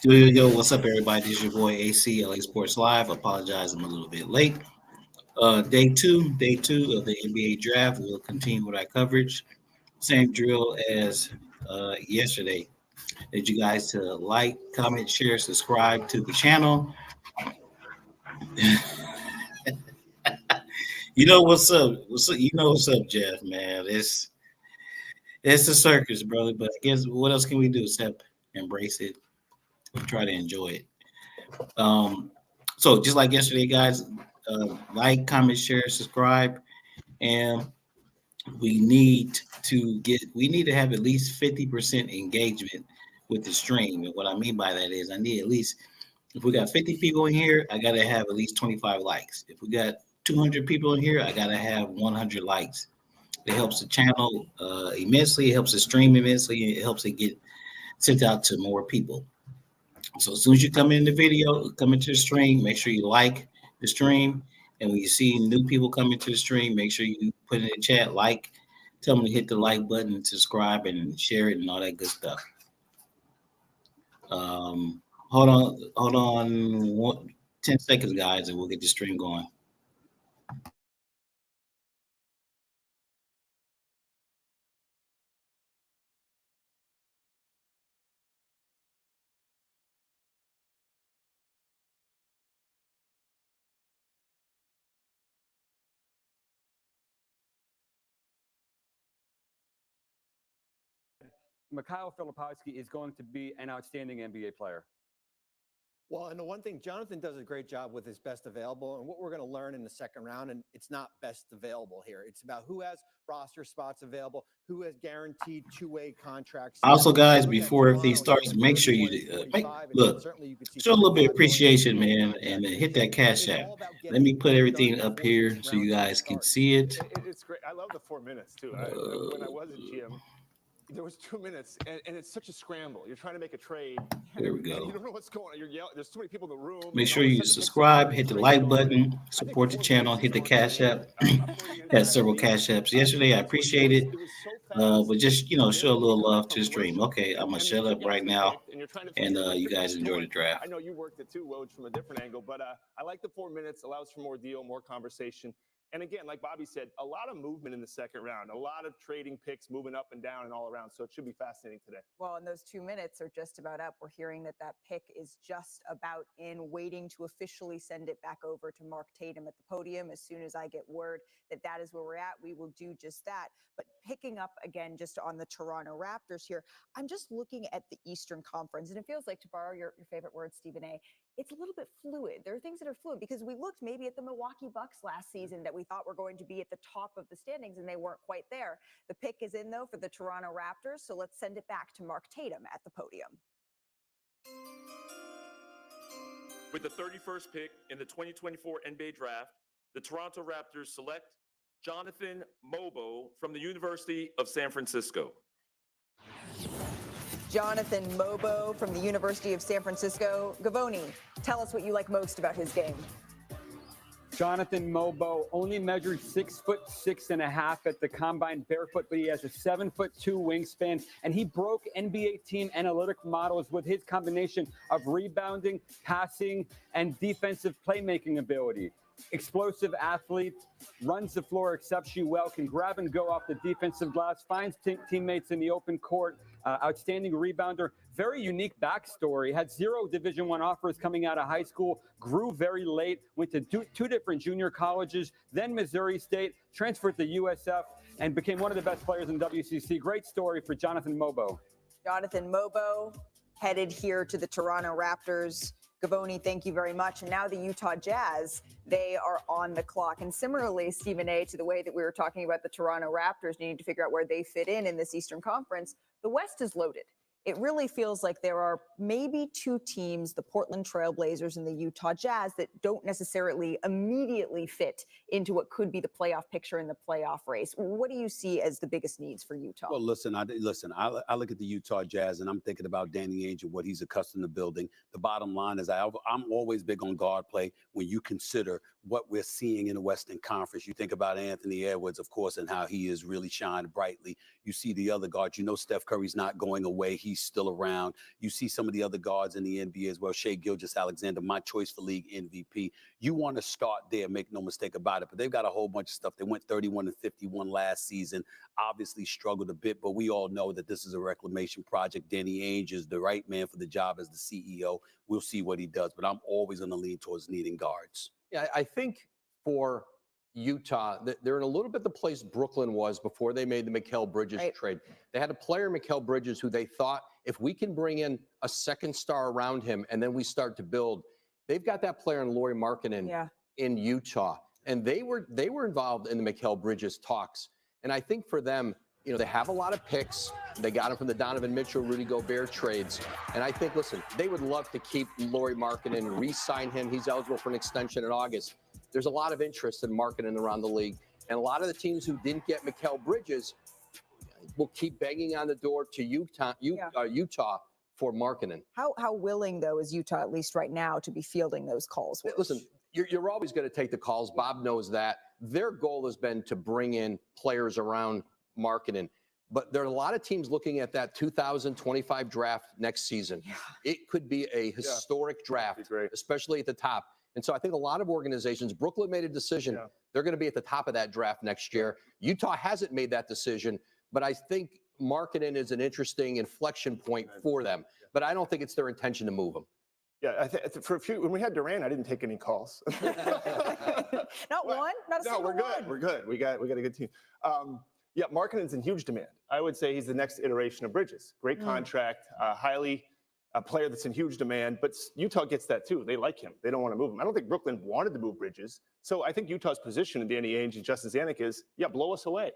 Yo, what's up, everybody? This is your boy AC LA Sports Live. Apologize, I'm a little bit late. Day two of the NBA draft. We'll continue with our coverage. Same drill as yesterday. Need you guys to like, comment, share, subscribe to the channel. You know what's up? What's up? You know what's up, Jeff? Man, it's the circus, brother. But I guess what else can we do except embrace it and try to enjoy it? Um, so just like yesterday, guys, like, comment, share, subscribe, and we need to have at least 50% engagement with the stream. And what I mean by that is I need at least if we got 50 people in here, I gotta have at least 25 likes. If we got 200 people in here, I gotta have 100 likes. It helps the channel immensely. It helps the stream immensely. And it helps it get sent out to more people. So as soon as you come in the video, come into the stream, make sure you like the stream. And when you see new people come into the stream, make sure you put in the chat, like, tell them to hit the like button, subscribe, and share it and all that good stuff. Hold on 10 seconds, guys, and we'll get the stream going. Mikhail Filipowski is going to be an outstanding NBA player. Well, and the one thing, Jonathan does a great job with his best available, and what we're going to learn in the second round, and it's not best available here. It's about who has roster spots available, who has guaranteed two-way contracts. Also, guys, before everything starts, make sure you show a little bit of appreciation, man, and hit that cash app. Let me put everything up here so you guys can see it. It's great. I love the 4 minutes too. When I was at GM, there was 2 minutes, and it's such a scramble. You're trying to make a trade. There we go. You don't know what's going on. You're yelling. There's too many people in the room. Make sure you subscribe, hit the like button, support the channel, hit the cash app. Had several cash apps yesterday. I appreciate it. But just, show a little love to the stream. Okay, I'm going to shut up right now, and you guys enjoy the draft. I know you worked it too, Woj, from a different angle, but I like the 4 minutes. Allows for more deal, more conversation. And again, like Bobby said, a lot of movement in the second round, a lot of trading picks moving up and down and all around. So it should be fascinating today. Well, and those 2 minutes are just about up. We're hearing that pick is just about in, waiting to officially send it back over to Mark Tatum at the podium. As soon as I get word that is where we're at, we will do just that. But picking up again, just on the Toronto Raptors here, I'm just looking at the Eastern Conference, and it feels like, to borrow your favorite word, Stephen A., it's a little bit fluid. There are things that are fluid because we looked maybe at the Milwaukee Bucks last season that we thought were going to be at the top of the standings, and they weren't quite there. The pick is in, though, for the Toronto Raptors, so let's send it back to Mark Tatum at the podium. With the 31st pick in the 2024 NBA Draft, the Toronto Raptors select Jonathan Mogbo from the University of San Francisco. Jonathan Mogbo from the University of San Francisco. Gavoni, tell us what you like most about his game. Jonathan Mogbo only measured 6'6.5" at the combine barefoot, but he has a 7'2" wingspan, and he broke NBA team analytic models with his combination of rebounding, passing, and defensive playmaking ability. Explosive athlete, runs the floor exceptionally well, can grab and go off the defensive glass, finds teammates in the open court, outstanding rebounder, very unique backstory, had 0 Division I offers coming out of high school, grew very late, went to two different junior colleges, then Missouri State, transferred to USF, and became one of the best players in WCC. Great story for Jonathan Mogbo. Jonathan Mogbo headed here to the Toronto Raptors. Gavoni, thank you very much. And now the Utah Jazz, they are on the clock. And similarly, Stephen A., to the way that we were talking about the Toronto Raptors needing to figure out where they fit in this Eastern Conference, the West is loaded. It really feels like there are maybe 2 teams, the Portland Trail Blazers and the Utah Jazz, that don't necessarily immediately fit into what could be the playoff picture in the playoff race. What do you see as the biggest needs for Utah? Well, I look at the Utah Jazz and I'm thinking about Danny Ainge and what he's accustomed to building. The bottom line is I'm always big on guard play when you consider what we're seeing in the Western Conference. You think about Anthony Edwards, of course, and how he has really shined brightly. You see the other guards. You know Steph Curry's not going away. He he's still around. You see some of the other guards in the NBA as well. Shai Gilgeous-Alexander, my choice for league MVP. You want to start there, make no mistake about it. But they've got a whole bunch of stuff. They went 31-51 last season. Obviously struggled a bit, but we all know that this is a reclamation project. Danny Ainge is the right man for the job as the CEO. We'll see what he does, but I'm always going to lean towards needing guards. Yeah, I think for Utah, they're in a little bit the place Brooklyn was before they made the Mikal Bridges trade. They had a player, Mikal Bridges, who they thought if we can bring in a second star around him and then we start to build, they've got that player in Lauri Markkanen in Utah. And they were involved in the Mikal Bridges talks. And I think for them, they have a lot of picks. They got him from the Donovan Mitchell, Rudy Gobert trades. And I think, listen, they would love to keep Lauri Markkanen, re-sign him. He's eligible for an extension in August. There's a lot of interest in Markkanen around the league. And a lot of the teams who didn't get Mikal Bridges will keep banging on the door to Utah for Markkanen. How willing, though, is Utah, at least right now, to be fielding those calls? Listen, you're always going to take the calls. Bob knows that. Their goal has been to bring in players around Markkanen. But there are a lot of teams looking at that 2025 draft next season. It could be a historic draft, especially at the top. And so I think a lot of organizations, Brooklyn made a decision. They're going to be at the top of that draft next year. Utah hasn't made that decision, but I think Markkanen is an interesting inflection point for them. But I don't think it's their intention to move him. Yeah, for a few, when we had Durant, I didn't take any calls. Not one? Not a single we're good. one? We're good. We got a good team. Yeah, Markkanen's in huge demand. I would say he's the next iteration of Bridges. Great contract, a player that's in huge demand, but Utah gets that too. They like him. They don't want to move him. I don't think Brooklyn wanted to move Bridges. So I think Utah's position in Danny Ainge and Justin Zanuck is, blow us away.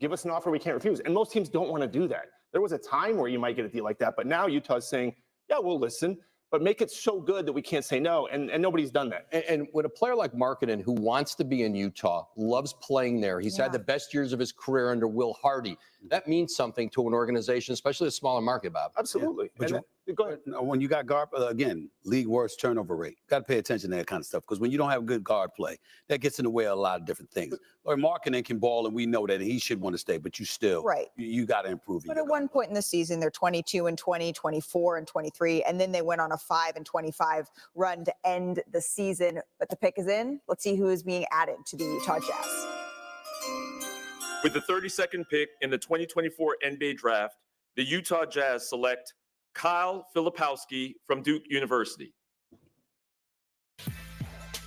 Give us an offer we can't refuse. And most teams don't want to do that. There was a time where you might get a deal like that, but now Utah's saying, we'll listen, but make it so good that we can't say no, and nobody's done that. And when a player like Markkanen, who wants to be in Utah, loves playing there, he's had the best years of his career under Will Hardy, that means something to an organization, especially a smaller market, Bob. Absolutely. Yeah. Go ahead. When you got guard, again, league worst turnover rate. Got to pay attention to that kind of stuff because when you don't have good guard play, that gets in the way of a lot of different things. Or Markkanen can ball, and we know that he should want to stay, but you still, you got to improve. But at one point in the season, they're 22-20, 24-23, and then they went on a 5-25 run to end the season. But the pick is in. Let's see who is being added to the Utah Jazz. With the 32nd pick in the 2024 NBA Draft, the Utah Jazz select Kyle Filipowski from Duke University.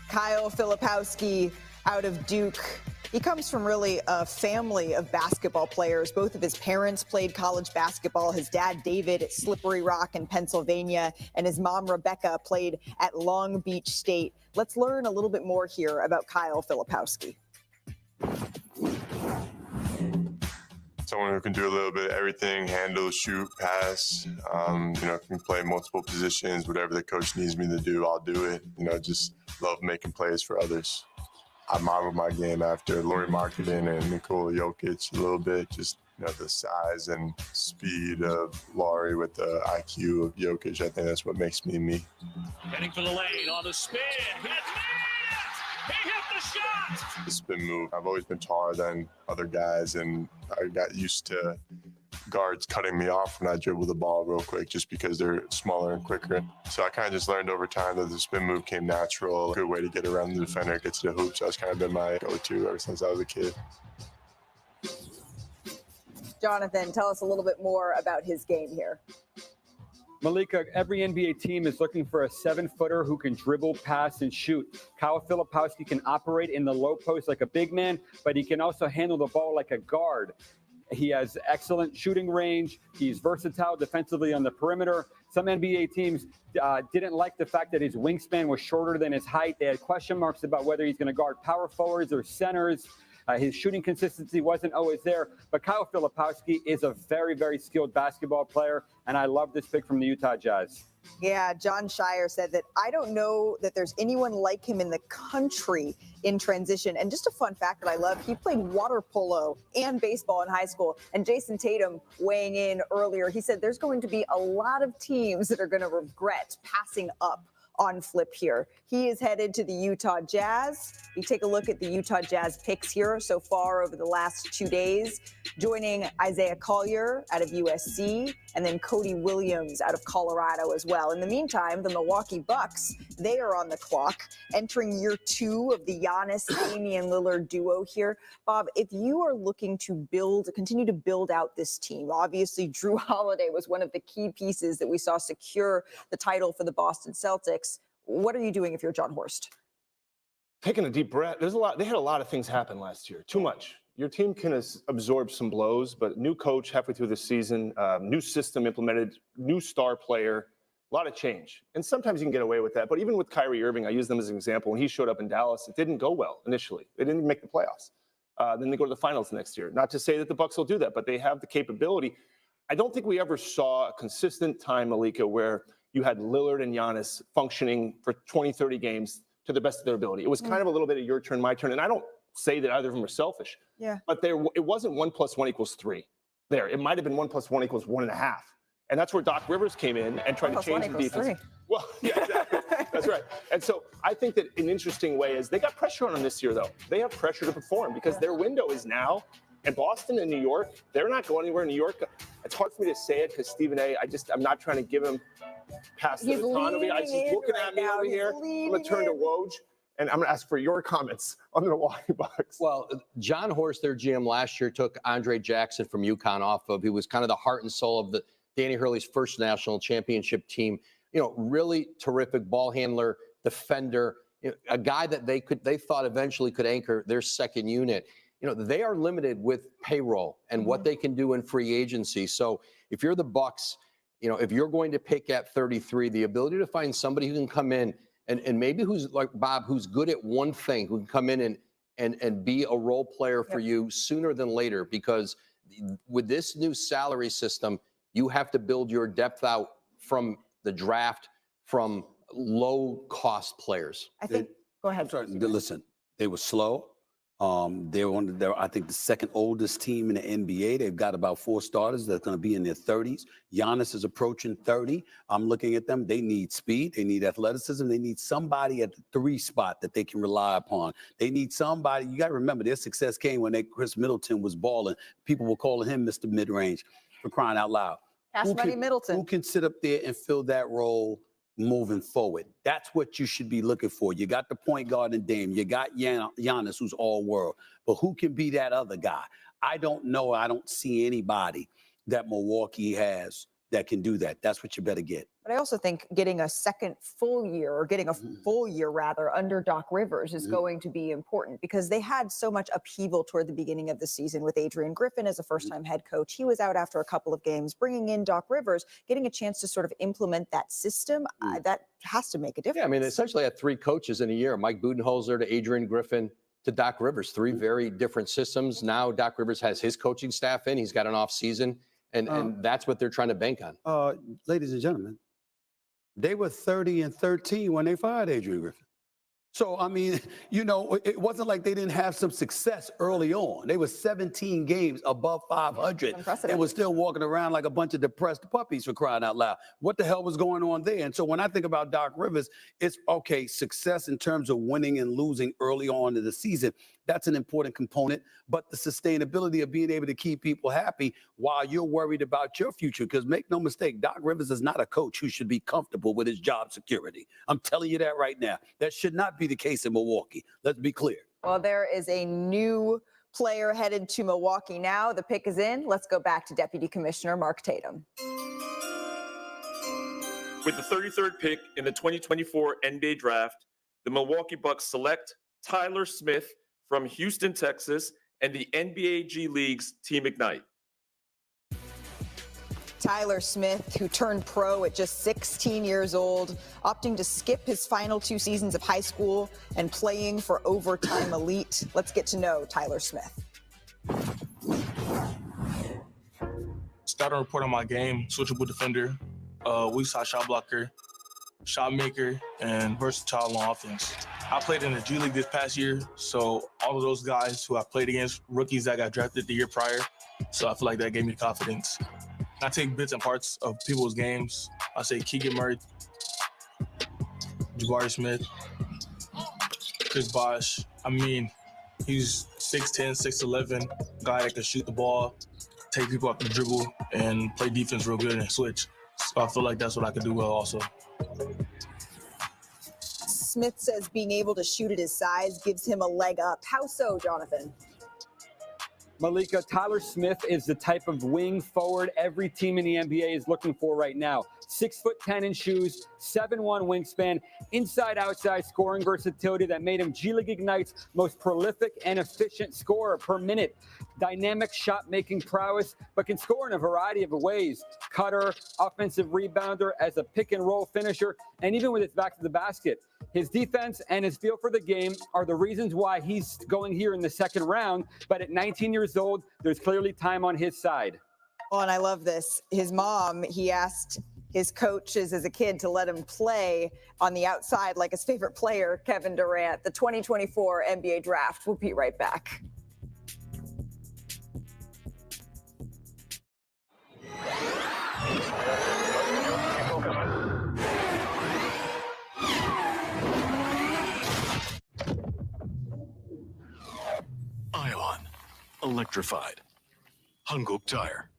Kyle Filipowski out of Duke. He comes from really a family of basketball players. Both of his parents played college basketball. His dad, David, at Slippery Rock in Pennsylvania, and his mom, Rebecca, played at Long Beach State. Let's learn a little bit more here about Kyle Filipowski. Someone who can do a little bit of everything, handle, shoot, pass, can play multiple positions, whatever the coach needs me to do, I'll do it. Just love making plays for others. I modeled my game after Lauri Markkanen and Nikola Jokic a little bit, just the size and speed of Lauri with the IQ of Jokic. I think that's what makes me me. Heading for the lane on the spin. He hit the shot! The spin move. I've always been taller than other guys, and I got used to guards cutting me off when I dribble the ball real quick just because they're smaller and quicker. So I kind of just learned over time that the spin move came natural. A good way to get around the defender, get to the hoop. So that's kind of been my go-to ever since I was a kid. Jonathan, tell us a little bit more about his game here. Malika, every NBA team is looking for a 7-footer who can dribble, pass, and shoot. Kyle Filipowski can operate in the low post like a big man, but he can also handle the ball like a guard. He has excellent shooting range. He's versatile defensively on the perimeter. Some NBA teams didn't like the fact that his wingspan was shorter than his height. They had question marks about whether he's going to guard power forwards or centers. His shooting consistency wasn't always there, but Kyle Filipowski is a very, very skilled basketball player, and I love this pick from the Utah Jazz. Yeah, John Shire said that I don't know that there's anyone like him in the country in transition. And just a fun fact that I love, he played water polo and baseball in high school. And Jason Tatum weighing in earlier, he said there's going to be a lot of teams that are going to regret passing up on Flip here. He is headed to the Utah Jazz. You take a look at the Utah Jazz picks here so far over the last 2 days, joining Isaiah Collier out of USC and then Cody Williams out of Colorado as well. In the meantime, the Milwaukee Bucks, they are on the clock, entering year 2 of the Giannis Damian Lillard duo here. Bob, if you are looking to continue to build out this team, obviously Drew Holiday was one of the key pieces that we saw secure the title for the Boston Celtics. What are you doing if you're John Horst? Taking a deep breath. They had a lot of things happen last year. Too much. Your team can absorb some blows, but new coach halfway through the season, new system implemented, new star player, a lot of change. And sometimes you can get away with that. But even with Kyrie Irving, I use them as an example. When he showed up in Dallas, it didn't go well initially. They didn't even make the playoffs. Then they go to the finals next year. Not to say that the Bucks will do that, but they have the capability. I don't think we ever saw a consistent time, Malika, where you had Lillard and Giannis functioning for 20, 30 games to the best of their ability. It was kind of a little bit of your turn, my turn. And I don't say that either of them are selfish. Yeah. But it wasn't 1 + 1 = 3 there. It might have been 1 + 1 = 1.5. And that's where Doc Rivers came in and tried to change the defense. 3. Well, yeah, exactly. That's right. And so I think that an interesting way is they got pressure on them this year, though. They have pressure to perform because their window is now. And Boston and New York, they're not going anywhere. New York, it's hard for me to say it because Stephen A., I'm not trying to give him past the baton over here. He's looking at me over here. I'm going to turn to Woj. And I'm going to ask for your comments on the Milwaukee Bucks. Well, John Horst, their GM last year, took Andre Jackson from UConn off of. He was kind of the heart and soul of the Danny Hurley's first national championship team. Really terrific ball handler, defender, a guy that they thought eventually could anchor their second unit. They are limited with payroll and what they can do in free agency. So if you're the Bucks, if you're going to pick at 33, the ability to find somebody who can come in and maybe who's like Bob, who's good at one thing, who can come in and be a role player for you sooner than later, because with this new salary system, you have to build your depth out from the draft, from low-cost players. I think. Go ahead. Sorry, listen, they were slow. They're I think the second oldest team in the NBA. They've got about 4 starters that's going to be in their 30s. Giannis is approaching 30. I'm looking at them. They need speed. They need athleticism. They need somebody at the 3 spot that they can rely upon. They need somebody. You got to remember, their success came when Chris Middleton was balling. People were calling him Mr. Mid-Range, for crying out loud. Middleton. Who can sit up there and fill that role moving forward? That's what you should be looking for. You got the point guard and Dame. You got Giannis, who's all world. But who can be that other guy? I don't know. I don't see anybody that Milwaukee has that can do that. That's what you better get. But I also think getting a second full year, or getting a full year rather, under Doc Rivers is going to be important, because they had so much upheaval toward the beginning of the season with Adrian Griffin as a first-time head coach. He was out after a couple of games. Bringing in Doc Rivers, getting a chance to sort of implement that system, that has to make a difference. Yeah, I mean, they essentially had 3 coaches in a year: Mike Budenholzer to Adrian Griffin to Doc Rivers. 3 very different systems. Now Doc Rivers has his coaching staff in. He's got an off season, and that's what they're trying to bank on. Ladies and gentlemen, they were 30-13 when they fired Adrian Griffin. So, I mean, it wasn't like they didn't have some success early on. They were 17 games above 500 and was still walking around like a bunch of depressed puppies, for crying out loud. What the hell was going on there? And so when I think about Doc Rivers, it's okay, success in terms of winning and losing early on in the season. That's an important component, but the sustainability of being able to keep people happy while you're worried about your future, because make no mistake, Doc Rivers is not a coach who should be comfortable with his job security. I'm telling you that right now. That should not be the case in Milwaukee. Let's be clear. Well, there is a new player headed to Milwaukee now. The pick is in. Let's go back to Deputy Commissioner Mark Tatum. With the 33rd pick in the 2024 NBA Draft, the Milwaukee Bucks select Tyler Smith from Houston, Texas, and the NBA G League's Team Ignite. Tyler Smith, who turned pro at just 16 years old, opting to skip his final 2 seasons of high school and playing for Overtime Elite. Let's get to know Tyler Smith. Scouting report on my game: switchable defender, weak side shot blocker, shot maker, and versatile on offense. I played in the G League this past year, so all of those guys who I played against, rookies that got drafted the year prior, so I feel like that gave me confidence. I take bits and parts of people's games. I say Keegan Murray. Jabari Smith, Chris Bosh. I mean, he's 6'10", 6'11", guy that can shoot the ball, take people off the dribble, and play defense real good and switch. So I feel like that's what I could do well also. Smith says being able to shoot at his size gives him a leg up. How so, Jonathan? Malika, Tyler Smith is the type of wing forward every team in the NBA is looking for right now. 6'10" in shoes, 7'1" wingspan, inside-outside scoring versatility that made him G League Ignite's most prolific and efficient scorer per minute. Dynamic shot-making prowess, but can score in a variety of ways. Cutter, offensive rebounder, as a pick-and-roll finisher, and even with his back to the basket. His defense and his feel for the game are the reasons why he's going here in the second round. But at 19 years old, there's clearly time on his side. Well, and I love this. His mom, he asked his coaches as a kid to let him play on the outside like his favorite player, Kevin Durant. The 2024 NBA draft. We'll be right back. Ion. Electrified. Hanguk Tire.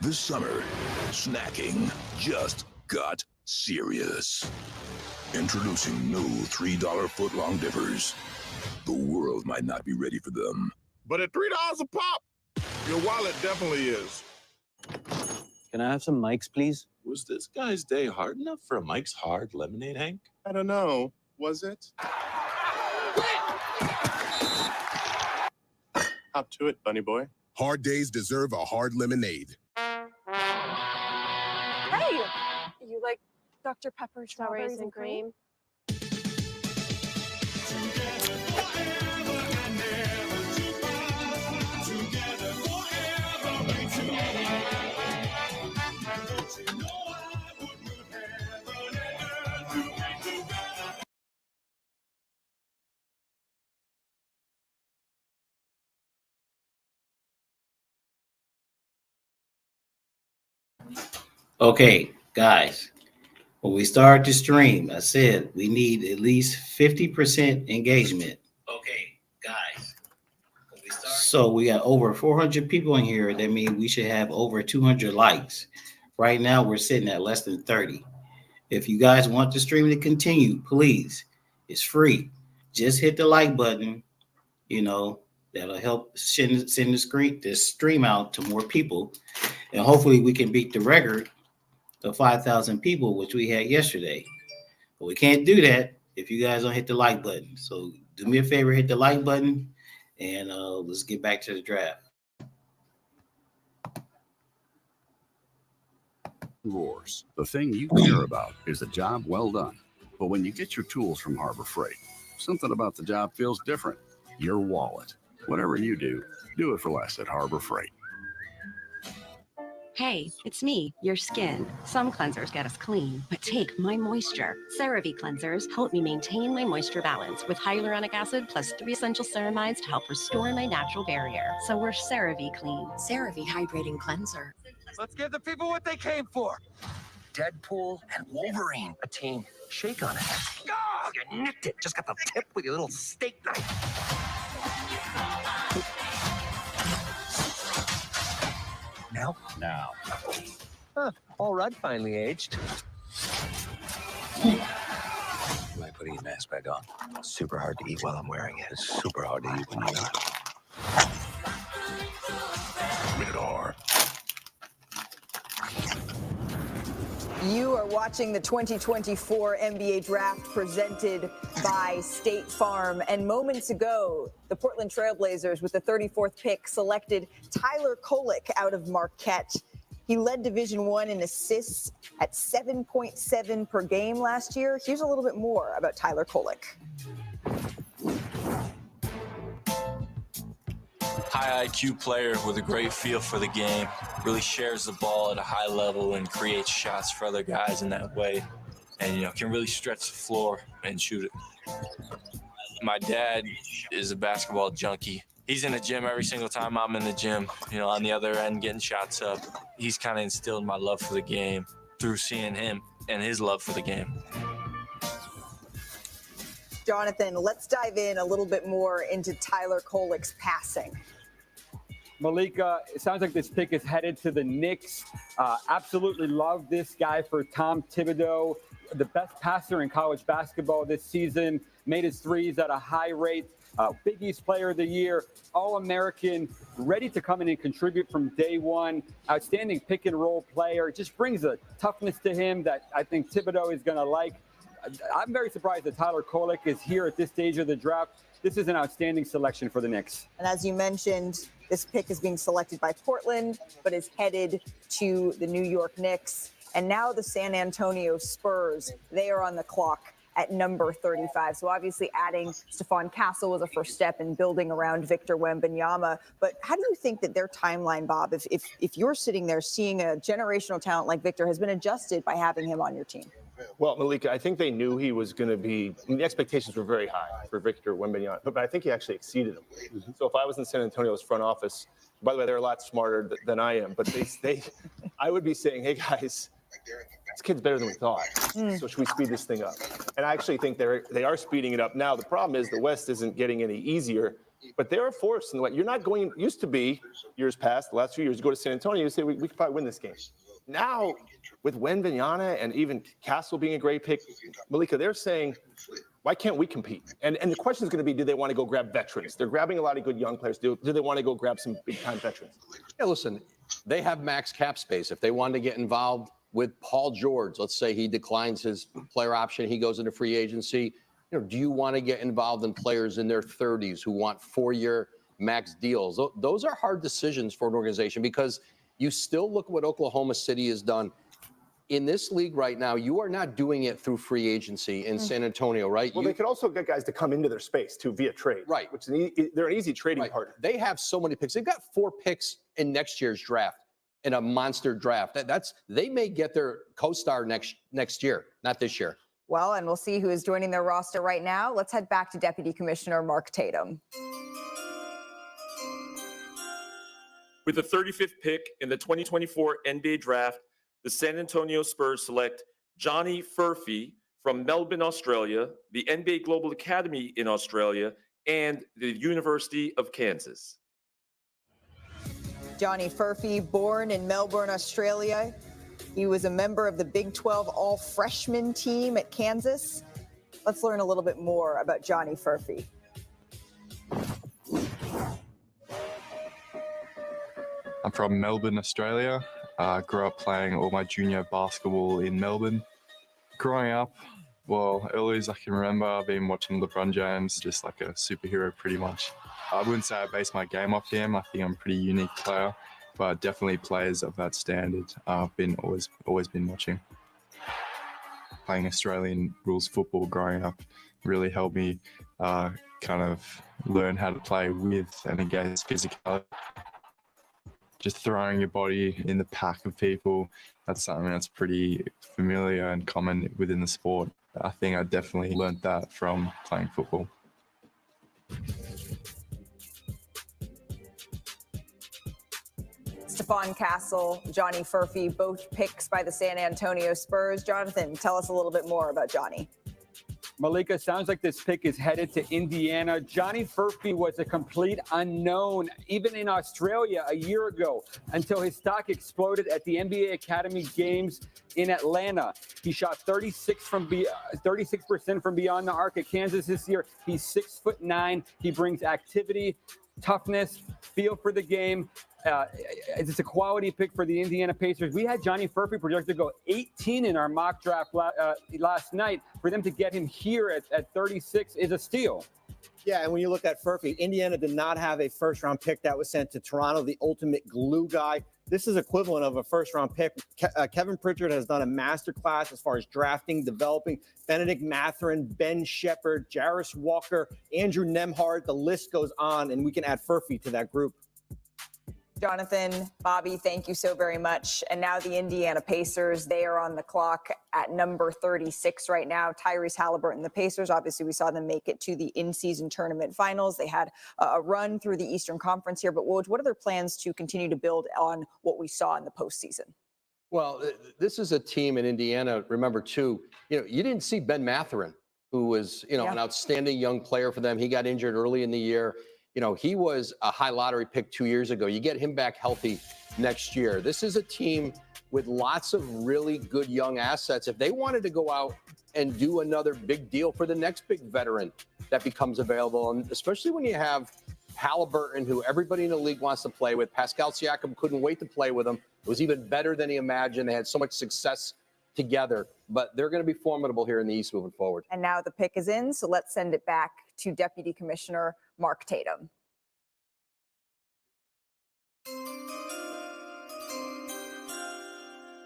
This summer, snacking just got serious. Introducing new $3 footlong dippers. The world might not be ready for them. But at $3 a pop, your wallet definitely is. Can I have some Mike's, please? Was this guy's day hard enough for a Mike's Hard Lemonade, Hank? I don't know. Was it? Hop to it, bunny boy. Hard days deserve a hard lemonade. Hey, you like Dr. Pepper strawberries and cream? Okay, guys, when we start the stream, I said we need at least 50% engagement. Okay, guys. So we got over 400 people in here. That means we should have over 200 likes. Right now, we're sitting at less than 30. If you guys want the stream to continue, please, it's free. Just hit the like button. You know, that'll help send the stream out to more people. And hopefully we can beat the record of 5,000 people, which we had yesterday. But we can't do that if you guys don't hit the like button. So do me a favor, hit the like button, and let's get back to the draft. Roars. The thing you care about is a job well done. But when you get your tools from Harbor Freight, something about the job feels different. Your wallet. Whatever you do it for less at Harbor Freight. Hey, it's me, your skin. Some cleansers get us clean, but take my moisture. CeraVe cleansers help me maintain my moisture balance with hyaluronic acid plus 3 essential ceramides to help restore my natural barrier. So we're CeraVe clean. CeraVe hydrating cleanser. Let's give the people what they came for. Deadpool and Wolverine, a team. Shake on it. Oh, you nicked it. Just got the tip with your little steak knife. Now. Huh, all right, finally aged. Like putting your mask back on. Super hard to eat while I'm wearing it. It's super hard to eat when you're not. Rated R. You are watching the 2024 NBA Draft presented by State Farm. And moments ago, the Portland Trailblazers, with the 34th pick, selected Tyler Kolek out of Marquette. He led Division I in assists at 7.7 per game last year. Here's a little bit more about Tyler Kolek. High IQ player with a great feel for the game, really shares the ball at a high level and creates shots for other guys in that way, and can really stretch the floor and shoot it. My dad is a basketball junkie. He's in the gym every single time I'm in the gym, on the other end getting shots up. He's kind of instilled my love for the game through seeing him and his love for the game. Jonathan, let's dive in a little bit more into Tyler Kolek's passing. Malika, it sounds like this pick is headed to the Knicks. Absolutely love this guy for Tom Thibodeau, the best passer in college basketball this season, made his threes at a high rate. Big East Player of the Year, All-American, ready to come in and contribute from day one. Outstanding pick-and-roll player. Just brings a toughness to him that I think Thibodeau is going to like. I'm very surprised that Tyler Kolek is here at this stage of the draft. This is an outstanding selection for the Knicks. And as you mentioned, this pick is being selected by Portland, but is headed to the New York Knicks. And now the San Antonio Spurs, they are on the clock at number 35. So obviously adding Stephon Castle was a first step in building around Victor Wembanyama. But how do you think that their timeline, Bob, if you're sitting there seeing a generational talent like Victor, has been adjusted by having him on your team? Well, Malika, I think they knew he was going to be, the expectations were very high for Victor Wembanyama, but I think he actually exceeded them. Mm-hmm. So if I was in San Antonio's front office, by the way, they're a lot smarter than I am, but I would be saying, hey guys, this kid's better than we thought. So should we speed this thing up? And I actually think they are speeding it up now. The problem is the West isn't getting any easier, but they're a force in the way. You're not going, used to be years past, the last few years, you go to San Antonio, you say, we could probably win this game. Now, with Wembanyama and even Castle being a great pick, Malika, they're saying, why can't we compete? And the question is going to be, do they want to go grab veterans? They're grabbing a lot of good young players. Do they want to go grab some big-time veterans? Yeah, listen, they have max cap space. If they wanted to get involved with Paul George, let's say he declines his player option, he goes into free agency, do you want to get involved in players in their 30s who want 4-year max deals? Those are hard decisions for an organization because you still look at what Oklahoma City has done. In this league right now, you are not doing it through free agency in San Antonio, right? Well, they could also get guys to come into their space, too, via trade. Right. Which they're an easy trading partner. They have so many picks. They've got 4 picks in next year's draft, in a monster draft. They may get their co-star next year, not this year. Well, and we'll see who is joining their roster right now. Let's head back to Deputy Commissioner Mark Tatum. With the 35th pick in the 2024 NBA Draft, the San Antonio Spurs select Johnny Furphy from Melbourne, Australia, the NBA Global Academy in Australia, and the University of Kansas. Johnny Furphy, born in Melbourne, Australia. He was a member of the Big 12 All-Freshman team at Kansas. Let's learn a little bit more about Johnny Furphy. I'm from Melbourne, Australia. Grew up playing all my junior basketball in Melbourne. Growing up, well, early as I can remember, I've been watching LeBron James, just like a superhero pretty much. I wouldn't say I base my game off him. I think I'm a pretty unique player, but definitely players of that standard I've been always been watching. Playing Australian rules football growing up really helped me kind of learn how to play with and against physicality. Just throwing your body in the pack of people, that's something that's pretty familiar and common within the sport. I think I definitely learned that from playing football. Stephon Castle, Johnny Furphy, both picks by the San Antonio Spurs. Jonathan, tell us a little bit more about Johnny. Malika, sounds like this pick is headed to Indiana. Johnny Furphy was a complete unknown, even in Australia a year ago, until his stock exploded at the NBA Academy Games in Atlanta. He shot 36% from beyond the arc at Kansas this year. He's 6'9". He brings activity, toughness, feel for the game. It's a quality pick for the Indiana Pacers. We had Johnny Furphy projected to go 18 in our mock draft last night. For them to get him here at 36 is a steal. Yeah, and when you look at Furphy, Indiana did not have a first-round pick that was sent to Toronto, the ultimate glue guy. This is equivalent of a first-round pick. Kevin Pritchard has done a masterclass as far as drafting, developing. Benedict Mathurin, Ben Shepherd, Jarris Walker, Andrew Nembhard. The list goes on, and we can add Furphy to that group. Jonathan, Bobby, thank you so very much. And now the Indiana Pacers, they are on the clock at number 36 right now. Tyrese Halliburton, the Pacers, obviously we saw them make it to the in-season tournament finals. They had a run through the Eastern Conference here, but Woj, what are their plans to continue to build on what we saw in the postseason? Well, this is a team in Indiana, remember too, you didn't see Ben Mathurin who was, an outstanding young player for them. He got injured early in the year. He was a high lottery pick 2 years ago. You get him back healthy next year. This is a team with lots of really good young assets. If they wanted to go out and do another big deal for the next big veteran that becomes available, and especially when you have Halliburton, who everybody in the league wants to play with. Pascal Siakam couldn't wait to play with him. It was even better than he imagined. They had so much success together, but they're going to be formidable here in the East moving forward. And now the pick is in, so let's send it back to Deputy Commissioner Mark Tatum.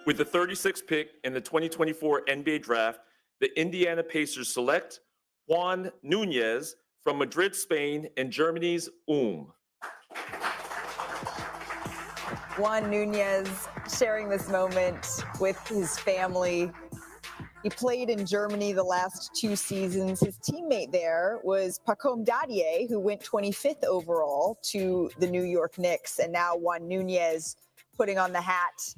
With the 36th pick in the 2024 NBA Draft, the Indiana Pacers select Juan Nunes from Madrid, Spain, and Germany's Juan Nunes sharing this moment with his family. He played in Germany the last 2 seasons. His teammate there was Pacome Dadier, who went 25th overall to the New York Knicks. And now Juan Nunes putting on the hat,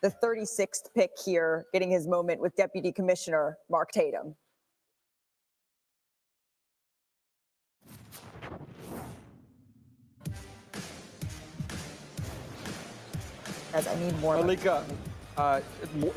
the 36th pick here, getting his moment with Deputy Commissioner Mark Tatum. As I need more. Malika,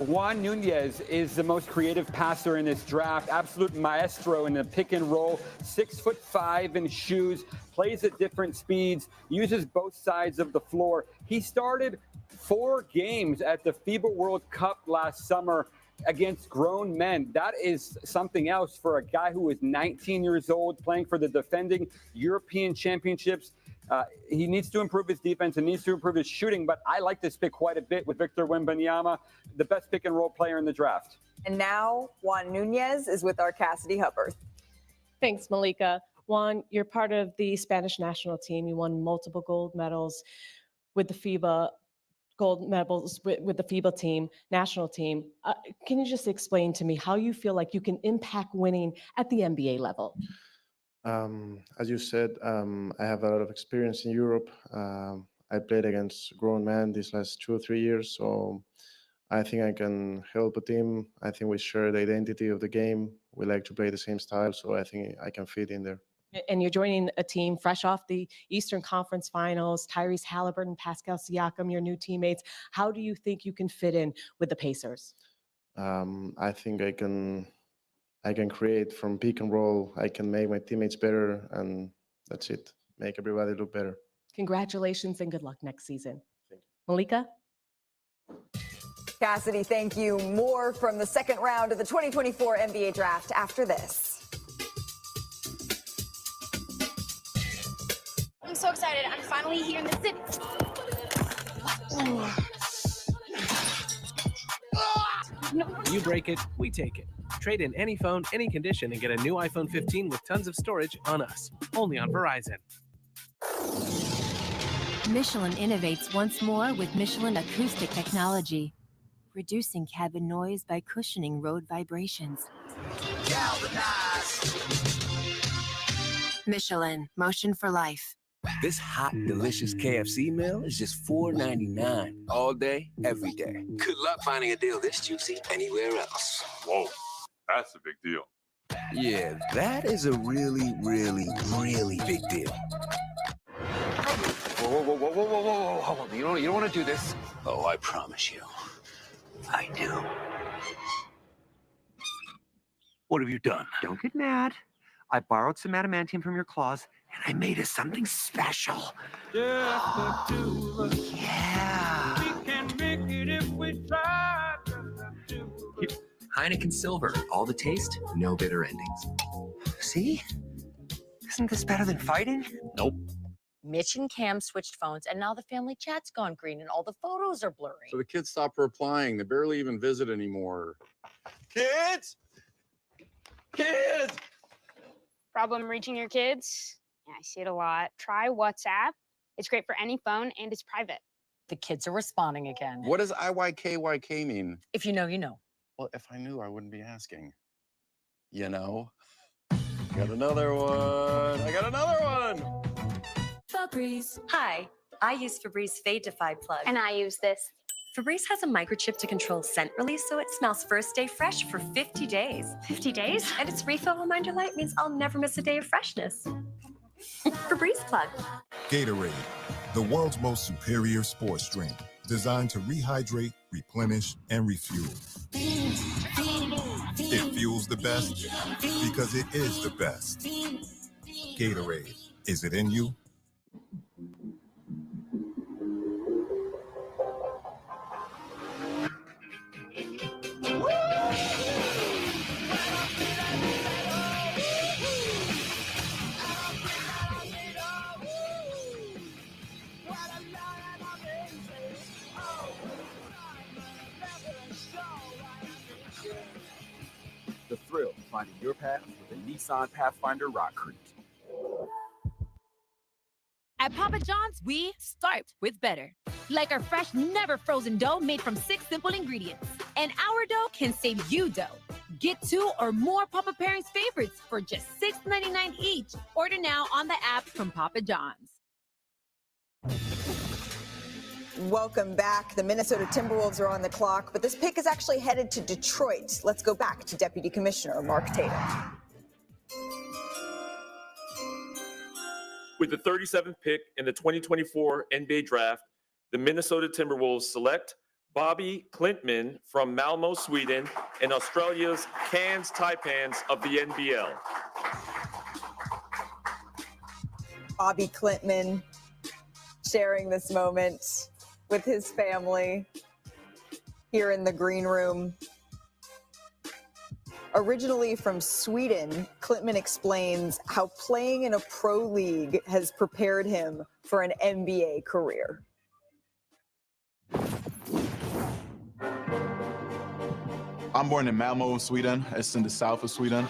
Juan Nunes is the most creative passer in this draft. Absolute maestro in the pick and roll. 6'5" in shoes. Plays at different speeds. Uses both sides of the floor. He started 4 games at the FIBA World Cup last summer against grown men. That is something else for a guy who is 19 years old, playing for the defending European Championships. He needs to improve his defense and needs to improve his shooting, but I like this pick quite a bit with Victor Wembanyama, the best pick and roll player in the draft. And now Juan Nunes is with our Cassidy Hubbard. Thanks, Malika. Juan, you're part of the Spanish national team. You won multiple gold medals with the FIBA with the FIBA team, national team. Can you just explain to me how you feel like you can impact winning at the NBA level? As you said, I have a lot of experience in Europe. I played against grown men these last 2 or 3 years, so I think I can help a team. I think we share the identity of the game. We like to play the same style, so I think I can fit in there. And you're joining a team fresh off the Eastern Conference Finals, Tyrese Halliburton, Pascal Siakam, your new teammates. How do you think you can fit in with the Pacers? I think I can create from pick and roll. I can make my teammates better, and that's it. Make everybody look better. Congratulations and good luck next season. Malika? Cassidy, thank you. More from the second round of the 2024 NBA Draft after this. I'm so excited. I'm finally here in the city. You break it, we take it. Trade in any phone, any condition, and get a new iPhone 15 with tons of storage on us. Only on Verizon. Michelin innovates once more with Michelin acoustic technology, reducing cabin noise by cushioning road vibrations. Michelin, motion for life. This hot, delicious KFC meal is just $4.99 all day, every day. Good luck finding a deal this juicy anywhere else. Whoa, that's a big deal. Yeah, that is a really, really, really big deal. Whoa. Hold on. You don't want to do this. Oh, I promise you, I do. What have you done? Don't get mad. I borrowed some adamantium from your claws, and I made us something special. Just the two of us. Yeah. We can make it if we try. Heineken Silver. All the taste, no bitter endings. See? Isn't this better than fighting? Nope. Mitch and Cam switched phones, and now the family chat's gone green, and all the photos are blurry. So the kids stopped replying. They barely even visit anymore. Kids! Problem reaching your kids? Yeah, I see it a lot. Try WhatsApp. It's great for any phone, and it's private. The kids are responding again. What does IYKYK mean? If you know, you know. Well, if I knew, I wouldn't be asking. You know? Got another one. I got another one. Febreze. Hi, I use Febreze Fade Defy Plug. And I use this. Febreze has a microchip to control scent release, so it smells first day fresh for 50 days. 50 days? And its refill reminder light means I'll never miss a day of freshness. Febreze plug. Gatorade, the world's most superior sports drink, designed to rehydrate, replenish, and refuel. It fuels the best because it is the best. Gatorade, is it in you? The thrill of finding your path with a Nissan Pathfinder Rock Creek. At Papa John's, we start with better. Like our fresh, never frozen dough made from 6 simple ingredients. And our dough can save you dough. Get 2 or more Papa Pairings favorites for just $6.99 each. Order now on the app from Papa John's. Welcome back. The Minnesota Timberwolves are on the clock, but this pick is actually headed to Detroit. Let's go back to Deputy Commissioner Mark Tatum. With the 37th pick in the 2024 NBA Draft, the Minnesota Timberwolves select Bobby Klintman from Malmö, Sweden, and Australia's Cairns Taipans of the NBL. Bobby Klintman sharing this moment with his family here in the green room. Originally from Sweden, Klintman explains how playing in a pro league has prepared him for an NBA career. I'm born in Malmö, Sweden. It's in the south of Sweden.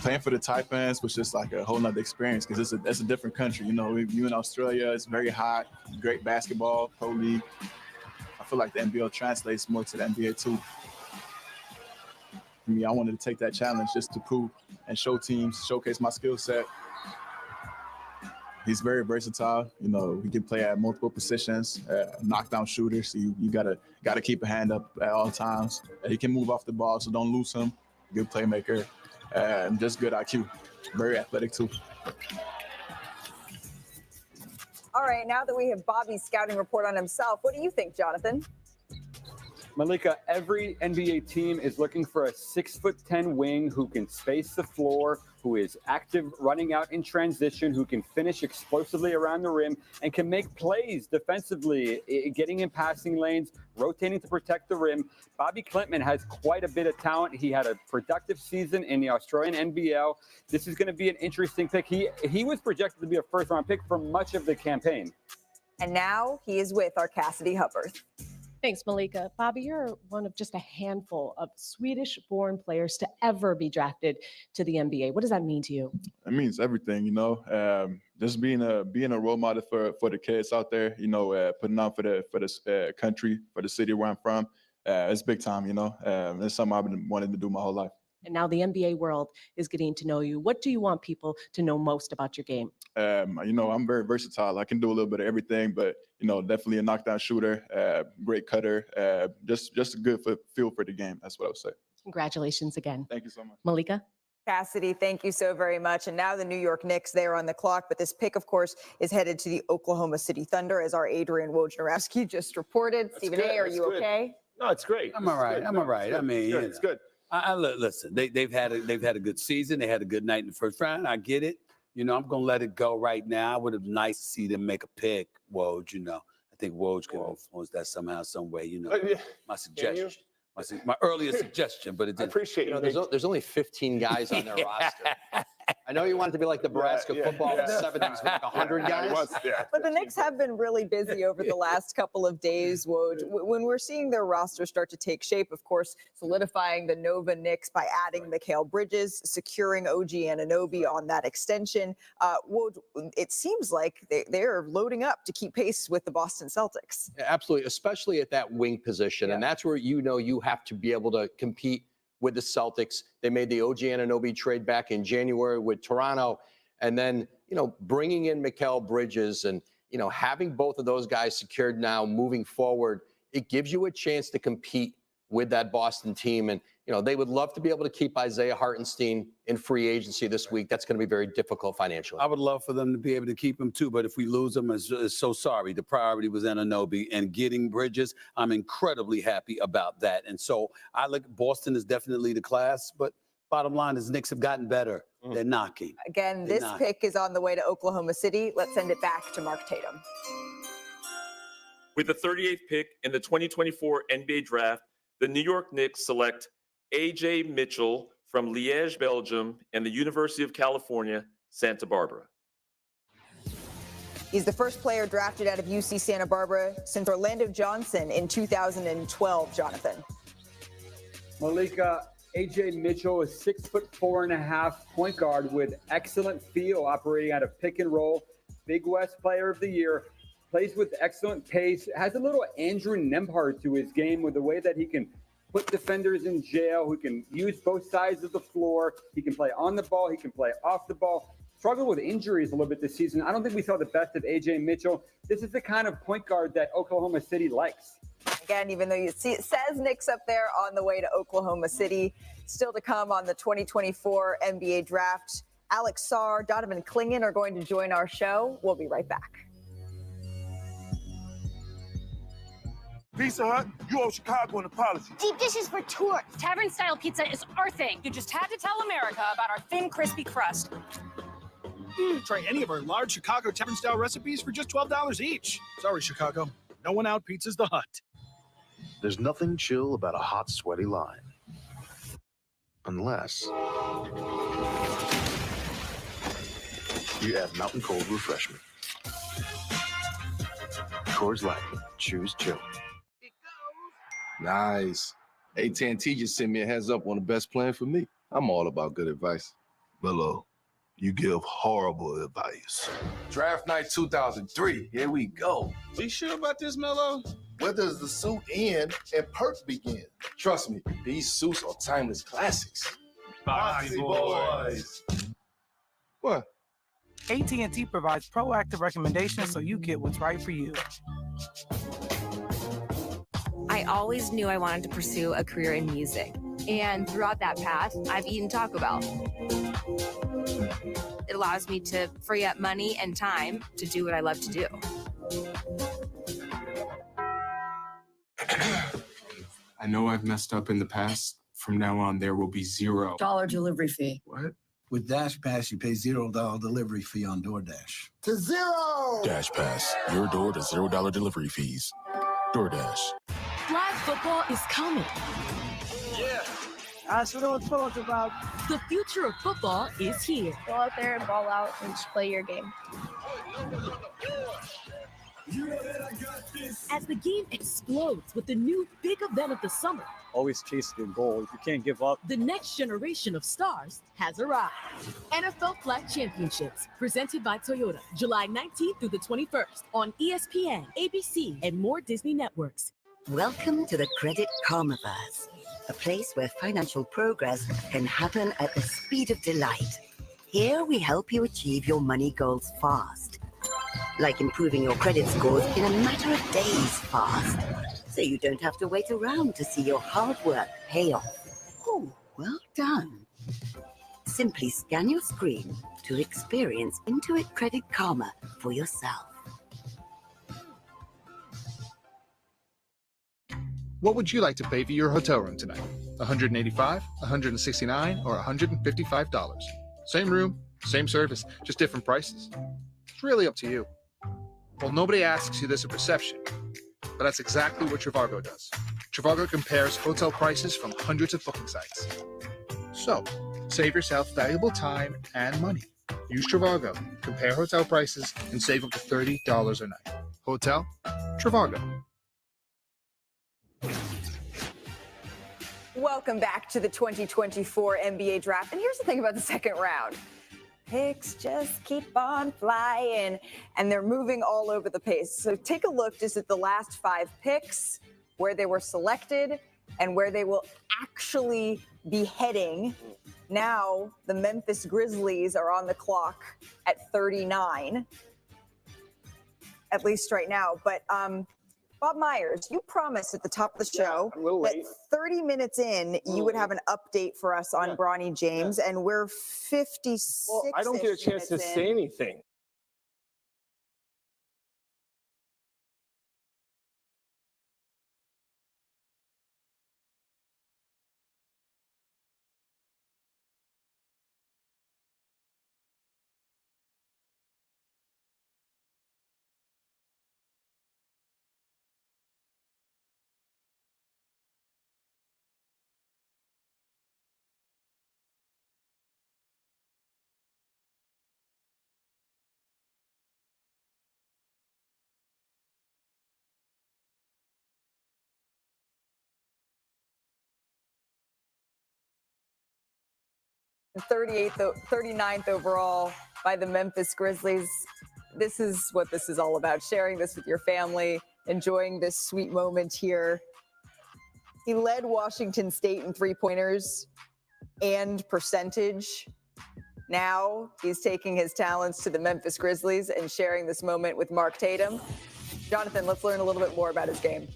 Playing for the Taipans was just like a whole nother experience because it's a different country. You know, you in Australia, it's very hot, great basketball, pro league. I feel like the NBL translates more to the NBA too. For me, I wanted to take that challenge just to prove and show teams, showcase my skill set. He's very versatile. You know, he can play at multiple positions, knockdown shooter. So you gotta keep a hand up at all times. He can move off the ball, so don't lose him. Good playmaker. And just good IQ, very athletic too. All right, now that we have Bobby's scouting report on himself, what do you think, Jonathan? Malika, every NBA team is looking for a 6'10" wing who can space the floor, who is active running out in transition, who can finish explosively around the rim, and can make plays defensively, getting in passing lanes, rotating to protect the rim. Bobby Klintman has quite a bit of talent. He had a productive season in the Australian NBL. This is going to be an interesting pick. He was projected to be a first-round pick for much of the campaign. And now he is with our Cassidy Hubbard. Thanks, Malika. Bobby, you're one of just a handful of Swedish-born players to ever be drafted to the NBA. What does that mean to you? It means everything, you know. Just being a role model for the kids out there, you know, putting on for the country, for the city where I'm from. It's big time, you know. It's something I've been wanting to do my whole life. And now the NBA world is getting to know you. What do you want people to know most about your game? You know, I'm very versatile. I can do a little bit of everything, but, you know, definitely a knockdown shooter, great cutter, just a good feel for the game. That's what I would say. Congratulations again. Thank you so much. Malika? Cassidy, thank you so very much. And now the New York Knicks, they're on the clock. But this pick, of course, is headed to the Oklahoma City Thunder, as our Adrian Wojnarowski just reported. That's Stephen good. A., are That's you good. okay? No, it's great. I'm all right. I'm all right. I mean, it's good. Listen, they've had a good season. They had a good night in the first round. I get it. You know, I'm gonna let it go right now. I would have nice to see them make a pick, Woj. You know, I think Woj can influence that somehow, some way. You know, my suggestion, my earlier suggestion, but it didn't. I appreciate You know, there's only 15 guys on their roster. I know you want it to be like Nebraska football in the 70s with like 100 guys. But the Knicks have been really busy over the last couple of days, Woj. When we're seeing their roster start to take shape, of course, solidifying the Nova Knicks by adding Mikal Bridges, securing OG Anunoby on that extension. Woj, it seems like they're loading up to keep pace with the Boston Celtics. Yeah, absolutely, especially at that wing position. And that's where you know you have to be able to compete with the Celtics. They made the OG Anunoby trade back in January with Toronto. And then, you know, bringing in Mikal Bridges and, having both of those guys secured now moving forward, it gives you a chance to compete with that Boston team. And, they would love to be able to keep Isaiah Hartenstein in free agency this week. That's going to be very difficult financially. I would love for them to be able to keep him too, but if we lose him, it's so sorry. The priority was Anunoby, and getting Bridges, I'm incredibly happy about that. And so I look, Boston is definitely the class, but bottom line is Knicks have gotten better. They're knocking. Again, this pick is on the way to Oklahoma City. Let's send it back to Mark Tatum. With the 38th pick in the 2024 NBA Draft, the New York Knicks select A.J. Mitchell from Liège, Belgium, and the University of California, Santa Barbara. He's the first player drafted out of UC Santa Barbara since Orlando Johnson in 2012, Jonathan. Malika, A.J. Mitchell is 6'4.5" point guard with excellent feel, operating out of pick and roll. Big West Player of the Year. Plays with excellent pace. Has a little Andrew Nembhard to his game with the way that he can put defenders in jail. He can use both sides of the floor. He can play on the ball. He can play off the ball. Struggled with injuries a little bit this season. I don't think we saw the best of A.J. Mitchell. This is the kind of point guard that Oklahoma City likes. Again, even though you see it says Knicks up there, on the way to Oklahoma City. Still to come on the 2024 NBA Draft. Alex Sarr, Donovan Clingan are going to join our show. We'll be right back. Pizza Hut, you owe Chicago an apology. Deep dishes for tours. Tavern-style pizza is our thing. You just had to tell America about our thin, crispy crust. Try any of our large Chicago Tavern-style recipes for just $12 each. Sorry, Chicago. No one out pizzas the Hut. There's nothing chill about a hot, sweaty line. Unless you add Mountain Cold Refreshment. Coors Light. Choose chill. Nice. AT&T just sent me a heads up on the best plan for me. I'm all about good advice. Mello, you give horrible advice. Draft night 2003. Here we go. Are you sure about this, Mello? Where does the suit end and perks begin? Trust me, these suits are timeless classics. Bossy boys. What? AT&T provides proactive recommendations so you get what's right for you. I always knew I wanted to pursue a career in music. And throughout that path, I've eaten Taco Bell. It allows me to free up money and time to do what I love to do. I know I've messed up in the past. From now on, there will be $0 delivery fee. What? With Dash Pass, you pay $0 delivery fee on DoorDash. To zero! Dash Pass, your door to $0 delivery fees. DoorDash. Flag football is coming. Yeah. That's what it's about. The future of football is here. Go out there and ball out and just play your game. As the game explodes with the new big event of the summer, always chase your goal. You can't give up. the next generation of stars has arrived. NFL Flag Championships, presented by Toyota, July 19th through the 21st on ESPN, ABC, and more Disney networks. Welcome to the Credit Karmaverse, a place where financial progress can happen at the speed of delight. Here we help you achieve your money goals fast, like improving your credit scores in a matter of days fast, so you don't have to wait around to see your hard work pay off. Oh, well done. Simply scan your screen to experience Intuit Credit Karma for yourself. What would you like to pay for your hotel room tonight? $185, $169, or $155? Same room, same service, just different prices. It's really up to you. Well, nobody asks you this at reception, but that's exactly what Trivago does. Trivago compares hotel prices from hundreds of booking sites. So, save yourself valuable time and money. Use Trivago, compare hotel prices, and save up to $30 a night. Hotel? Trivago. Welcome back to the 2024 NBA Draft. And here's the thing about the second round. Picks just keep on flying, and they're moving all over the place. So take a look just at the last 5 picks, where they were selected, and where they will actually be heading. Now, the Memphis Grizzlies are on the clock at 39. at least right now. But Bob Myers, you promised at the top of the show that 30 minutes in, you would have an update for us on Bronny James, and we're 56. Well, I don't get a chance to say anything. The 39th overall by the Memphis Grizzlies. This is what this is all about, sharing this with your family, enjoying this sweet moment here. He led Washington State in three-pointers and percentage. Now he's taking his talents to the Memphis Grizzlies and sharing this moment with Mark Tatum. Jonathan, let's learn a little bit more about his game.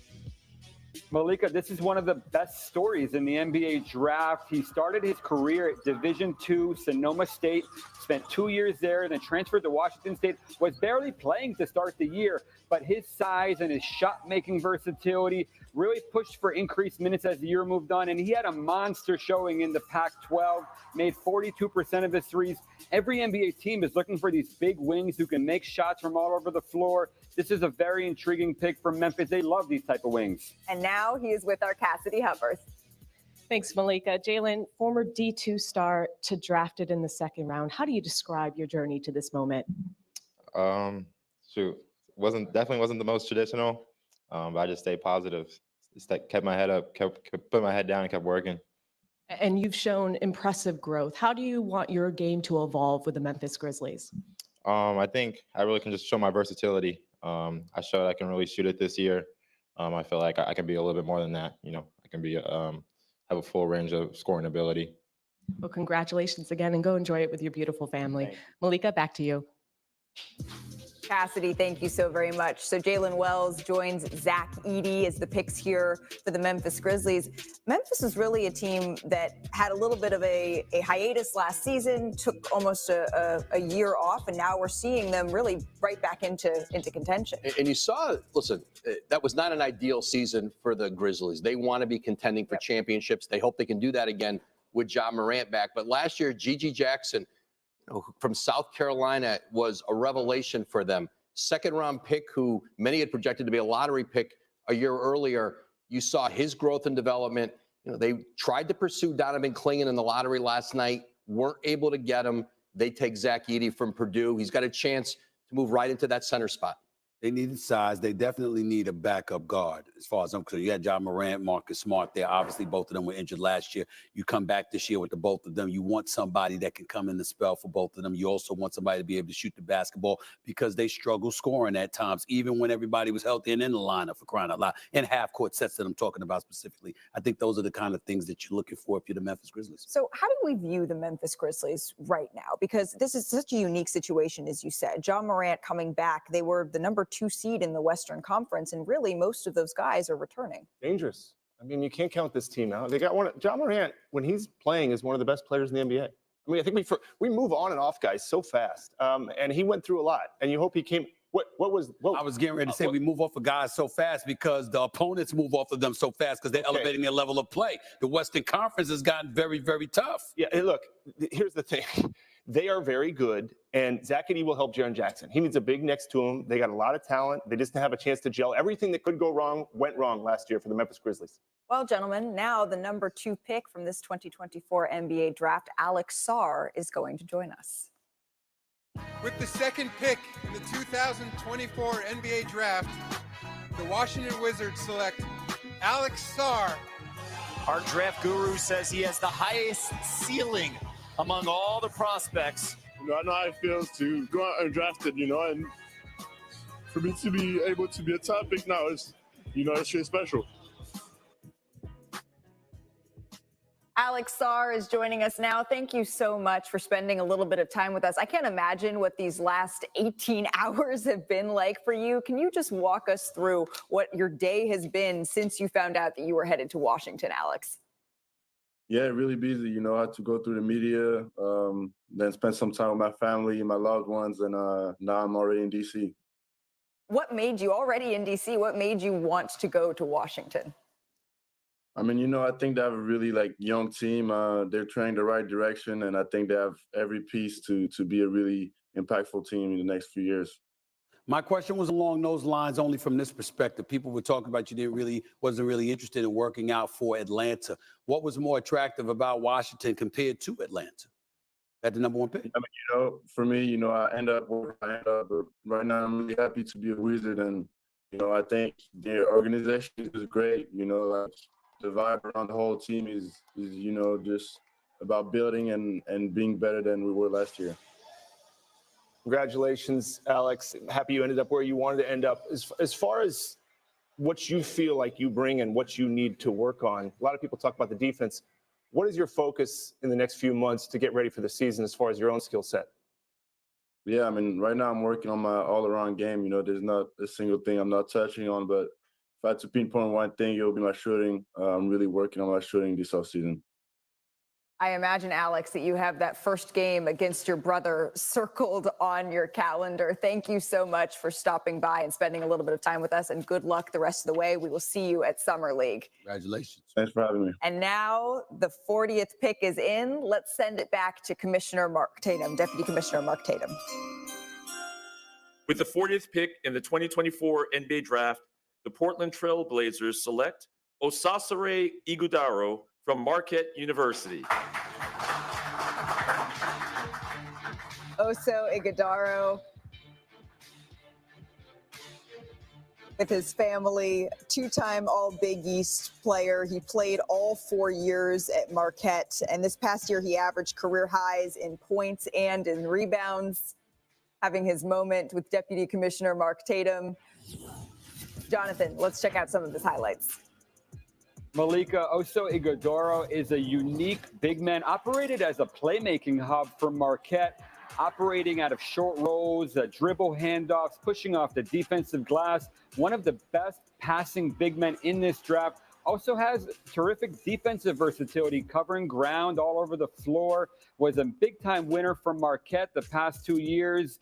Malika, this is one of the best stories in the NBA draft. He started his career at Division II, Sonoma State, spent 2 years there, then transferred to Washington State, was barely playing to start the year, but his size and his shot-making versatility really pushed for increased minutes as the year moved on, and he had a monster showing in the Pac-12, made 42% of his threes. Every NBA team is looking for these big wings who can make shots from all over the floor. This is a very intriguing pick from Memphis. They love these type of wings. And now he is with our Cassidy Hubbard. Thanks, Malika. Jalen, former D2 star to drafted in the second round. How do you describe your journey to this moment? Definitely wasn't the most traditional, but I just stayed positive. Kept my head up, kept put my head down, and kept working. And you've shown impressive growth. How do you want your game to evolve with the Memphis Grizzlies? I think I really can just show my versatility. I showed I can really shoot it this year. I feel like I can be a little bit more than that. You know, I can be have a full range of scoring ability. Well, congratulations again, and go enjoy it with your beautiful family. Malika, back to you. Cassidy, thank you so very much. So Jalen Wells joins Zach Edey as the picks here for the Memphis Grizzlies. Memphis is really a team that had a little bit of a hiatus last season, took almost a year off, and now we're seeing them really right back into contention. And you saw, listen, that was not an ideal season for the Grizzlies. They want to be contending for championships. They hope they can do that again with Ja Morant back. But last year, Gigi Jackson, from South Carolina, was a revelation for them. Second-round pick who many had projected to be a lottery pick a year earlier. You saw his growth and development. You know, they tried to pursue Donovan Clingan in the lottery last night, weren't able to get him. They take Zach Edey from Purdue. He's got a chance to move right into that center spot. They needed size. They definitely need a backup guard, as far as I'm concerned. You had Ja Morant, Marcus Smart there. Obviously, both of them were injured last year. You come back this year with the both of them. You want somebody that can come in the spell for both of them. You also want somebody to be able to shoot the basketball because they struggle scoring at times, even when everybody was healthy and in the lineup, for crying out loud. In half-court sets that I'm talking about specifically. I think those are the kind of things that you're looking for if you're the Memphis Grizzlies. So how do we view the Memphis Grizzlies right now? Because this is such a unique situation, as you said. Ja Morant coming back. They were the number 2 seed in the Western Conference, and really most of those guys are returning. Dangerous. I mean, you can't count this team out. They got one. Ja Morant, when he's playing, is one of the best players in the NBA. I mean, I think we move on and off guys so fast, and he went through a lot. And you hope he came. What I was getting ready to say we move off of guys so fast because the opponents move off of them so fast because they're elevating their level of play. The Western Conference has gotten very, very tough. Yeah, and look, here's the thing. They are very good, and Zach Edey will help Jaren Jackson. He needs a big next to him. They got a lot of talent. They just didn't have a chance to gel. Everything that could go wrong went wrong last year for the Memphis Grizzlies. Well, gentlemen, now the number 2 pick from this 2024 NBA draft, Alex Sarr, is going to join us. With the second pick in the 2024 NBA draft, the Washington Wizards select Alex Sarr. Our draft guru says he has the highest ceiling among all the prospects. You know, I know how it feels to go out and draft it, you know, and for me to be able to be a top pick now is, you know, it's really special. Alex Sarr is joining us now. Thank you so much for spending a little bit of time with us. I can't imagine what these last 18 hours have been like for you. Can you just walk us through what your day has been since you found out that you were headed to Washington, Alex? Yeah, really busy. You know, I had to go through the media, then spend some time with my family, my loved ones, and now I'm already in D.C. What made you already in D.C.? What made you want to go to Washington? I mean, you know, I think they have a really young team. They're training the right direction, and I think they have every piece to be a really impactful team in the next few years. My question was along those lines, only from this perspective. People were talking about you wasn't really interested in working out for Atlanta. What was more attractive about Washington compared to Atlanta? That the number one pick? I mean, you know, for me, you know, I end up where I end up. But right now, I'm really happy to be a Wizard, and you know, I think their organization is great. You know, the vibe around the whole team is you know, just about building and being better than we were last year. Congratulations, Alex. Happy you ended up where you wanted to end up. As far as what you feel like you bring and what you need to work on, a lot of people talk about the defense. What is your focus in the next few months to get ready for the season as far as your own skill set? Yeah, I mean, right now I'm working on my all-around game. You know, there's not a single thing I'm not touching on, but if I had to pinpoint one thing, it would be my shooting. I'm really working on my shooting this offseason. I imagine, Alex, that you have that first game against your brother circled on your calendar. Thank you so much for stopping by and spending a little bit of time with us, and good luck the rest of the way. We will see you at Summer League. Congratulations. Thanks for having me. And now the 40th pick is in. Let's send it back to Commissioner Mark Tatum, Deputy Commissioner Mark Tatum. With the 40th pick in the 2024 NBA Draft, the Portland Trail Blazers select Osasare Ighodaro from Marquette University. Oso Ighodaro, with his family, two-time All-Big East player. He played all 4 years at Marquette, and this past year he averaged career highs in points and in rebounds, having his moment with Deputy Commissioner Mark Tatum. Jonathan, let's check out some of his highlights. Malika, Oso Ighodaro is a unique big man, operated as a playmaking hub for Marquette, operating out of short rolls, dribble handoffs, pushing off the defensive glass. One of the best passing big men in this draft. Also has terrific defensive versatility, covering ground all over the floor. Was a big-time winner for Marquette the past 2 years.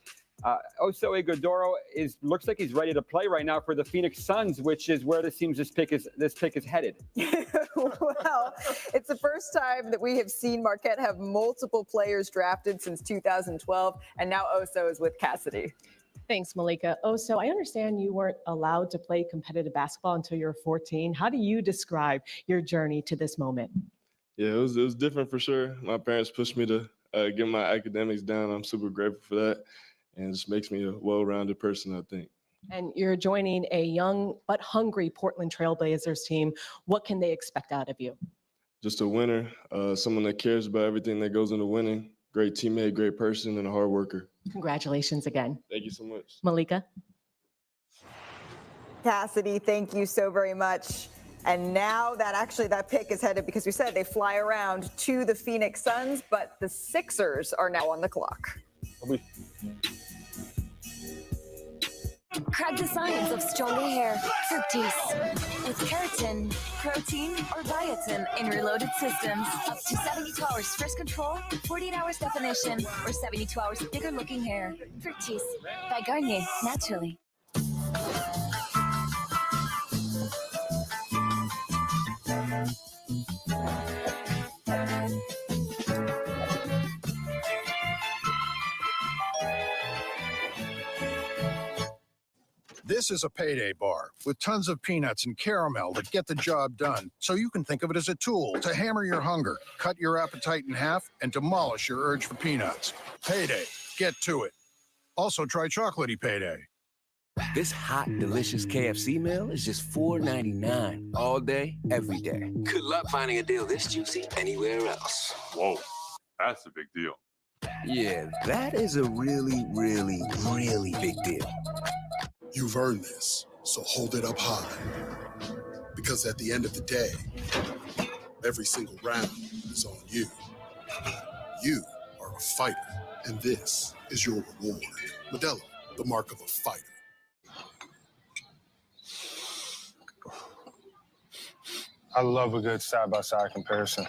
Oso Ighodaro looks like he's ready to play right now for the Phoenix Suns, which is where this pick is headed. Well, it's the first time that we have seen Marquette have multiple players drafted since 2012, and now Oso is with Cassidy. Thanks, Malika. Oso, I understand you weren't allowed to play competitive basketball until you were 14. How do you describe your journey to this moment? Yeah, it was different for sure. My parents pushed me to get my academics down. I'm super grateful for that. And it just makes me a well-rounded person, I think. And you're joining a young but hungry Portland Trail Blazers team. What can they expect out of you? Just a winner, someone that cares about everything that goes into winning. Great teammate, great person, and a hard worker. Congratulations again. Thank you so much. Malika? Cassidy, thank you so very much. And now that pick is headed, because we said they fly around, to the Phoenix Suns, but the Sixers are now on the clock. Crack the science of stronger hair. Fructis. With keratin, protein, or biotin in reloaded systems. Up to 72 hours first control, 48 hours definition, or 72 hours bigger looking hair. Fructis. By Garnier, naturally. This is a payday bar with tons of peanuts and caramel that get the job done, so you can think of it as a tool to hammer your hunger, cut your appetite in half, and demolish your urge for peanuts. Payday. Get to it. Also try chocolatey payday. This hot, delicious KFC meal is just $4.99 all day, every day. Good luck finding a deal this juicy anywhere else. Whoa, that's a big deal. Yeah, that is a really, really, really big deal. You've earned this, so hold it up high. Because at the end of the day, Every single round is on you. You are a fighter, and this is your reward. Modelo, the mark of a fighter. I love a good side-by-side comparison,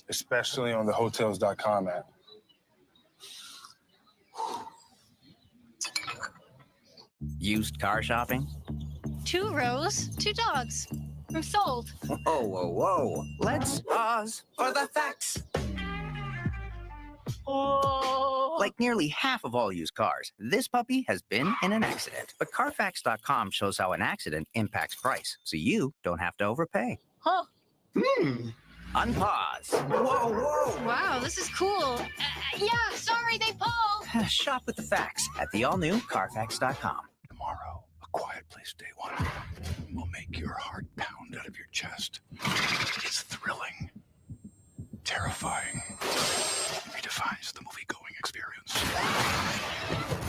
especially on the Hotels.com app. Used car shopping? 2 rows, 2 dogs. I'm sold. Whoa, whoa, whoa. Let's pause for the facts. Oh. Like nearly half of all used cars, this puppy has been in an accident. But Carfax.com shows how an accident impacts price, so you don't have to overpay. Huh. Unpause. Whoa, whoa. Wow, this is cool. Yeah, sorry, they pulled. Shop with the facts at the all-new Carfax.com. Tomorrow, A Quiet Place Day 1 will make your heart pound out of your chest. It's thrilling, terrifying. It redefines the movie-going experience.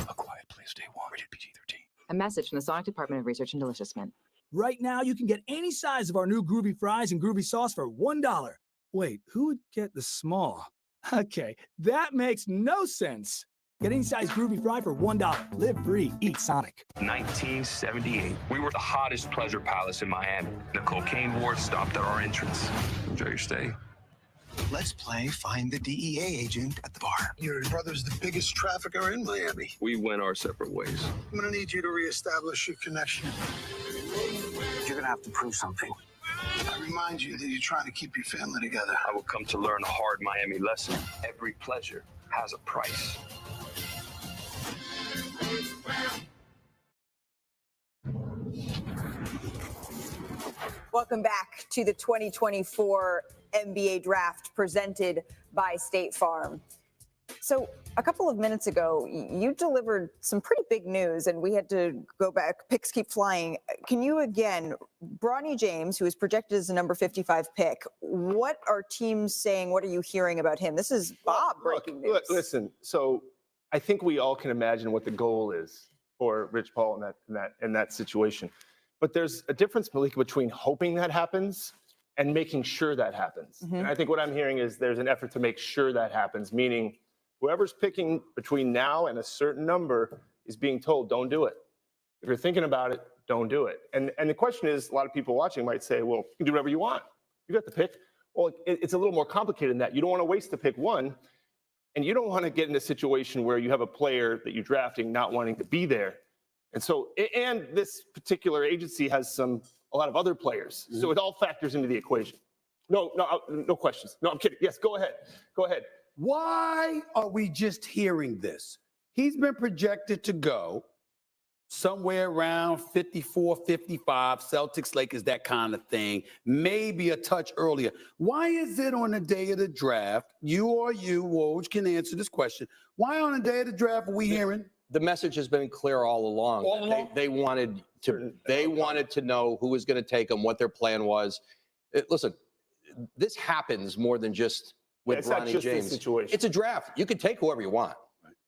A Quiet Place Day 1, rated PG-13. A message from the Sonic Department of Research and Deliciousment. Right now, you can get any size of our new Groovy Fries and Groovy Sauce for $1. Wait, who would get the small? Okay, that makes no sense. Get any size Groovy Fry for $1. Live free, eat Sonic. 1978. We were the hottest pleasure palace in Miami. The cocaine war stopped at our entrance. Enjoy your stay. Let's play Find the DEA agent at the bar. Your brother's the biggest trafficker in Miami. We went our separate ways. I'm gonna need you to reestablish your connection. You're gonna have to prove something. I remind you that you're trying to keep your family together. I will come to learn a hard Miami lesson. Every pleasure has a price. Welcome back to the 2024 NBA Draft presented by State Farm. So a couple of minutes ago, you delivered some pretty big news, and we had to go back. Picks keep flying. Can you again, Bronny James, who is projected as the number 55 pick, what are teams saying? What are you hearing about him? This is Bob breaking news. Listen, so I think we all can imagine what the goal is for Rich Paul in that situation. But there's a difference, Malika, between hoping that happens and making sure that happens. Mm-hmm. And I think what I'm hearing is there's an effort to make sure that happens, meaning whoever's picking between now and a certain number is being told, don't do it. If you're thinking about it, don't do it. And the question is, a lot of people watching might say, well, you can do whatever you want. You got the pick. Well, it's a little more complicated than that. You don't want to waste the pick one, and you don't want to get in a situation where you have a player that you're drafting not wanting to be there. And so, and this particular agency has a lot of other players. So it all factors into the equation. No questions. No, I'm kidding. Yes, go ahead. Go ahead. Why are we just hearing this? He's been projected to go somewhere around 54, 55, Celtics, Lakers, that kind of thing, maybe a touch earlier. Why is it on the day of the draft, Woj can answer this question, why on the day of the draft are we hearing? The message has been clear all along. All along? They wanted to know who was going to take them, what their plan was. Listen, this happens more than just with Bronny James. It's a draft. You can take whoever you want.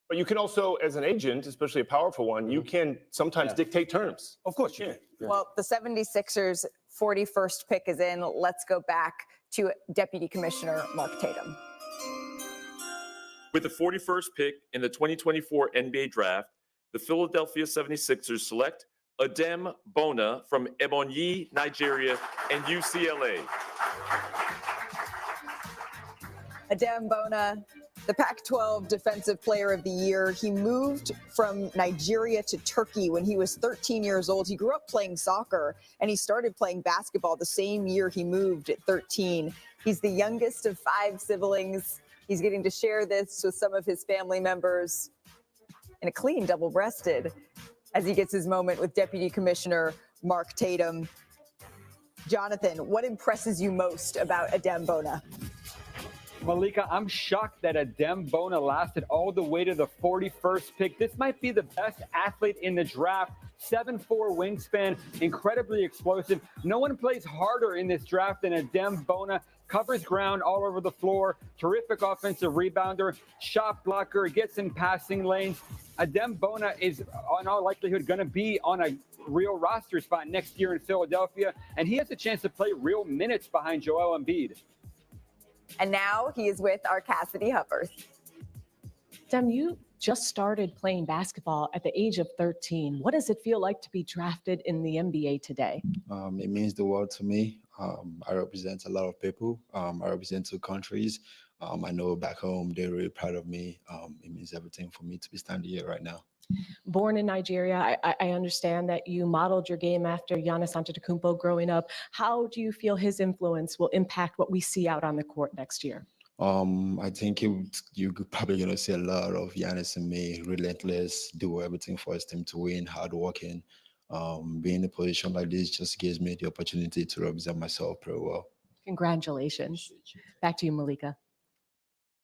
But you can also, as an agent, especially a powerful one, you can sometimes dictate terms. Of course you can. Well, the 76ers 41st pick is in. Let's go back to Deputy Commissioner Mark Tatum. With the 41st pick in the 2024 NBA Draft, the Philadelphia 76ers select Adem Bona from Ebonyi, Nigeria, and UCLA. Adem Bona, the Pac-12 Defensive Player of the Year. He moved from Nigeria to Turkey when he was 13 years old. He grew up playing soccer, and he started playing basketball the same year he moved at 13. He's the youngest of 5 siblings. He's getting to share this with some of his family members in a clean double-breasted as he gets his moment with Deputy Commissioner Mark Tatum. Jonathan, what impresses you most about Adem Bona? Malika, I'm shocked that Adem Bona lasted all the way to the 41st pick. This might be the best athlete in the draft. 7'4" wingspan, incredibly explosive. No one plays harder in this draft than Adem Bona. Covers ground all over the floor. Terrific offensive rebounder. Shot blocker. Gets in passing lanes. Adem Bona is in all likelihood going to be on a real roster spot next year in Philadelphia, and he has a chance to play real minutes behind Joel Embiid. And now he is with our Cassidy Hubbard. Dem, you just started playing basketball at the age of 13. What does it feel like to be drafted in the NBA today? It means the world to me. I represent a lot of people. I represent 2 countries. I know back home, they're really proud of me. It means everything for me to be standing here right now. Born in Nigeria, I understand that you modeled your game after Giannis Antetokounmpo growing up. How do you feel his influence will impact what we see out on the court next year? I think you're probably going to see a lot of Giannis and me, relentless, do everything for his team to win, hardworking. Being in a position like this just gives me the opportunity to represent myself pretty well. Congratulations. Back to you, Malika.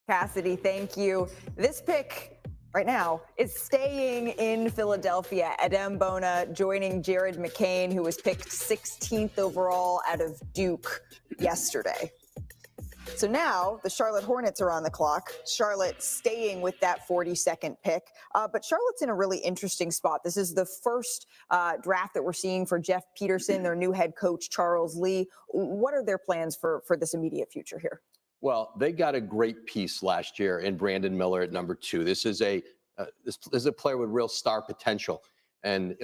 Cassidy, thank you. This pick right now is staying in Philadelphia. Adem Bona joining Jared McCain, who was picked 16th overall out of Duke yesterday. So now the Charlotte Hornets are on the clock. Charlotte staying with that 42nd pick. But Charlotte's in a really interesting spot. This is the first draft that we're seeing for Jeff Peterson, their new head coach, Charles Lee. What are their plans for this immediate future here? Well, they got a great piece last year in Brandon Miller at number 2. This is a player with real star potential. And,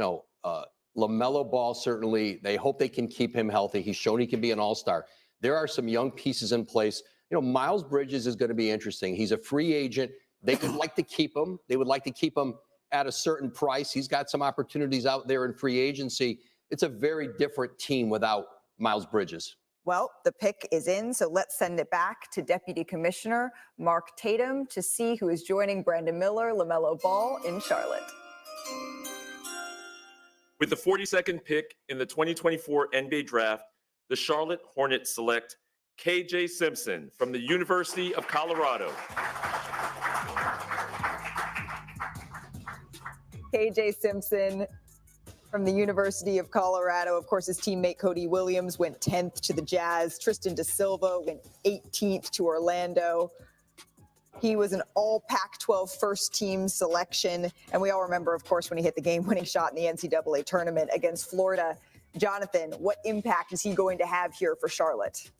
LaMelo Ball, certainly, they hope they can keep him healthy. He's shown he can be an all-star. There are some young pieces in place. Miles Bridges is going to be interesting. He's a free agent. They would like to keep him. They would like to keep him at a certain price. He's got some opportunities out there in free agency. It's a very different team without Miles Bridges. Well, the pick is in, so let's send it back to Deputy Commissioner Mark Tatum to see who is joining Brandon Miller, LaMelo Ball in Charlotte. With the 42nd pick in the 2024 NBA Draft, the Charlotte Hornets select KJ Simpson from the University of Colorado. KJ Simpson from the University of Colorado. Of course, his teammate Cody Williams went 10th to the Jazz. Tristan Da Silva went 18th to Orlando. He was an all Pac-12 first team selection. And we all remember, of course, when he hit the game-winning shot in the NCAA tournament against Florida. Jonathan, what impact is he going to have here for Charlotte?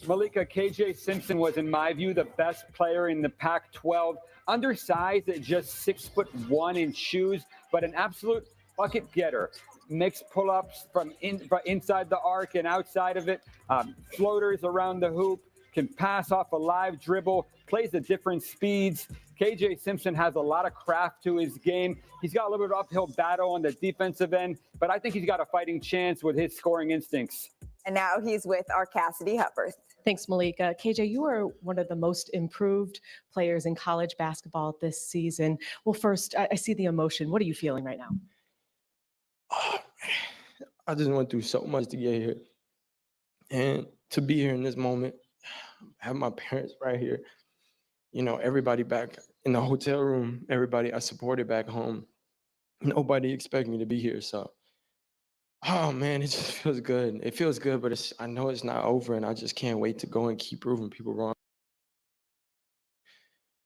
Malika, KJ Simpson was, in my view, the best player in the Pac-12. Undersized at just 6'1" in shoes, but an absolute bucket getter. Mixed pull-ups from inside the arc and outside of it. Floaters around the hoop. Can pass off a live dribble. Plays at different speeds. KJ Simpson has a lot of craft to his game. He's got a little bit of uphill battle on the defensive end, but I think he's got a fighting chance with his scoring instincts. And now he's with our Cassidy Hubbard. Thanks, Malika. KJ, you are one of the most improved players in college basketball this season. Well, first, I see the emotion. What are you feeling right now? Oh, I just went through so much to get here. And to be here in this moment, have my parents right here, everybody back in the hotel room, everybody I supported back home. Nobody expected me to be here. So, oh man, it just feels good. It feels good, but I know it's not over, and I just can't wait to go and keep proving people wrong.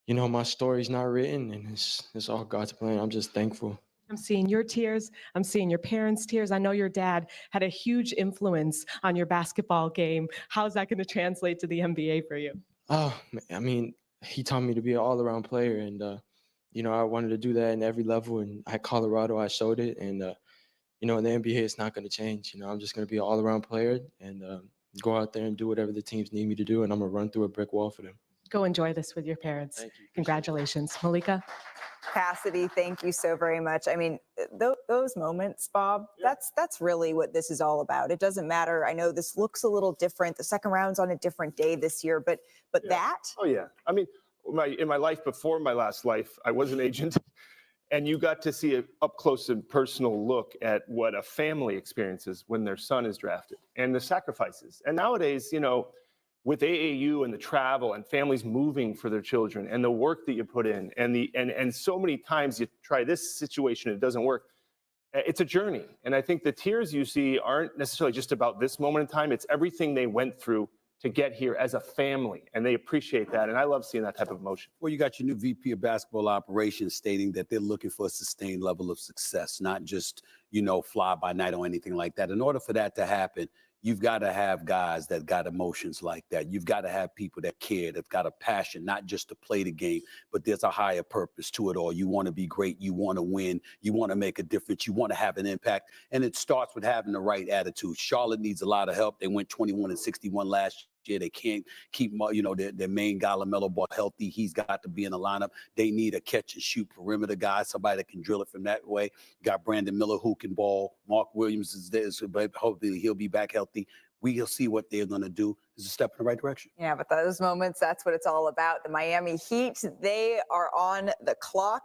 My story's not written, and it's all God's plan. I'm just thankful. I'm seeing your tears. I'm seeing your parents' tears. I know your dad had a huge influence on your basketball game. How's that going to translate to the NBA for you? Oh, I mean, he taught me to be an all-around player, and, I wanted to do that in every level. And at Colorado, I showed it. And, in the NBA, it's not going to change. I'm just going to be an all-around player and go out there and do whatever the teams need me to do, and I'm going to run through a brick wall for them. Go enjoy this with your parents. Thank you. Congratulations. Malika? Cassidy, thank you so very much. I mean, those moments, Bob, that's really what this is all about. It doesn't matter. I know this looks a little different. The second round's on a different day this year, but that. Oh, yeah. I mean, in my life before my last life, I was an agent, and you got to see an up close and personal look at what a family experiences when their son is drafted and the sacrifices. And nowadays, with AAU and the travel and families moving for their children and the work that you put in and so many times you try this situation, it doesn't work. It's a journey. And I think the tears you see aren't necessarily just about this moment in time. It's everything they went through to get here as a family, and they appreciate that. And I love seeing that type of emotion. Well, you got your new VP of basketball operations stating that they're looking for a sustained level of success, not just, fly by night or anything like that. In order for that to happen, you've got to have guys that got emotions like that. You've got to have people that care, that got a passion, not just to play the game, but there's a higher purpose to it all. You want to be great. You want to win. You want to make a difference. You want to have an impact. And it starts with having the right attitude. Charlotte needs a lot of help. They went 21-61 last year. They can't keep, their main guy, LaMelo Ball, healthy. He's got to be in the lineup. They need a catch and shoot perimeter guy, somebody that can drill it from that way. Got Brandon Miller who can ball. Mark Williams is there, but hopefully he'll be back healthy. We'll see what they're going to do. It's a step in the right direction. Yeah, but those moments, that's what it's all about. The Miami Heat, they are on the clock.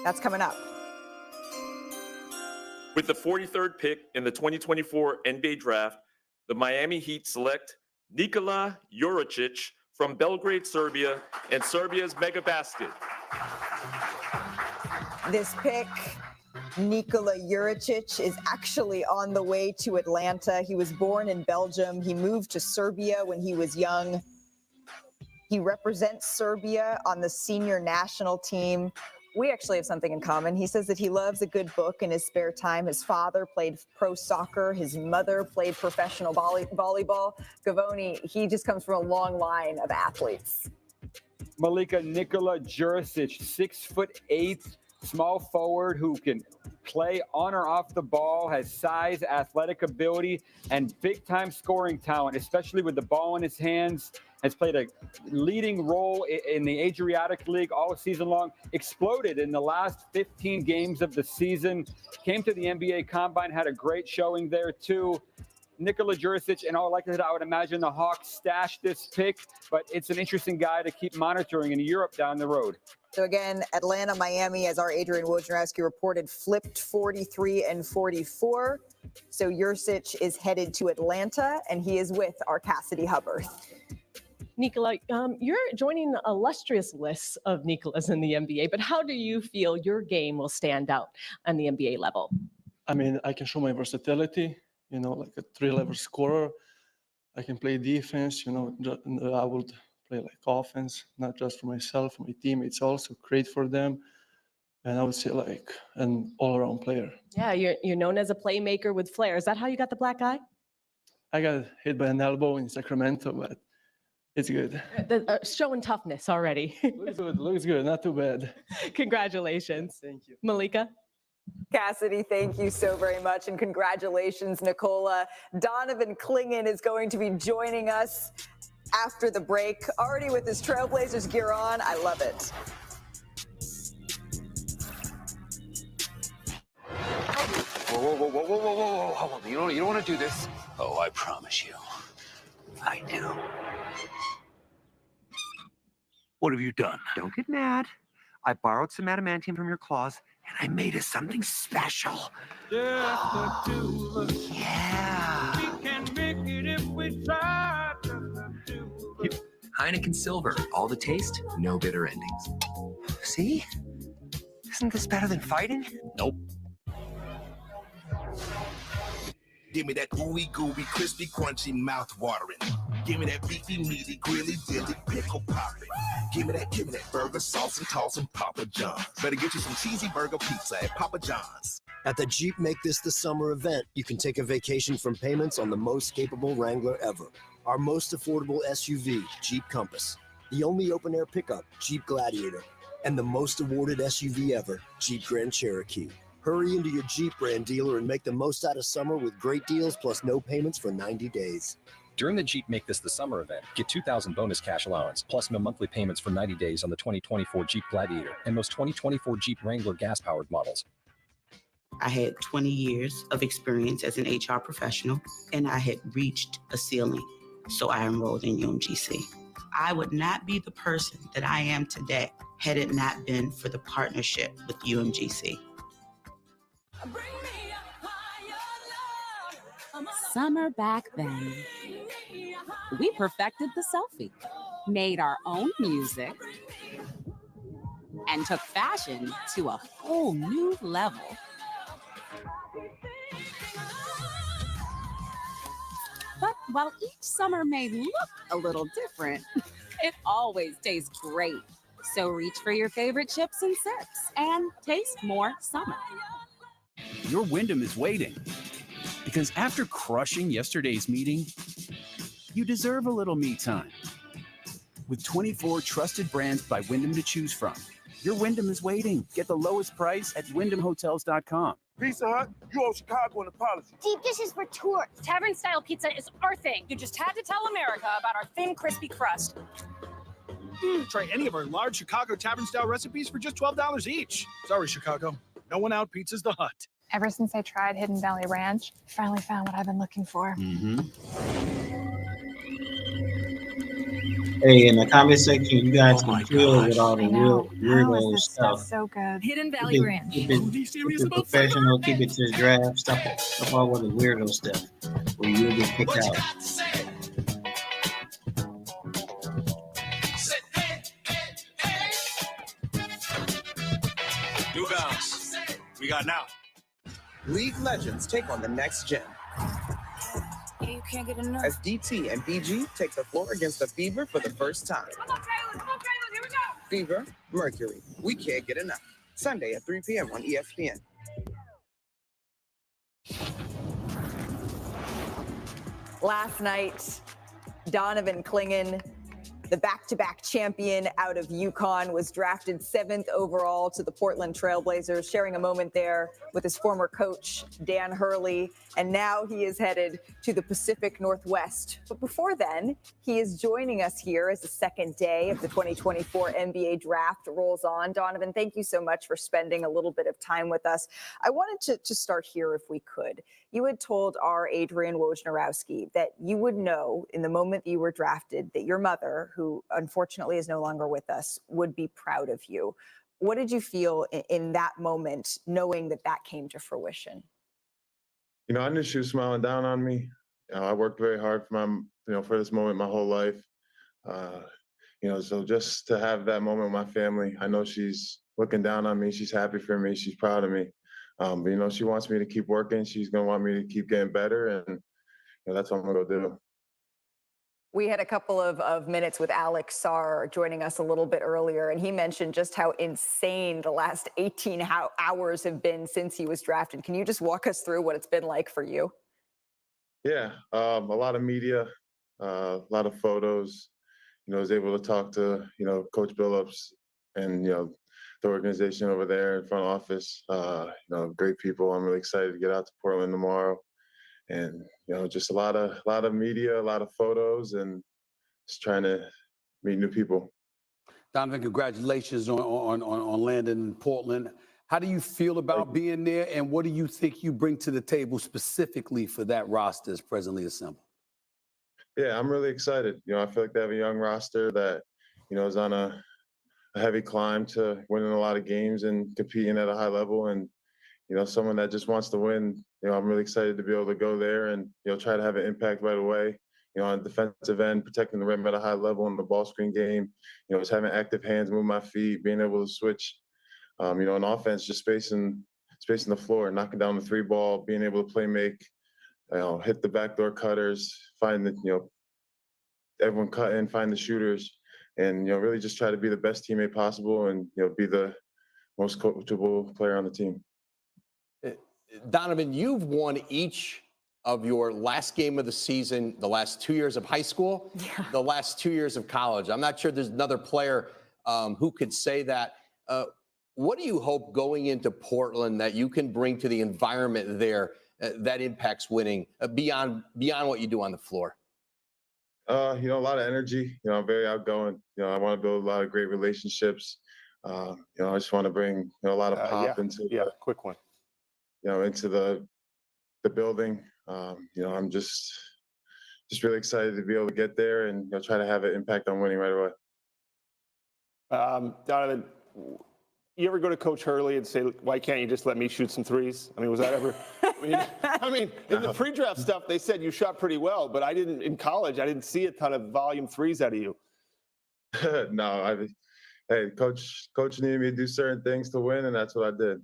That's coming up. With the 43rd pick in the 2024 NBA Draft, the Miami Heat select Nikola Juricic from Belgrade, Serbia, and Serbia's Mega Basket. This pick, Nikola Juricic, is actually on the way to Atlanta. He was born in Belgium. He moved to Serbia when he was young. He represents Serbia on the senior national team. We actually have something in common. He says that he loves a good book in his spare time. His father played pro soccer. His mother played professional volleyball. Gavoni, he just comes from a long line of athletes. Malika, Nikola Jurisic, 6'8", small forward who can play on or off the ball, has size, athletic ability, and big-time scoring talent, especially with the ball in his hands. Has played a leading role in the Adriatic League all season long, exploded in the last 15 games of the season, came to the NBA Combine, had a great showing there too. Nikola Jurisic, in all likelihood, I would imagine the Hawks stashed this pick, but it's an interesting guy to keep monitoring in Europe down the road. So again, Atlanta, Miami, as our Adrian Wojnarowski reported, flipped 43 and 44. So Jurisic is headed to Atlanta, and he is with our Cassidy Hubbard. Nikola, you're joining the illustrious list of Nikolas in the NBA, but how do you feel your game will stand out on the NBA level? I mean, I can show my versatility, like a three-level scorer. I can play defense, I would play like offense, not just for myself, for my teammates also, create for them. And I would say like an all-around player. Yeah, you're known as a playmaker with flair. Is that how you got the black eye? I got hit by an elbow in Sacramento, but it's good. Showing toughness already. Looks good, not too bad. Congratulations. Thank you. Malika? Cassidy, thank you so very much, and congratulations, Nicola. Donovan Clingan is going to be joining us after the break, already with his Trailblazers gear on. I love it. Whoa. Hold on. You don't want to do this. Oh, I promise you. I do. What have you done? Don't get mad. I borrowed some adamantium from your claws, and I made us something special. Just the two of us. Yeah. We can make it if we try. Heineken Silver. All the taste, no bitter endings. See? Isn't this better than fighting? Nope. Give me that ooey gooey, crispy, crunchy, mouth watering. Give me that beefy, meaty, grilly, dilly, pickle popping. Give me that burger, sauce and toss and Papa John's. Better get you some cheesy burger pizza at Papa John's. At the Jeep Make This the Summer event, you can take a vacation from payments on the most capable Wrangler ever. Our most affordable SUV, Jeep Compass. The only open-air pickup, Jeep Gladiator. And the most awarded SUV ever, Jeep Grand Cherokee. Hurry into your Jeep brand dealer and make the most out of summer with great deals plus no payments for 90 days. During the Jeep Make This the Summer event, get $2,000 bonus cash allowance, plus no monthly payments for 90 days on the 2024 Jeep Gladiator and most 2024 Jeep Wrangler gas-powered models. I had 20 years of experience as an HR professional, and I had reached a ceiling, so I enrolled in UMGC. I would not be the person that I am today had it not been for the partnership with UMGC. Summer back then, we perfected the selfie, made our own music, and took fashion to a whole new level. But While each summer may look a little different, it always tastes great. So reach for your favorite chips and sips and taste more summer. Your Wyndham is waiting. Because after crushing yesterday's meeting, you deserve a little me time. With 24 trusted brands by Wyndham to choose from, your Wyndham is waiting. Get the lowest price at wyndhamhotels.com. Pizza Hut, you owe Chicago an apology. Deep dishes for tourists. Tavern-style pizza is our thing. You just had to tell America about our thin, crispy crust. Try any of our large Chicago tavern-style recipes for just $12 each. Sorry, Chicago. No one out pizzas the Hut. Ever since I tried Hidden Valley Ranch, I finally found what I've been looking for. Hey, in the comment section, you guys can chill with all the real How is weirdo this stuff. stuff so good? Hidden Keep Valley it, Ranch. keep it professional, keep it to the draft. Stop all with the weirdo stuff where you'll get kicked out. New balance. We got now. League legends take on the next gen. You can't get enough. As DT and BG take the floor against the Fever for the first time. Fever, Mercury, we can't get enough. Sunday at 3 p.m. on ESPN. Last night, Donovan Clingan, the back-to-back champion out of UConn, was drafted 7th overall to the Portland Trailblazers, sharing a moment there with his former coach, Dan Hurley. And now he is headed to the Pacific Northwest. But before then, he is joining us here as the second day of the 2024 NBA draft rolls on. Donovan, thank you so much for spending a little bit of time with us. I wanted to start here if we could. You had told our Adrian Wojnarowski that you would know in the moment that you were drafted that your mother, who unfortunately is no longer with us, would be proud of you. What did you feel in that moment, knowing that that came to fruition? You know, I knew she was smiling down on me. I worked very hard for for this moment my whole life. So just to have that moment with my family, I know she's looking down on me. She's happy for me. She's proud of me. But she wants me to keep working. She's going to want me to keep getting better. And that's what I'm going to go do. We had a couple of minutes with Alex Sarr joining us a little bit earlier, and he mentioned just how insane the last 18 hours have been since he was drafted. Can you just walk us through what it's been like for you? Yeah, a lot of media, a lot of photos. I was able to talk to, Coach Billups and, the organization over there in front office. Great people. I'm really excited to get out to Portland tomorrow. And, just a lot of media, a lot of photos, and just trying to meet new people. Donovan, congratulations on landing in Portland. How do you feel about being there, and what do you think you bring to the table specifically for that roster as presently assembled? Yeah, I'm really excited. I feel like they have a young roster that, is on a heavy climb to winning a lot of games and competing at a high level. And, someone that just wants to win, I'm really excited to be able to go there and, try to have an impact right away. On the defensive end, protecting the rim at a high level in the ball screen game, just having active hands, move my feet, being able to switch, on offense, just spacing the floor, knocking down the three ball, being able to play make, hit the backdoor cutters, find the, everyone cut in, find the shooters, and, really just try to be the best teammate possible and, be the most coachable player on the team. Donovan, you've won each of your last game of the season, the last 2 years of high school, the last 2 years of college. I'm not sure there's another player who could say that. What do you hope going into Portland that you can bring to the environment there that impacts winning beyond what you do on the floor? A lot of energy. I'm very outgoing. I want to build a lot of great relationships. I just want to bring a lot of pop into quick one. Into the building. I'm just really excited to be able to get there and try to have an impact on winning right away. Donovan, you ever go to Coach Hurley and say, why can't you just let me shoot some threes? I mean, was that ever? In the pre-draft stuff, they said you shot pretty well, but in college, I didn't see a ton of volume threes out of you. No, Coach needed me to do certain things to win, and that's what I did.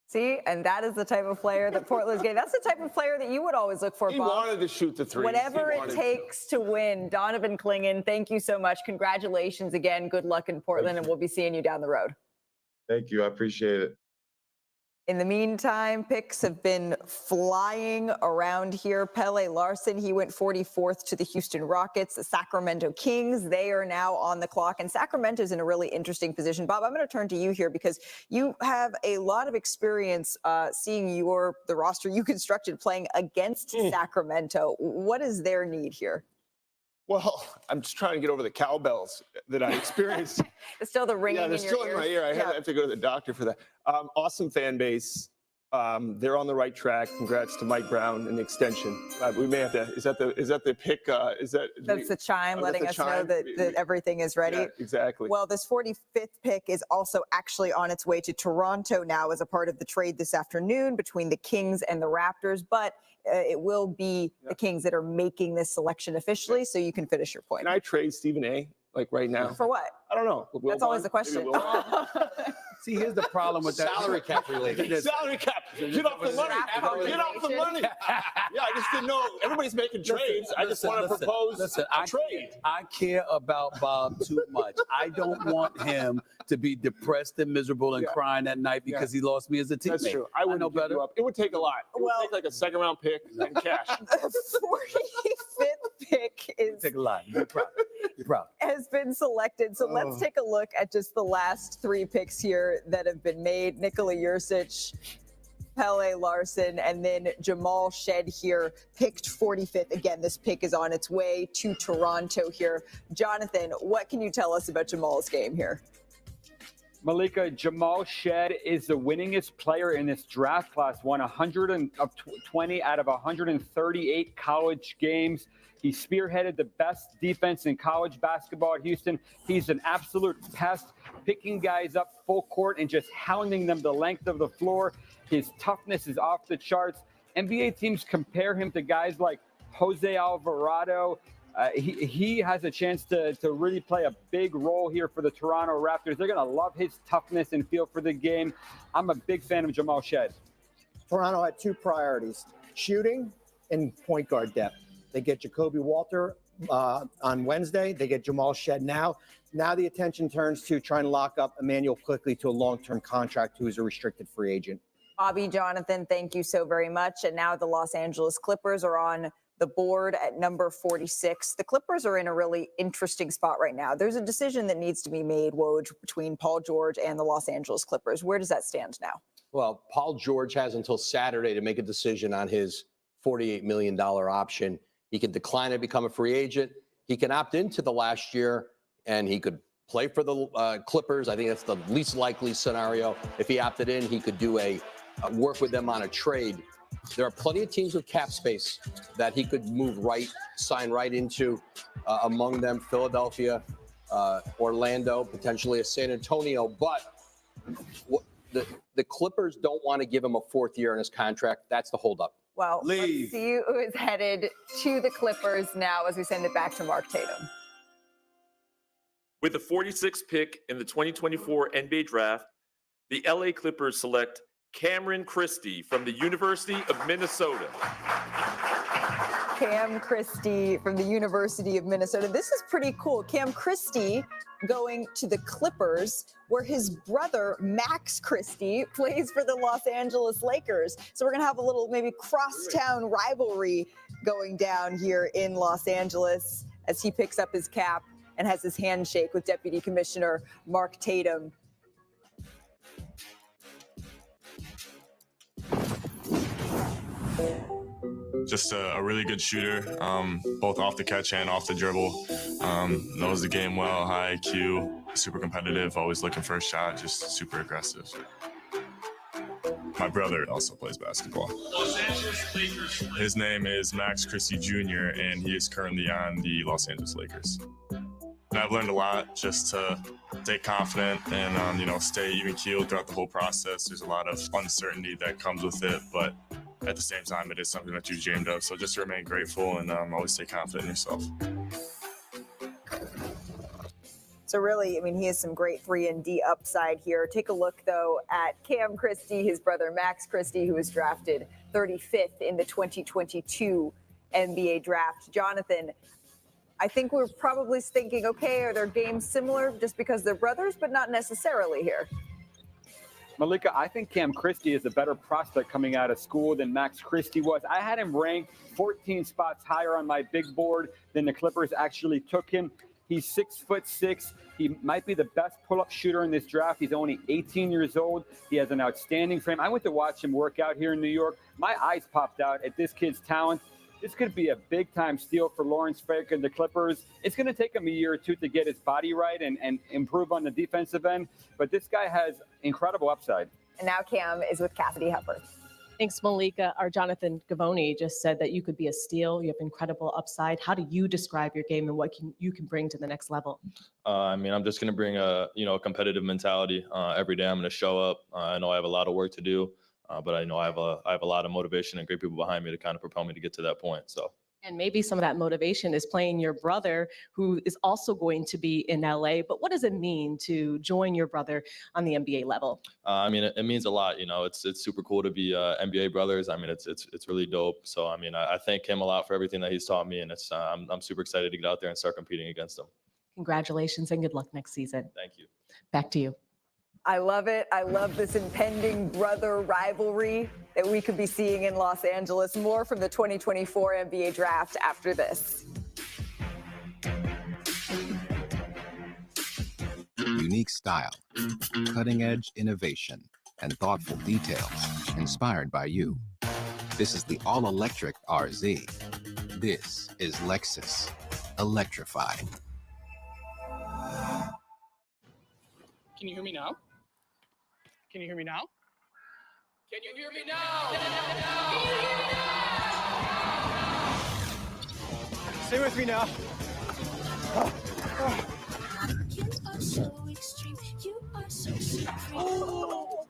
See, and that is the type of player that Portland's getting. That's the type of player that you would always look for, He Bob. wanted to shoot the three. Whatever it takes to win. Donovan Clingan, thank you so much. Congratulations again. Good luck in Portland, and we'll be seeing you down the road. Thank you. I appreciate it. In the meantime, picks have been flying around here. Pele Larson, he went 44th to the Houston Rockets. The Sacramento Kings, they are now on the clock. And Sacramento's in a really interesting position. Bob, I'm going to turn to you here because you have a lot of experience seeing the roster you constructed playing against Sacramento. What is their need here? Well, I'm just trying to get over the cowbells that I experienced. It's still the ringing they're in your still in my ear. I Yeah. have to go to the doctor for that. Awesome fan base. They're on the right track. Congrats to Mike Brown and the extension. We may have to. Is that the pick? That's the chime letting us know that everything is ready. Yeah, exactly. Well, this 45th pick is also actually on its way to Toronto now as a part of the trade this afternoon between the Kings and the Raptors. But it will be the Kings that are making this selection officially, so you can finish your point. Can I trade Stephen A. like right now? For what? I don't know. That's always the question. See, here's the problem with that. Salary cap related. Salary cap. Get off the money. Get off the money. Yeah, I just didn't know. Everybody's making trades. I just want to propose a trade. I care about Bob too much. I don't want him to be depressed and miserable and crying at night because he lost me as a teammate. That's true. I wouldn't know give better. you up. It would take a lot. It would take like a second-round pick and cash. The 45th pick is Take a lot. You're proud. You're proud. has been selected. So let's take a look at just the last three picks here that have been made. Nikola Jurcic, Pele Larson, and then Jamal Shed here, picked 45th. Again, this pick is on its way to Toronto here. Jonathan, what can you tell us about Jamal's game here? Malika, Jamal Shed is the winningest player in this draft class, won 120 out of 138 college games. He spearheaded the best defense in college basketball at Houston. He's an absolute pest, picking guys up full court and just hounding them the length of the floor. His toughness is off the charts. NBA teams compare him to guys like Jose Alvarado. He has a chance to really play a big role here for the Toronto Raptors. They're going to love his toughness and feel for the game. I'm a big fan of Jamal Shed. Toronto had two priorities, shooting and point guard depth. They get Jacoby Walter on Wednesday. They get Jamal Shed now. Now the attention turns to trying to lock up Emmanuel Quickly to a long-term contract, who is a restricted free agent. Bobby, Jonathan, thank you so very much. And now the Los Angeles Clippers are on the board at number 46. The Clippers are in a really interesting spot right now. There's a decision that needs to be made, Woj, between Paul George and the Los Angeles Clippers. Where does that stand now? Well, Paul George has until Saturday to make a decision on his $48 million option. He can decline and become a free agent. He can opt into the last year, and he could play for the Clippers. I think that's the least likely scenario. If he opted in, he could do work with them on a trade. There are plenty of teams with cap space that he could sign right into, among them Philadelphia, Orlando, potentially a San Antonio. But the Clippers don't want to give him a fourth year in his contract. That's the holdup. Well, let's see who is headed to the Clippers now as we send it back to Mark Tatum. With the 46th pick in the 2024 NBA Draft, the LA Clippers select Cameron Christie from the University of Minnesota. Cam Christie from the University of Minnesota. This is pretty cool. Cam Christie going to the Clippers, where his brother, Max Christie, plays for the Los Angeles Lakers. So we're going to have a little maybe crosstown rivalry going down here in Los Angeles as he picks up his cap and has his handshake with Deputy Commissioner Mark Tatum. Just a really good shooter, both off the catch and off the dribble. Knows the game well, high IQ, super competitive, always looking for a shot, just super aggressive. My brother also plays basketball. Los Angeles Lakers. His name is Max Christie Jr., and he is currently on the Los Angeles Lakers. And I've learned a lot just to stay confident and, stay even-keeled throughout the whole process. There's a lot of uncertainty that comes with it, but at the same time, it is something that you've dreamed of. So just to remain grateful and always stay confident in yourself. So So really, I mean, he has some great 3-and-D upside here. Take a look, though, at Cam Christie, his brother Max Christie, who was drafted 35th in the 2022 NBA draft. Jonathan, I think we're probably thinking, okay, are their games similar just because they're brothers, but not necessarily here. Malika, I think Cam Christie is a better prospect coming out of school than Max Christie was. I had him ranked 14 spots higher on my big board than the Clippers actually took him. He's 6'6". He might be the best pull-up shooter in this draft. He's only 18 years old. He has an outstanding frame. I went to watch him work out here in New York. My eyes popped out at this kid's talent. This could be a big-time steal for Lawrence Frank and the Clippers. It's going to take him a year or two to get his body right and improve on the defensive end, but this guy has incredible upside. And now Cam is with Cassidy Hepburn. Thanks, Malika. Our Jonathan Givony just said that you could be a steal. You have incredible upside. How do you describe your game and what you can bring to the next level? I mean, I'm just going to bring a competitive mentality. Every day I'm going to show up. I know I have a lot of work to do. But I know I have a lot of motivation and great people behind me to kind of propel me to get to that point. So. And maybe some of that motivation is playing your brother, who is also going to be in LA. But what does it mean to join your brother on the NBA level? I mean, it means a lot. It's super cool to be NBA brothers. I mean, it's really dope. So I mean, I thank him a lot for everything that he's taught me, and I'm super excited to get out there and start competing against him. Congratulations and good luck next season. Thank you. Back to you. I love it. I love this impending brother rivalry that we could be seeing in Los Angeles. More from the 2024 NBA draft after this. Unique style, cutting-edge innovation, and thoughtful details inspired by you. This is the all-electric RZ. This is Lexus. Electrified. Can you hear me now? Can you hear me now? Can you hear me now? Stay with me now.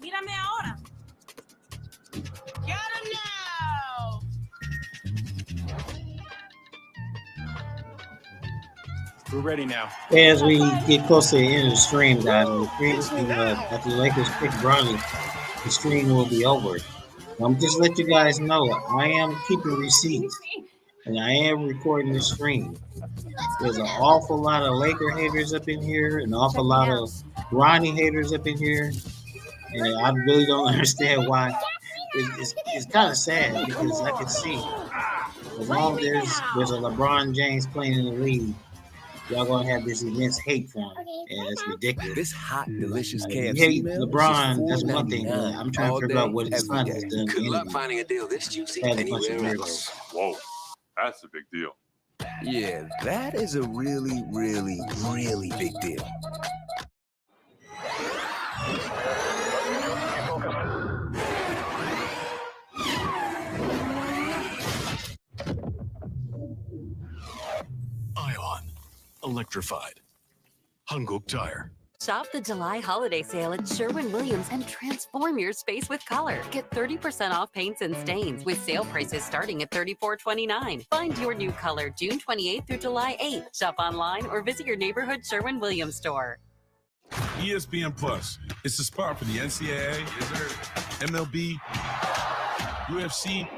Mírame ahora. Get him now. We're ready now. As we get close to the end of the stream, guys, after the Lakers pick Bronny, the stream will be over. I'm just let you guys know I am keeping receipts and I am recording the stream. There's an awful lot of Laker haters up in here, an awful lot of Bronny haters up in here, and I really don't understand why. It's kind of sad because I can see as long as there's a LeBron James playing in the league, y'all gonna have this immense hate for him, and it's ridiculous. This hot, delicious You KFC hate meal. LeBron, that's one thing, but I'm trying to figure out what his son has done. Good luck finding a deal this juicy Has a bunch of anywhere weirdos. else. Whoa, that's a big deal. Yeah, that is a really, really, really big deal. Ion. Electrified. Hanguk Tire. Shop the July holiday sale at Sherwin-Williams and transform your space with color. Get 30% off paints and stains with sale prices starting at $34.29. Find your new color June 28th through July 8th. Shop online or visit your neighborhood Sherwin-Williams store. ESPN Plus. It's the spot for the NCAA, MLB, UFC,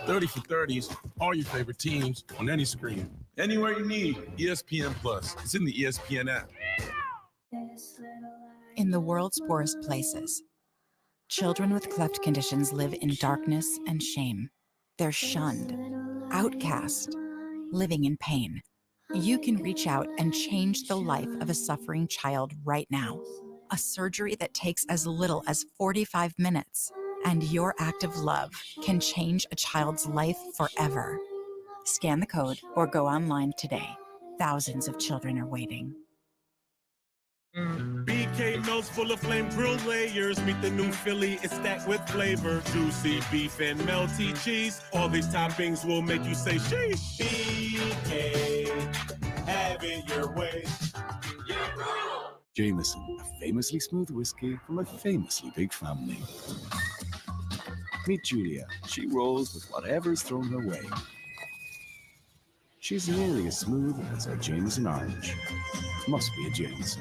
30 for 30s, all your favorite teams on any screen. Anywhere you need, ESPN Plus. It's in the ESPN app. In the world's worst places, children with cleft conditions live in darkness and shame. They're shunned, outcast, living in pain. You can reach out and change the life of a suffering child right now. A surgery that takes as little as 45 minutes. And your act of love can change a child's life forever. Scan the code or go online today. Thousands of children are waiting. BK melts full of flame grilled layers. Meet the new Philly, it's stacked with flavor. Juicy beef and melty cheese. All these toppings will make you say sheesh. BK, have it your way. Jameson, a famously smooth whiskey from a famously big family. Meet Julia. She rolls with whatever's thrown her way. She's nearly as smooth as our Jameson Orange. Must be a jinx.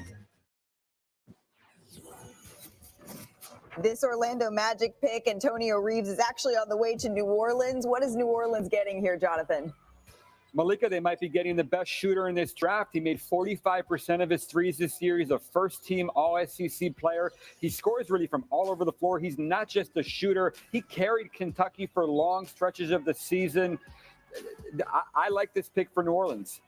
This Orlando Magic pick, Antonio Reeves, is actually on the way to New Orleans. What is New Orleans getting here, Jonathan? Malika, they might be getting the best shooter in this draft. He made 45% of his threes this year. He's a first-team All-SEC player. He scores really from all over the floor. He's not just a shooter. He carried Kentucky for long stretches of the season. I like this pick for New Orleans.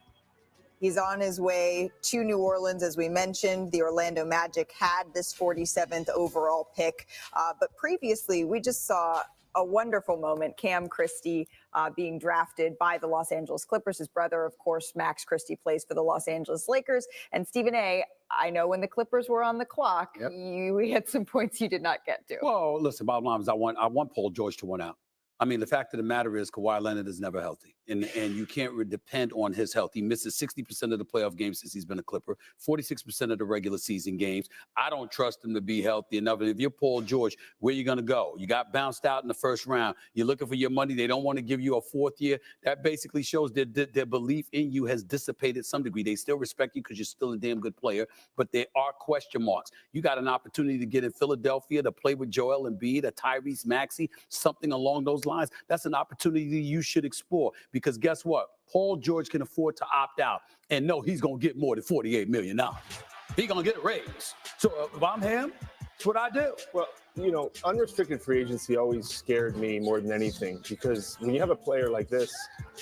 He's on his way to New Orleans. As we mentioned, the Orlando Magic had this 47th overall pick. But previously, we just saw a wonderful moment. Cam Christie being drafted by the Los Angeles Clippers. His brother, of course, Max Christie, plays for the Los Angeles Lakers. And Stephen A., I know when the Clippers were on the clock, we had some points you did not get to. Well, listen, bottom line is I want Paul George to win out. I mean, the fact of the matter is Kawhi Leonard is never healthy, and you can't depend on his health. He misses 60% of the playoff games since he's been a Clipper, 46% of the regular season games. I don't trust him to be healthy enough. And if you're Paul George, where are you going to go? You got bounced out in the first round. You're looking for your money. They don't want to give you a fourth year. That basically shows their belief in you has dissipated to some degree. They still respect you because you're still a damn good player, but there are question marks. You got an opportunity to get in Philadelphia to play with Joel Embiid, a Tyrese Maxey, something along those lines. That's an opportunity you should explore because guess what? Paul George can afford to opt out and know he's going to get more than $48 million. He's going to get a raise. So if I'm him, that's what I do. Well, you know, unrestricted free agency always scared me more than anything because when you have a player like this,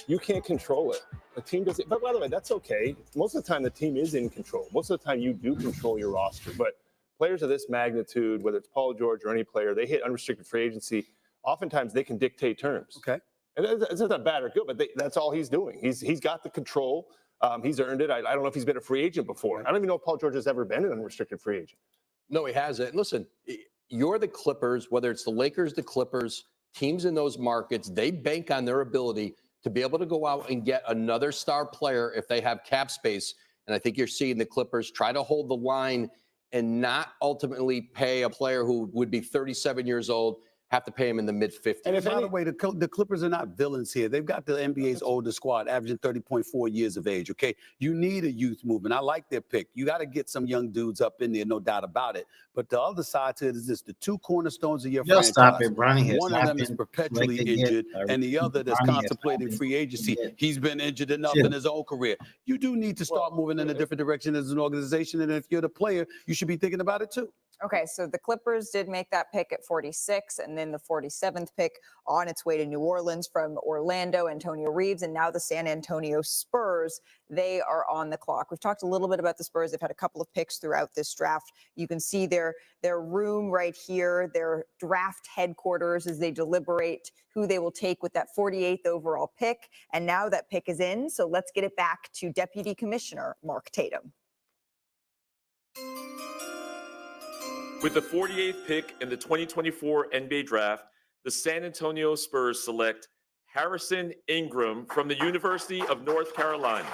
you can't control it. The team doesn't, but by the way, that's okay. Most of the time the team is in control. Most of the time you do control your roster, but players of this magnitude, whether it's Paul George or any player, they hit unrestricted free agency. Oftentimes they can dictate terms. Okay. And it's not bad or good, but that's all he's doing. He's got the control. He's earned it. I don't know if he's been a free agent before. I don't even know if Paul George has ever been an unrestricted free agent. No, he hasn't. Listen, you're the Clippers, whether it's the Lakers, the Clippers, teams in those markets, they bank on their ability to be able to go out and get another star player if they have cap space. And I think you're seeing the Clippers try to hold the line and not ultimately pay a player who would be 37 years old, have to pay him in the mid-50s. And by the way, the Clippers are not villains here. They've got the NBA's oldest squad, averaging 30.4 years of age, okay? You need a youth movement. I like their pick. You got to get some young dudes up in there, no doubt about it. But the other side to it is this, the two cornerstones of your franchise. Stop it, Bronny. One of them is perpetually injured, and the other that's contemplating free agency. He's been injured enough in his own career. You do need to start moving in a different direction as an organization, and if you're the player, you should be thinking about it too. Okay, so the Clippers did make that pick at 46, and then the 47th pick on its way to New Orleans from Orlando, Antonio Reeves, and now the San Antonio Spurs. They are on the clock. We've talked a little bit about the Spurs. They've had a couple of picks throughout this draft. You can see their room right here, their draft headquarters as they deliberate who they will take with that 48th overall pick. And now that pick is in, so let's get it back to Deputy Commissioner Mark Tatum. With the 48th pick in the 2024 NBA Draft, the San Antonio Spurs select Harrison Ingram from the University of North Carolina.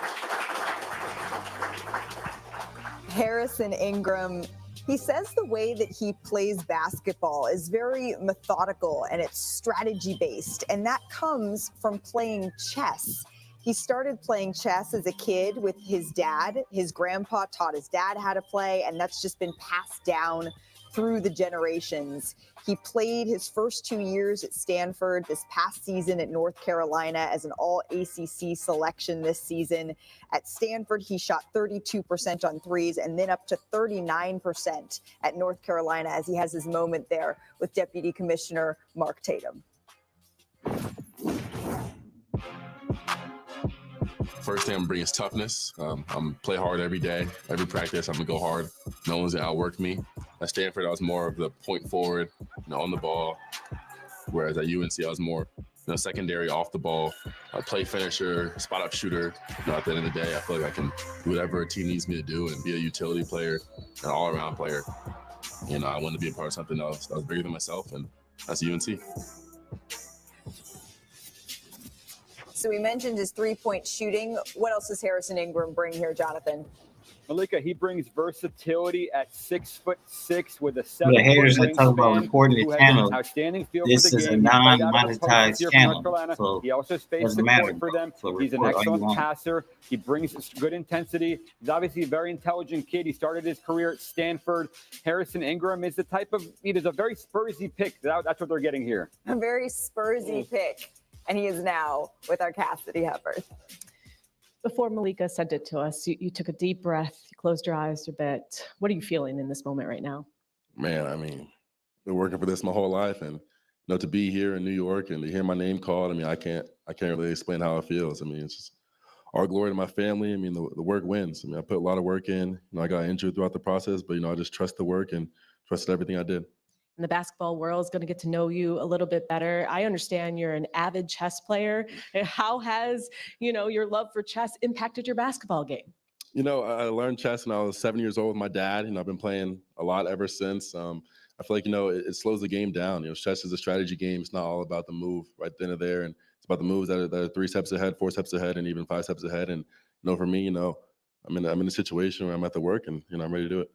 Harrison Ingram, he says the way that he plays basketball is very methodical and it's strategy-based, and that comes from playing chess. He started playing chess as a kid with his dad. His grandpa taught his dad how to play, and that's just been passed down through the generations. He played his first 2 years at Stanford, this past season at North Carolina as an all-ACC selection this season. At Stanford, he shot 32% on threes and then up to 39% at North Carolina as he has his moment there with Deputy Commissioner Mark Tatum. First thing I'm bringing is toughness. I'm play hard every day, every practice. I'm gonna go hard. No one's gonna outwork me. At Stanford, I was more of the point forward, on the ball. Whereas at UNC, I was more, secondary, off the ball, play finisher, spot up shooter. At the end of the day, I feel like I can do whatever a team needs me to do and be a utility player, an all-around player. I wanted to be a part of something else that was bigger than myself, and that's UNC. So we mentioned his three-point shooting. What else does Harrison Ingram bring here, Jonathan? Malika, he brings versatility at 6'6" with a For the 7-foot haters that talk about wingspan, reporting who the has channel, an outstanding feel this for the is a game. He played out of the post this non-monetized year for channel, North Carolina. so He also spaced doesn't the matter. court for them. So He's an report all you excellent want. passer. He brings good intensity. He's obviously a very intelligent kid. He started his career at Stanford. Harrison Ingram is the type of, he is a very Spursy pick. That's what they're getting here. A very Spursy pick. And he is now with our Cassidy Hepburn. Before Malika sent it to us, you took a deep breath, you closed your eyes a bit. What are you feeling in this moment right now? Man, I mean, been working for this my whole life, and to be here in New York and to hear my name called, I mean, I can't really explain how it feels. I mean, it's just all glory to my family. I mean, the work wins. I mean, I put a lot of work in. I got injured throughout the process, but I just trust the work and trusted everything I did. And the basketball world is going to get to know you a little bit better. I understand you're an avid chess player. How has, your love for chess impacted your basketball game? I learned chess when I was 7 years old with my dad. I've been playing a lot ever since. I feel like, it slows the game down. Chess is a strategy game. It's not all about the move right then and there. And it's about the moves that are 3 steps ahead, 4 steps ahead, and even 5 steps ahead. And, for me, I'm in a situation where I'm at the work and, I'm ready to do it.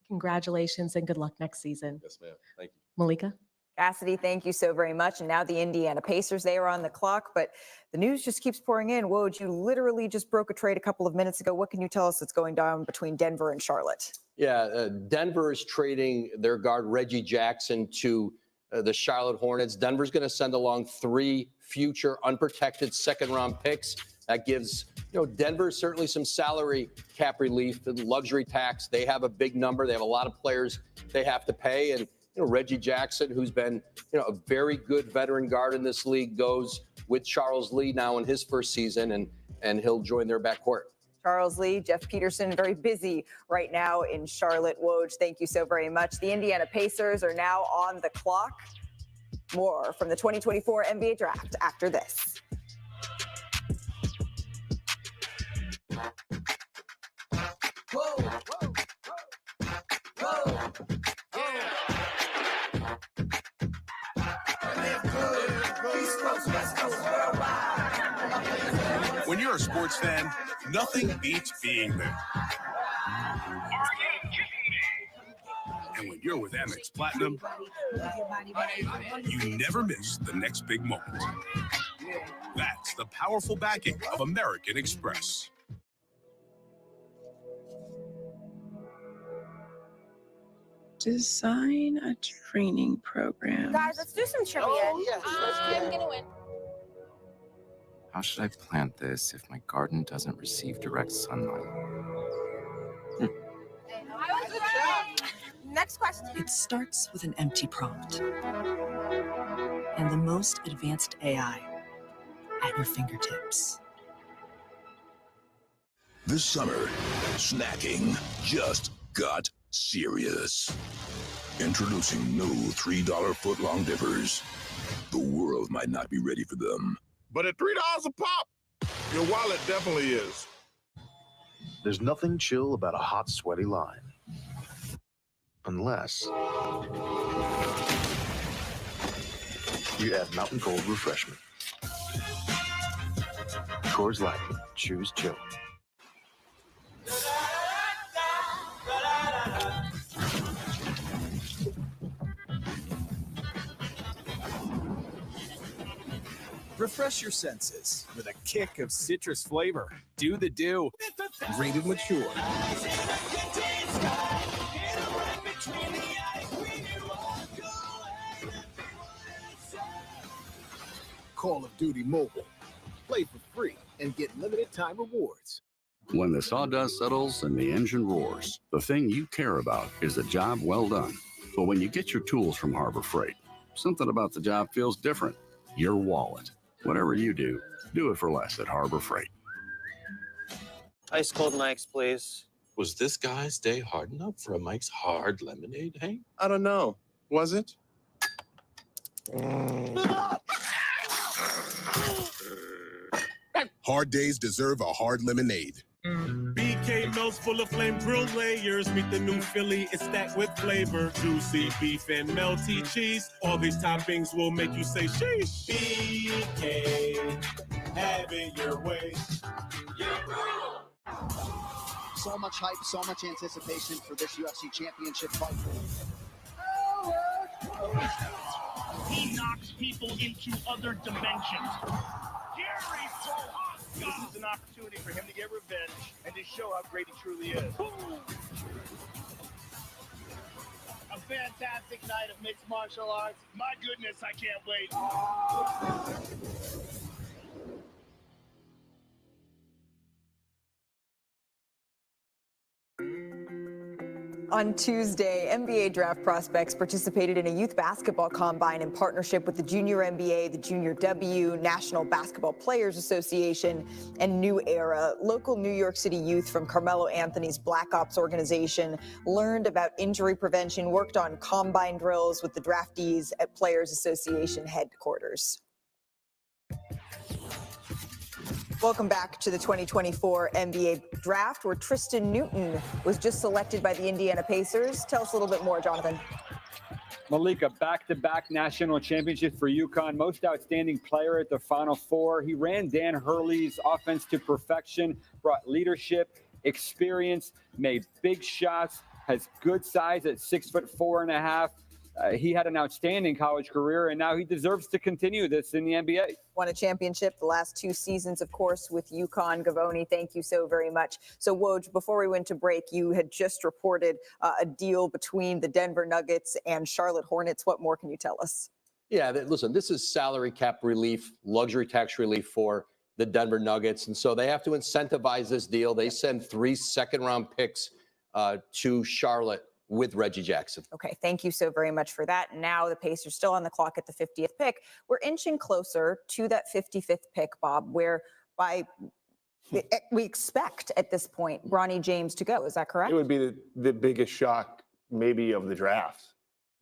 Congratulations and good luck next season. Yes, ma'am. Thank you. Malika? Cassidy, thank you so very much. And now the Indiana Pacers, they are on the clock, but the news just keeps pouring in. Woj, you literally just broke a trade a couple of minutes ago. What can you tell us that's going down between Denver and Charlotte? Yeah, Denver is trading their guard Reggie Jackson to the Charlotte Hornets. Denver's going to send along 3 future unprotected second-round picks. That gives Denver certainly some salary cap relief, the luxury tax. They have a big number. They have a lot of players they have to pay. And Reggie Jackson, who's been a very good veteran guard in this league, goes with Charles Lee now in his first season, and he'll join their backcourt. Charles Lee, Jeff Peterson, very busy right now in Charlotte. Woj, thank you so very much. The Indiana Pacers are now on the clock. More from the 2024 NBA Draft after this. Whoa, whoa, whoa, whoa. When you're a sports fan, nothing beats being there. And when you're with Amex Platinum, you never miss the next big moment. That's the powerful backing of American Express. Design a training program. Guys, let's do some trivia. I'm gonna win. How should I plant this if my garden doesn't receive direct sunlight? Next question. It starts with an empty prompt and the most advanced AI at your fingertips. This summer, snacking just got serious. Introducing new $3 footlong dippers. The world might not be ready for them. But at $3 a pop, your wallet definitely is. There's nothing chill about a hot, sweaty line. Unless you add Mountain Cold Refreshment. Coors Light. Choose chill. Refresh your senses with a kick of citrus flavor. Do the do. Rated mature. Call of Duty Mobile. Play for free and get limited time rewards. When the sawdust settles and the engine roars, the thing you care about is a job well done. But when you get your tools from Harbor Freight, something about the job feels different. Your wallet. Whatever you do it for less at Harbor Freight. Ice cold Mike's, please. Was this guy's day hard enough for a Mike's Hard Lemonade, Hank? I don't know. Was it? Hard days deserve a hard lemonade. BK melts full of flame grilled layers. Meet the new Philly, it's stacked with flavor. Juicy beef and melty cheese. All these toppings will make you say sheesh. BK, have it your way. so much hype, so much anticipation for this UFC championship fight. He knocks people into other dimensions. This is an opportunity for him to get revenge and to show how great he truly is. A fantastic night of mixed martial arts. My goodness, I can't wait. On Tuesday, NBA draft prospects participated in a youth basketball combine in partnership with the Junior NBA, the Junior W, National Basketball Players Association, and New Era. Local New York City youth from Carmelo Anthony's Black Ops organization learned about injury prevention, worked on combine drills with the draftees at Players Association headquarters. Welcome back to the 2024 NBA Draft, where Tristan Newton was just selected by the Indiana Pacers. Tell us a little bit more, Jonathan. Malika, back-to-back national championships for UConn. Most outstanding player at the Final Four. He ran Dan Hurley's offense to perfection, brought leadership, experience, made big shots, has good size at 6'4.5". He had an outstanding college career, and now he deserves to continue this in the NBA. Won a championship the last 2 seasons, of course, with UConn. Gavoni, thank you so very much. So, Woj, before we went to break, you had just reported a deal between the Denver Nuggets and Charlotte Hornets. What more can you tell us? Yeah, listen, this is salary cap relief, luxury tax relief for the Denver Nuggets. And so they have to incentivize this deal. They send 3 second-round picks to Charlotte with Reggie Jackson. Okay, thank you so very much for that. Now the Pacers still on the clock at the 50th pick. We're inching closer to that 55th pick, Bob, where we expect at this point Bronny James to go. Is that correct? It would be the biggest shock maybe of the draft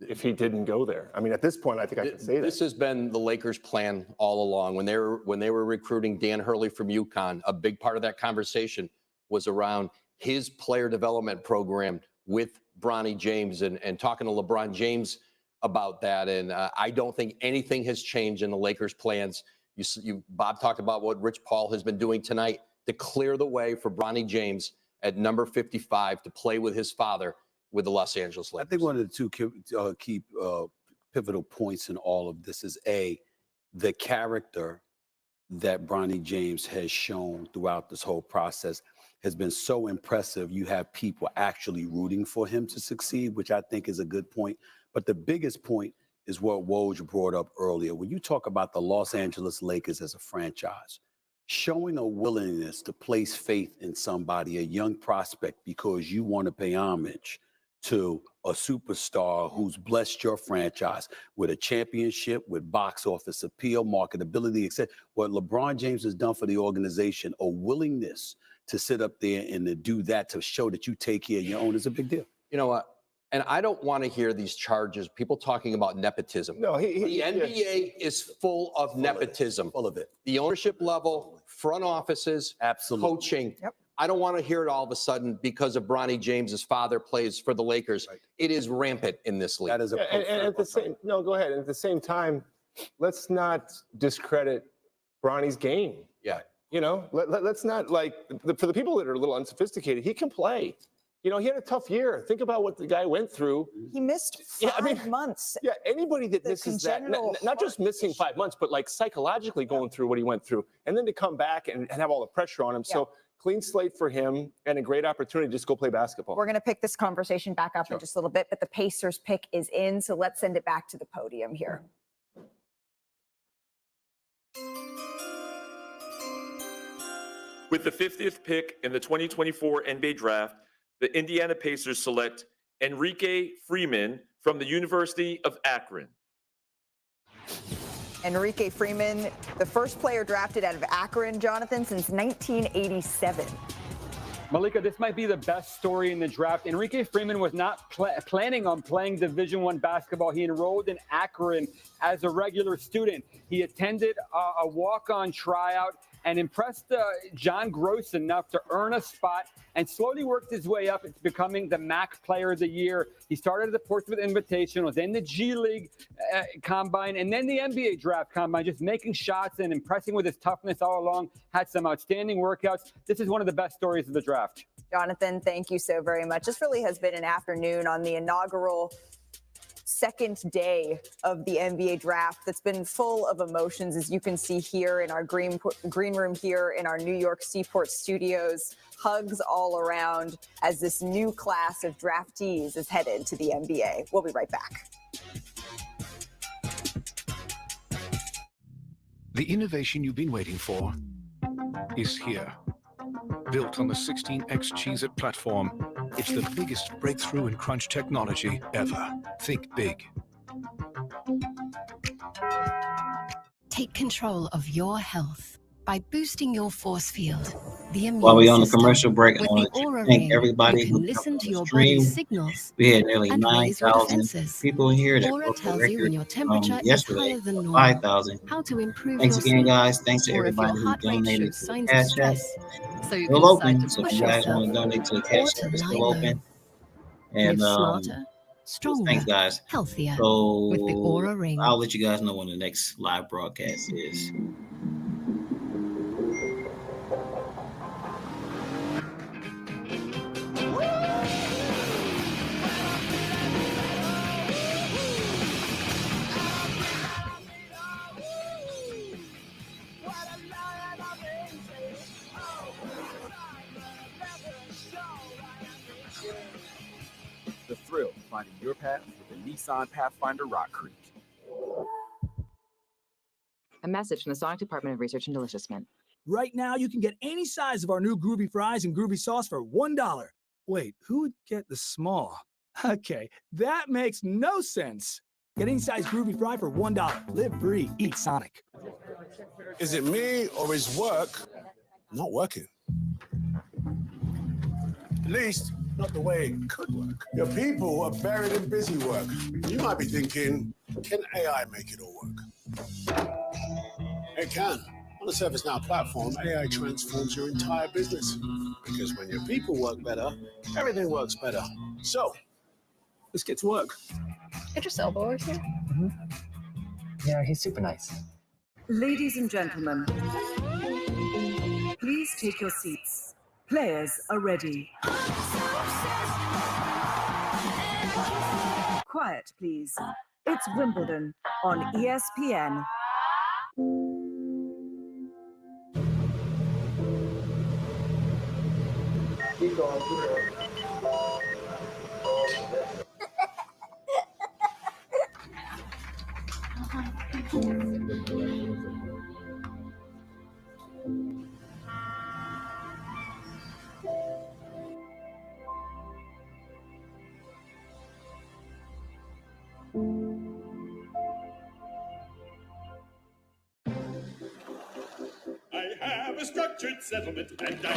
if he didn't go there. I mean, at this point, I think I can say that. This has been the Lakers' plan all along. When they were recruiting Dan Hurley from UConn, a big part of that conversation was around his player development program with Bronny James and talking to LeBron James about that. And I don't think anything has changed in the Lakers' plans. Bob talked about what Rich Paul has been doing tonight to clear the way for Bronny James at number 55 to play with his father with the Los Angeles Lakers. I think one of the two key pivotal points in all of this is the character that Bronny James has shown throughout this whole process has been so impressive. You have people actually rooting for him to succeed, which I think is a good point. But the biggest point is what Woj brought up earlier. When you talk about the Los Angeles Lakers as a franchise, showing a willingness to place faith in somebody, a young prospect, because you want to pay homage to a superstar who's blessed your franchise with a championship, with box office appeal, marketability, etc. What LeBron James has done for the organization, a willingness to sit up there and to do that, to show that you take care of your own, is a big deal. You know what? And I don't want to hear these charges, people talking about nepotism. No, the NBA is full of nepotism. Full of it. The ownership level, front offices, coaching. Yep. I don't want to hear it all of a sudden because of Bronny James's father plays for the Lakers. Right. It is rampant in this league. That is a and at the same go ahead. And at the same time, let's not discredit Bronny's game. Yeah. You know, let's not for the people that are a little unsophisticated, he can play. You know, he had a tough year. Think about what the guy went through. He missed 5 months. Yeah, anybody that misses that, not just missing 5 months, but like psychologically going through what he went through, and then to come back and have all the pressure on him. Yeah. So clean slate for him and a great opportunity to just go play basketball. We're going to pick this conversation back up in just a little bit, but the Pacers pick is in, so let's send it back to the podium here. With the 50th pick in the 2024 NBA Draft, the Indiana Pacers select Enrique Freeman from the University of Akron. Enrique Freeman, the first player drafted out of Akron, Jonathan, since 1987. Malika, this might be the best story in the draft. Enrique Freeman was not planning on playing Division I basketball. He enrolled in Akron as a regular student. He attended a walk-on tryout, and impressed John Gross enough to earn a spot and slowly worked his way up into becoming the MAC Player of the Year. He started at the Portsmouth Invitational, then the G League Combine, and then the NBA Draft Combine, just making shots and impressing with his toughness all along. Had some outstanding workouts. This is one of the best stories of the draft. Jonathan, thank you so very much. This really has been an afternoon on the inaugural second day of the NBA draft that's been full of emotions, as you can see here in our green room here in our New York Seaport studios. Hugs all around as this new class of draftees is headed to the NBA. We'll be right back. The innovation you've been waiting for is here. Built on the 16X Cheez-It platform, it's the biggest breakthrough in crunch technology ever. Think big. Take control of your health by boosting your force field. The immune While we're on the system. commercial break, I With want the to Aura thank Ring, everybody you who can listen to your stream. body's signals. We had nearly and raise your 9,000 defenses. people in here that Aura broke the tells you when your record temperature is yesterday, higher than normal. 5,000. How to improve Thanks your again, sleep. guys. Thanks to Or if everybody your who heart rate donated shows to the signs of Cash App. stress. So you Still can open, decide to so if push you guys yourself want to donate to the or Cash to App, it's lie still low. open. And Live smarter, stronger, thanks, guys. healthier So with the Aura Ring. I'll let you guys know when the next live broadcast is. The thrill of finding your path with the Nissan Pathfinder Rock Creek. A message from the Sonic Department of Research and Deliciousment. Right now, you can get any size of our new groovy fries and groovy sauce for $1. Wait, who would get the small? Okay, that makes no sense. Get any size groovy fry for $1. Live free, eat Sonic. Is it me or is work not working? At least, not the way it could work. Your people are buried in busy work. You might be thinking, can AI make it all work? It can. On the ServiceNow platform, AI transforms your entire business. Because when your people work better, everything works better. So, let's get to work. Idris Elba works here? Yeah, he's super nice. Ladies and gentlemen, please take your seats. Players are ready. Quiet, please. It's Wimbledon on ESPN. I have a structured settlement and I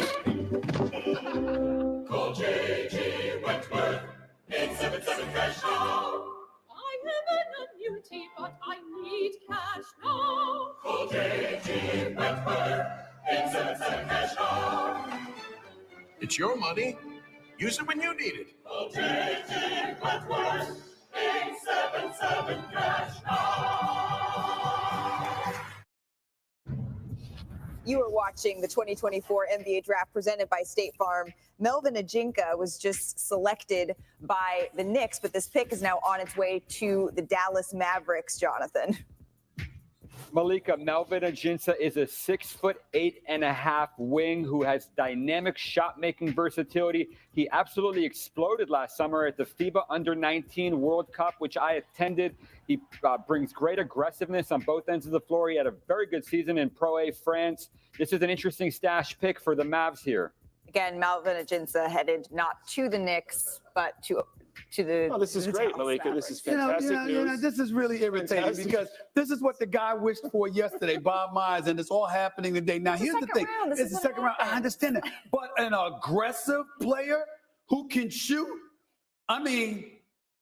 call J.G. Wentworth 877 cash now. I have an annuity, but I need cash now. Call J.G. Wentworth 877 cash now. It's your money. Use it when you need it. Call J.G. Wentworth 877 cash now. You are watching the 2024 NBA Draft presented by State Farm. Melvin Ajinka was just selected by the Knicks, but this pick is now on its way to the Dallas Mavericks, Jonathan. Malika, Melvin Ajinka is a 6'8.5" wing who has dynamic shot-making versatility. He absolutely exploded last summer at the FIBA Under-19 World Cup, which I attended. He brings great aggressiveness on both ends of the floor. He had a very good season in Pro A France. This is an interesting stash pick for the Mavs here. Again, Melvin Ajinka headed not to the Knicks, but to the. Oh, this is great, Malika. This is fantastic news. This is really irritating Fantastic. because this is what the guy wished for yesterday, Bob Myers, and it's all happening today. Now, here's the thing. It's the second round. I understand that. But an aggressive player who can shoot, I mean,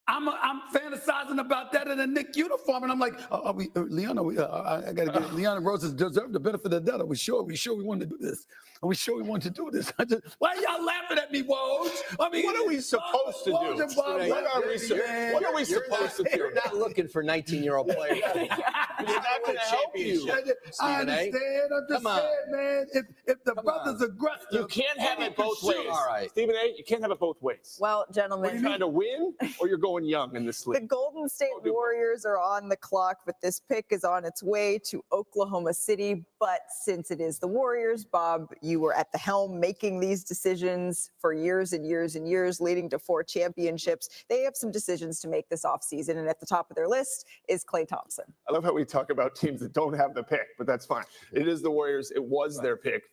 I'm fantasizing about that in a Knicks uniform, and I'm like, are we, Leon? I got to get Leon and Roses deserve the benefit of the doubt. Are we sure? We wanted to do this? Are we sure we want to do this? Why are y'all laughing at me, Woj? I mean, what are we supposed to do? What are we supposed to do? You're not looking for 19-year-old players. You're not going to help you. I understand. I'm just saying, man. If the brother's aggressive, you can't have it both ways. All right, Stephen A. You can't have it both ways. Well, gentlemen, you're trying to win, or you're going young in this league. The Golden State Warriors are on the clock, but this pick is on its way to Oklahoma City. But since it is the Warriors, Bob, you were at the helm making these decisions for years and years and years, leading to 4 championships. They have some decisions to make this offseason, and at the top of their list is Klay Thompson. I love how we talk about teams that don't have the pick, but that's fine. It is the Warriors. It was their pick.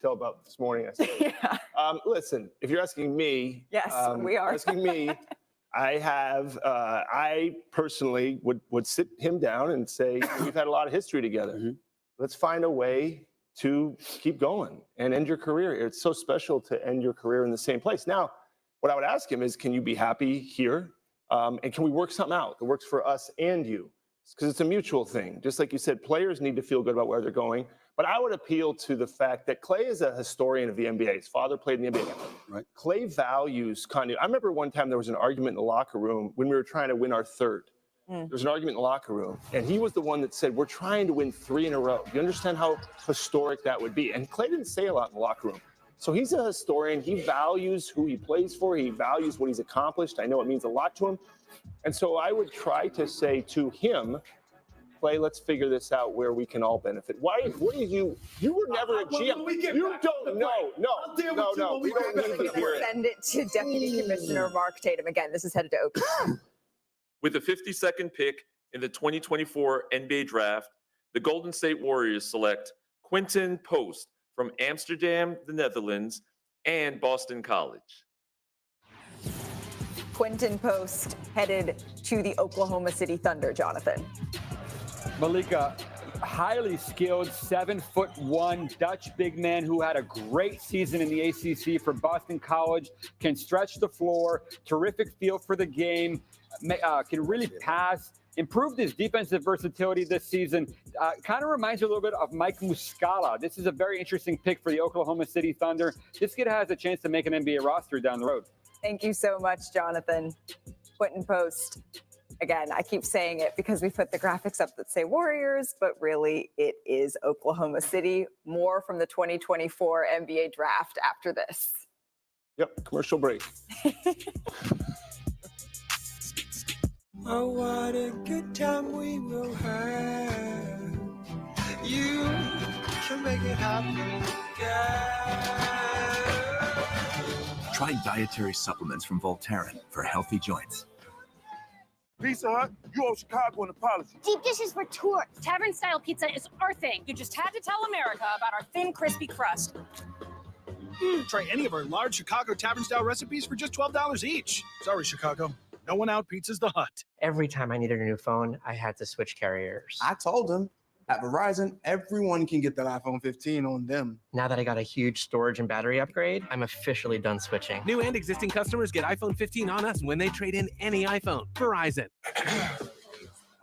Tell about this morning, I said. Yeah. Listen, if you're asking me, yes, we are asking me. I personally would sit him down and say, we've had a lot of history together. Mm-hmm. Let's find a way to keep going and end your career. It's so special to end your career in the same place. Now, what I would ask him is, can you be happy here? And can we work something out that works for us and you? Because it's a mutual thing. Just like you said, players need to feel good about where they're going. But I would appeal to the fact that Klay is a historian of the NBA. His father played in the NBA. Right. Klay values continuity. I remember one time there was an argument in the locker room when we were trying to win our third. There was an argument in the locker room, and he was the one that said, we're trying to win 3 in a row. Do you understand how historic that would be? And Klay didn't say a lot in the locker room. So he's a historian. He values who he plays for. He values what he's accomplished. I know it means a lot to him. And so I would try to say to him, Klay, let's figure this out where we can all benefit. What are you were never a GM. You don't know. No. We don't need to hear it. Send it to Deputy Commissioner Mark Tatum. Again, this is headed to Oklahoma. With the 52nd pick in the 2024 NBA Draft, the Golden State Warriors select Quinten Post from Amsterdam, the Netherlands, and Boston College. Quinten Post headed to the Oklahoma City Thunder, Jonathan. Malika, highly skilled 7'1" Dutch big man who had a great season in the ACC for Boston College, can stretch the floor, terrific feel for the game, can really pass, improved his defensive versatility this season. Kind of reminds you a little bit of Mike Muscala. This is a very interesting pick for the Oklahoma City Thunder. This kid has a chance to make an NBA roster down the road. Thank you so much, Jonathan. Quinten Post. Again, I keep saying it because we put the graphics up that say Warriors, but really it is Oklahoma City. More from the 2024 NBA Draft after this. Yep, commercial break. Oh, what a good time we will have. You can make it happen, girl. Try dietary supplements from Voltaren for healthy joints. Pizza Hut, you owe Chicago an apology. Deep dishes for tours. Tavern-style pizza is our thing. You just had to tell America about our thin, crispy crust. Try any of our large Chicago Tavern-style recipes for just $12 each. Sorry, Chicago. No one out pizzas the Hut. Every time I needed a new phone, I had to switch carriers. I told them at Verizon, everyone can get that iPhone 15 on them. Now that I got a huge storage and battery upgrade, I'm officially done switching. New and existing customers get iPhone 15 on us when they trade in any iPhone. Verizon.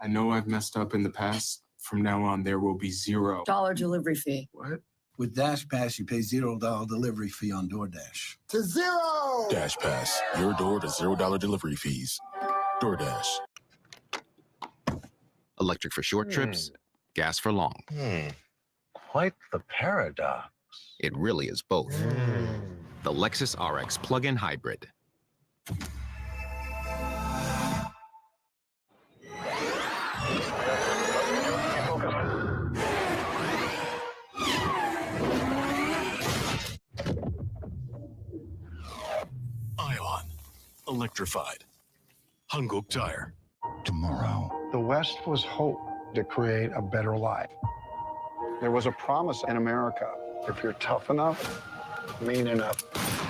I know I've messed up in the past. From now on, there will be $0 delivery fee. What? With Dash Pass, you pay $0 delivery fee on DoorDash. To zero! Dash Pass, your door to $0 delivery fees. DoorDash. Electric for short trips, gas for long. Quite the paradox. It really is both. The Lexus RX plug-in hybrid. Ion. Electrified. Hungok Tire. Tomorrow. The West was hope to create a better life. There was a promise in America. If you're tough enough, mean enough,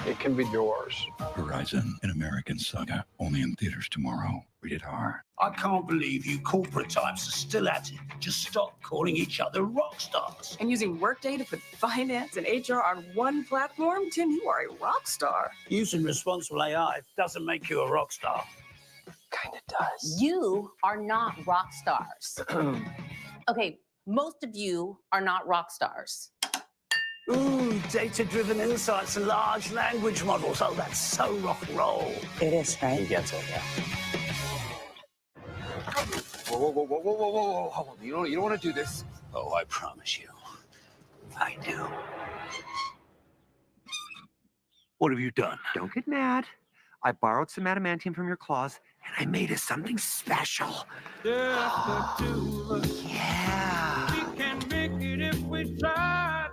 it can be yours. Horizon, an American saga. Only in theaters tomorrow. Rated R. I can't believe you corporate types are still at it. Just stop calling each other rock stars. And using Workday to put finance and HR on one platform? Tim, you are a rock star. Using responsible AI doesn't make you a rock star. kind of does. You are not rock stars. Okay, most of you are not rock stars. Ooh, data-driven insights and large language models. Oh, that's so rock and roll. It is, right? He gets it, yeah. Whoa, whoa, whoa, whoa, whoa, whoa, whoa, hold on. You don't want to do this. Oh, I promise you, I do. What have you done? Don't get mad. I borrowed some adamantium from your claws, and I made us something special. Yeah. We can make it if we try.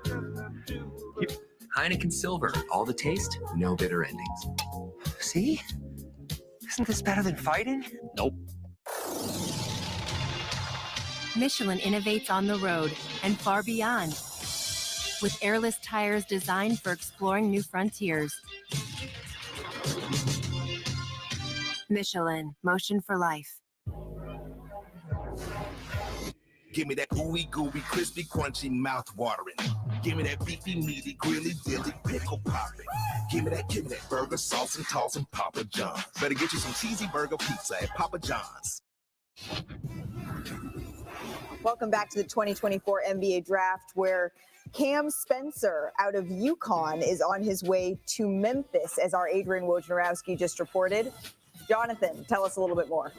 Heineken Silver. All the taste, no bitter endings. See? Isn't this better than fighting? Nope. Michelin innovates on the road and far beyond, with airless tires designed for exploring new frontiers. Michelin, motion for life. Give me that ooey gooey, crispy, crunchy, mouth-watering. Give me that beefy, meaty, grilly, dilly, pickle popping. Give me that burger, sauce and toss and Papa John's. Better get you some cheesy burger pizza at Papa John's. Welcome back to the 2024 NBA Draft, where Cam Spencer out of UConn is on his way to Memphis, as our Adrian Wojnarowski just reported. Jonathan, tell us a little bit more.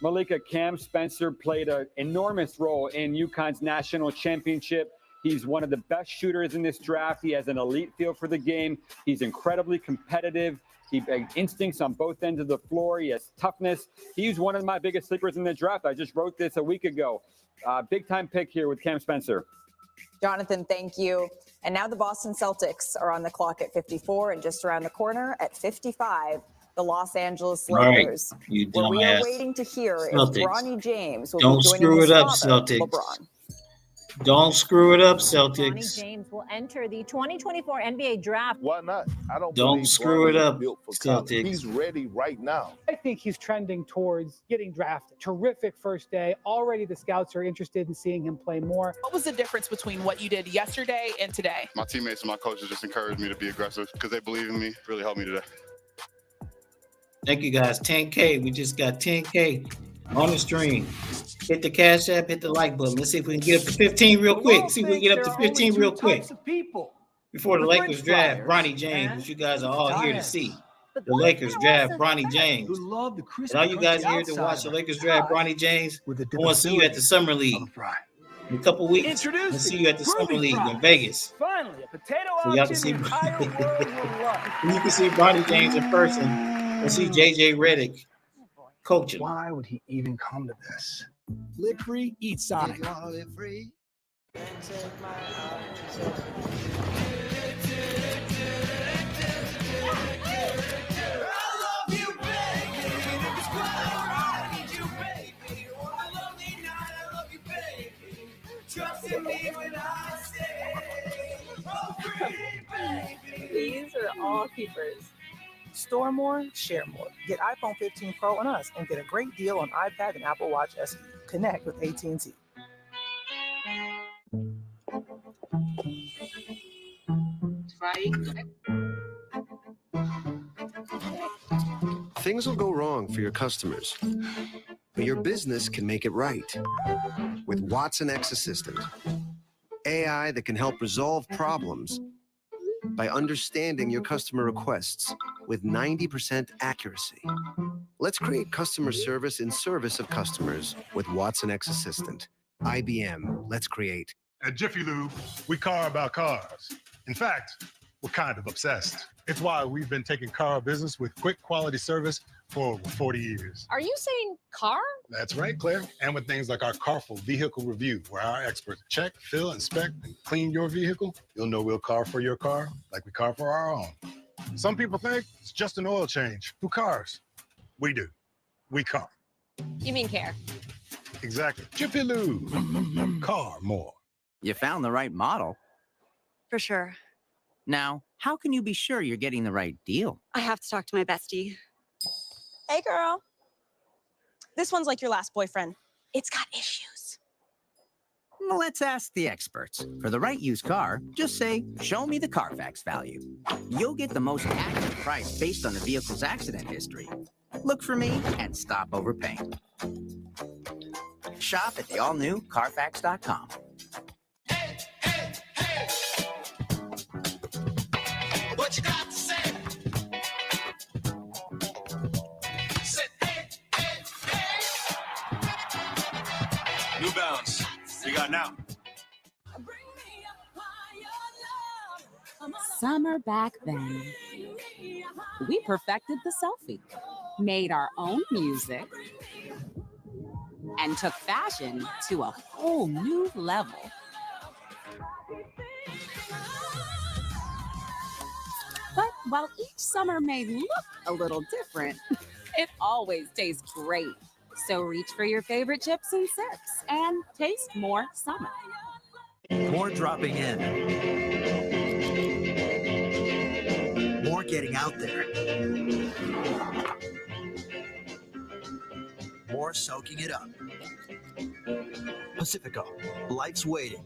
Malika, Cam Spencer played an enormous role in UConn's national championship. He's one of the best shooters in this draft. He has an elite feel for the game. He's incredibly competitive. He has instincts on both ends of the floor. He has toughness. He's one of my biggest sleepers in the draft. I just wrote this a week ago. Big-time pick here with Cam Spencer. Jonathan, thank you. And now the Boston Celtics are on the clock at 54, and just around the corner at 55, the Los Angeles Lakers. Right, you where we are dumbass. waiting to hear Celtics. if Bronny James will Don't be joining screw his it up, father, Celtics. LeBron. Don't screw it up, Bronny Celtics. James will enter the 2024 NBA Draft. Why not? I don't Don't believe screw Bronny it is up, built for college. Celtics. He's ready right now. I think he's trending towards getting drafted. Terrific first day. Already the scouts are interested in seeing him play more. What was the difference between what you did yesterday and today? My teammates and my coaches just encouraged me to be aggressive because they believe in me. Really helped me today. Thank you, guys. 10K. We just got 10K on the stream. Hit the Cash App, hit the like button. Let's see if we can get up to 15 real quick. See if we can get up to 15 real quick. Before the Lakers draft Bronny James, which you guys are all here to see. The Lakers draft Bronny James. And all you guys here to watch the Lakers draft Bronny James, I want to see you at the Summer League in a couple weeks. We'll see you at the Summer League in Vegas. Finally, a potato So y'all can see, you can see Bronny James in person and see JJ Redick coaching. Why would he even come to this? Live free, eat Sonic. These are all keepers. Store more, share more. Get iPhone 15 Pro on us and get a great deal on iPad and Apple Watch SE. Connect with AT&T. Things will go wrong for your customers, but your business can make it right with Watson X Assistant. AI that can help resolve problems by understanding your customer requests with 90% accuracy. Let's create customer service in service of customers with Watson X Assistant. IBM, let's create. At Jiffy Lube, we car about cars. In fact, we're kind of obsessed. It's why we've been taking car business with quick quality service for over 40 years. Are you saying car? That's right, Claire. And with things like our Carful Vehicle Review, where our experts check, fill, inspect, and clean your vehicle, you'll know we'll car for your car like we car for our own. Some people think it's just an oil change. Who cars? We do. We car. You mean care? Exactly. Jiffy Lube. Car more. You found the right model. For sure. Now, how can you be sure you're getting the right deal? I have to talk to my bestie. Hey, girl. This one's like your last boyfriend. It's got issues. Well, let's ask the experts. For the right used car, just say, show me the Carfax value. You'll get the most accurate price based on the vehicle's accident history. Look for me and stop overpaying. Shop at the all-new Carfax.com. What you got to say? New Balance. We got now. Summer back then, we perfected the selfie, made our own music, and took fashion to a whole new level. But while each summer may look a little different, it always tastes great. So reach for your favorite chips and sips and taste more summer. More dropping in. More getting out there. More soaking it up. Pacifico, life's waiting.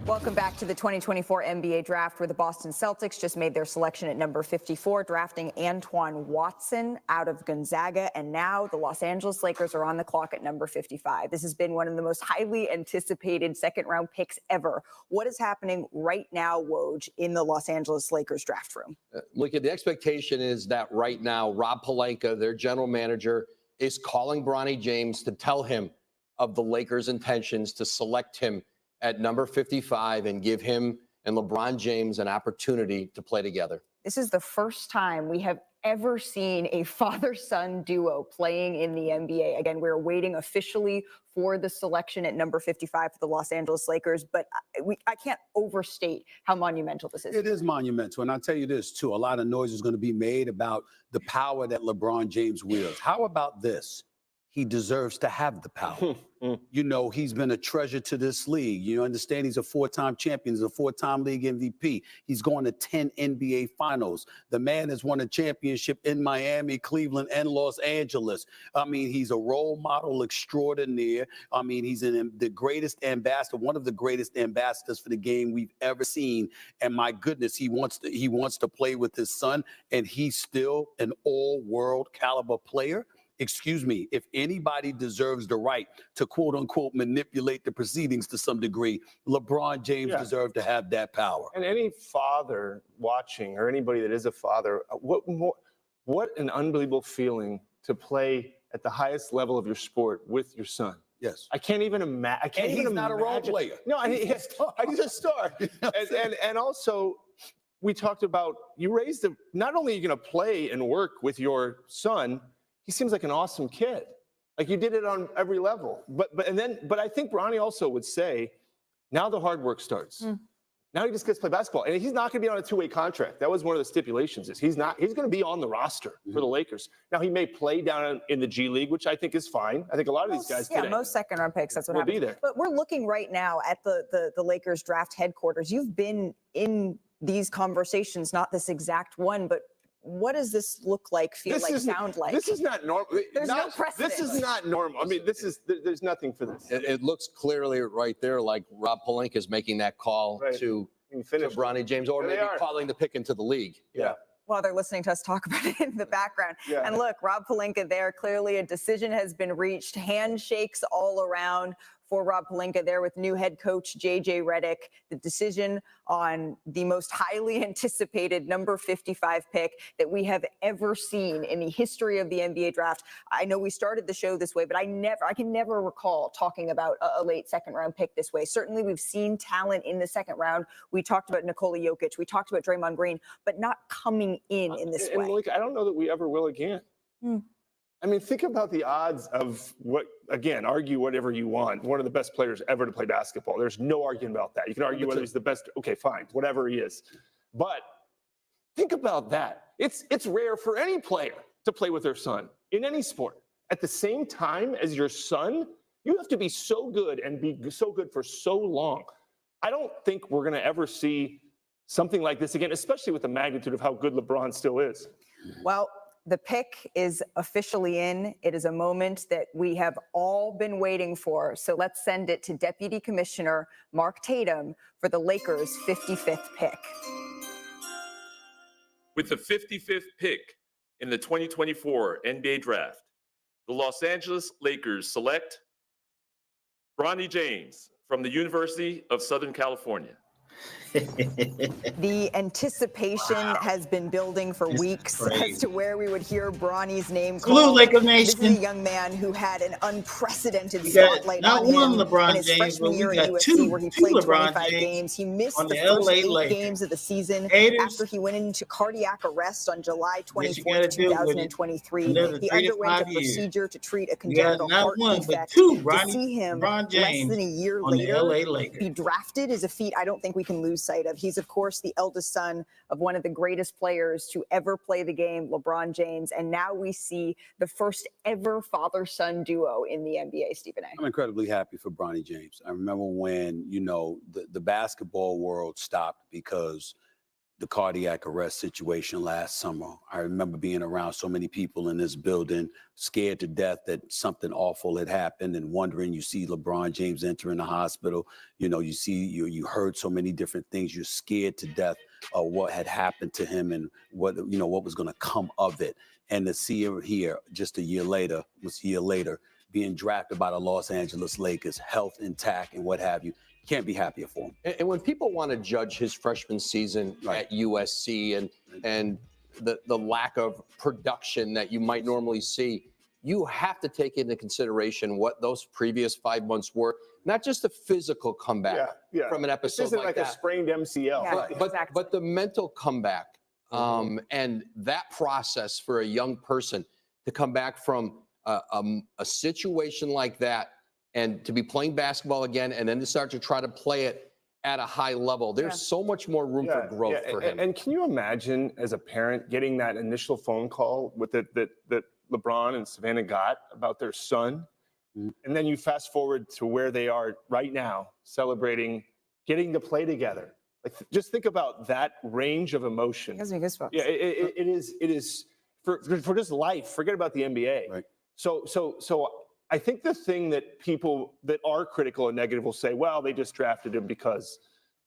Welcome back to the 2024 NBA Draft, where the Boston Celtics just made their selection at number 54, drafting Antoine Watson out of Gonzaga. And now the Los Angeles Lakers are on the clock at number 55. This has been one of the most highly anticipated second-round picks ever. What is happening right now, Woj, in the Los Angeles Lakers draft room? Look, the expectation is that right now, Rob Pelinka, their general manager, is calling Bronny James to tell him of the Lakers' intentions to select him at number 55 and give him and LeBron James an opportunity to play together. This is the first time we have ever seen a father-son duo playing in the NBA. Again, we're waiting officially for the selection at number 55 for the Los Angeles Lakers, but I can't overstate how monumental this is. It is monumental, and I'll tell you this, too. A lot of noise is going to be made about the power that LeBron James wields. How about this? He deserves to have the power. You know, he's been a treasure to this league. You understand he's a four-time champion. He's a four-time league MVP. He's going to 10 NBA finals. The man has won a championship in Miami, Cleveland, and Los Angeles. I mean, he's a role model extraordinaire. I mean, he's the greatest ambassador, one of the greatest ambassadors for the game we've ever seen. And my goodness, he wants to play with his son, and he's still an all-world caliber player. Excuse me, if anybody deserves the right to quote unquote manipulate the proceedings to some degree, LeBron James deserved to have that power. And any father watching or anybody that is a father, what an unbelievable feeling to play at the highest level of your sport with your son. Yes. I can't even imagine. He's not a role player. No, he's a star. And also, we talked about you raised him. Not only are you going to play and work with your son, he seems like an awesome kid. Like you did it on every level. But I think Bronny also would say, now the hard work starts. Now he just gets to play basketball. And he's not going to be on a two-way contract. That was one of the stipulations. He's going to be on the roster for the Lakers. Now he may play down in the G League, which I think is fine. I think a lot of these guys today. Most second-round picks, that's what will happens. be there. But we're looking right now at the Lakers draft headquarters. You've been in these conversations, not this exact one, but what does this look like, sound like? This is not normal. There's no precedent. This is not normal. I mean, there's nothing for this. It looks clearly right there like Rob Pelinka is making that call to Bronny James, or maybe calling the pick into the league. Yeah. While they're listening to us talk about it in the background. Yeah. And look, Rob Pelinka there, clearly a decision has been reached. Handshakes all around for Rob Pelinka there with new head coach J.J. Redick. The decision on the most highly anticipated number 55 pick that we have ever seen in the history of the NBA draft. I know we started the show this way, but I can never recall talking about a late second round pick this way. Certainly we've seen talent in the second round. We talked about Nikola Jokic. We talked about Draymond Green, but not coming in this way. Like, I don't know that we ever will again. I mean, think about the odds of argue whatever you want. One of the best players ever to play basketball. There's no argument about that. You can argue whether he's the best. Okay, fine, whatever he is. But think about that. It's rare for any player to play with their son in any sport. At the same time as your son, you have to be so good and be so good for so long. I don't think we're going to ever see something like this again, especially with the magnitude of how good LeBron still is. Well, the pick is officially in. It is a moment that we have all been waiting for. So let's send it to Deputy Commissioner Mark Tatum for the Lakers' 55th pick. With the 55th pick in the 2024 NBA Draft, the Los Angeles Lakers select Bronny James from the University of Southern California. The anticipation has been building for weeks as to where we would hear Bronny's name called. Laker This is a Nation. young man who had an unprecedented We got spotlight not on one him LeBron in his James, freshman but we year got at USC, two where he played LeBron 25 James games. He missed on the the first LA 8 Lakers. games of the season Haters. after he went into cardiac arrest on July What you 24th, gotta do with it. 2023. Another He 3 to underwent a 5 years. procedure to treat a We got congenital not heart one, but defect. two To see him LeBron less James than a year on the later LA Lakers. be drafted is a feat I don't think we can lose sight of. He's, of course, the eldest son of one of the greatest players to ever play the game, LeBron James. And now we see the first ever father-son duo in the NBA, Stephen A. I'm incredibly happy for Bronny James. I remember when, the basketball world stopped because the cardiac arrest situation last summer. I remember being around so many people in this building, scared to death that something awful had happened and wondering. You see LeBron James entering the hospital. You heard so many different things. You're scared to death of what had happened to him and what was going to come of it. And to see him here just a year later, being drafted by the Los Angeles Lakers, health intact and what have you, can't be happier for him. And when people want to judge his freshman season at USC and the lack of production that you might normally see, you have to take into consideration what those previous 5 months were. Not just a physical comeback from an episode This isn't like a that. sprained MCL. But the mental comeback and that process for a young person to come back from a situation like that and to be playing basketball again and then to start to try to play it at a high level. There's so much more room for growth for him. And can you imagine as a parent getting that initial phone call with that LeBron and Savannah got about their son? And then you fast forward to where they are right now, celebrating, getting to play together. Like, just think about that range of emotion. Gives me goosebumps. Yeah, it is for just life. Forget about the NBA. Right. So I think the thing that people that are critical and negative will say, well, they just drafted him because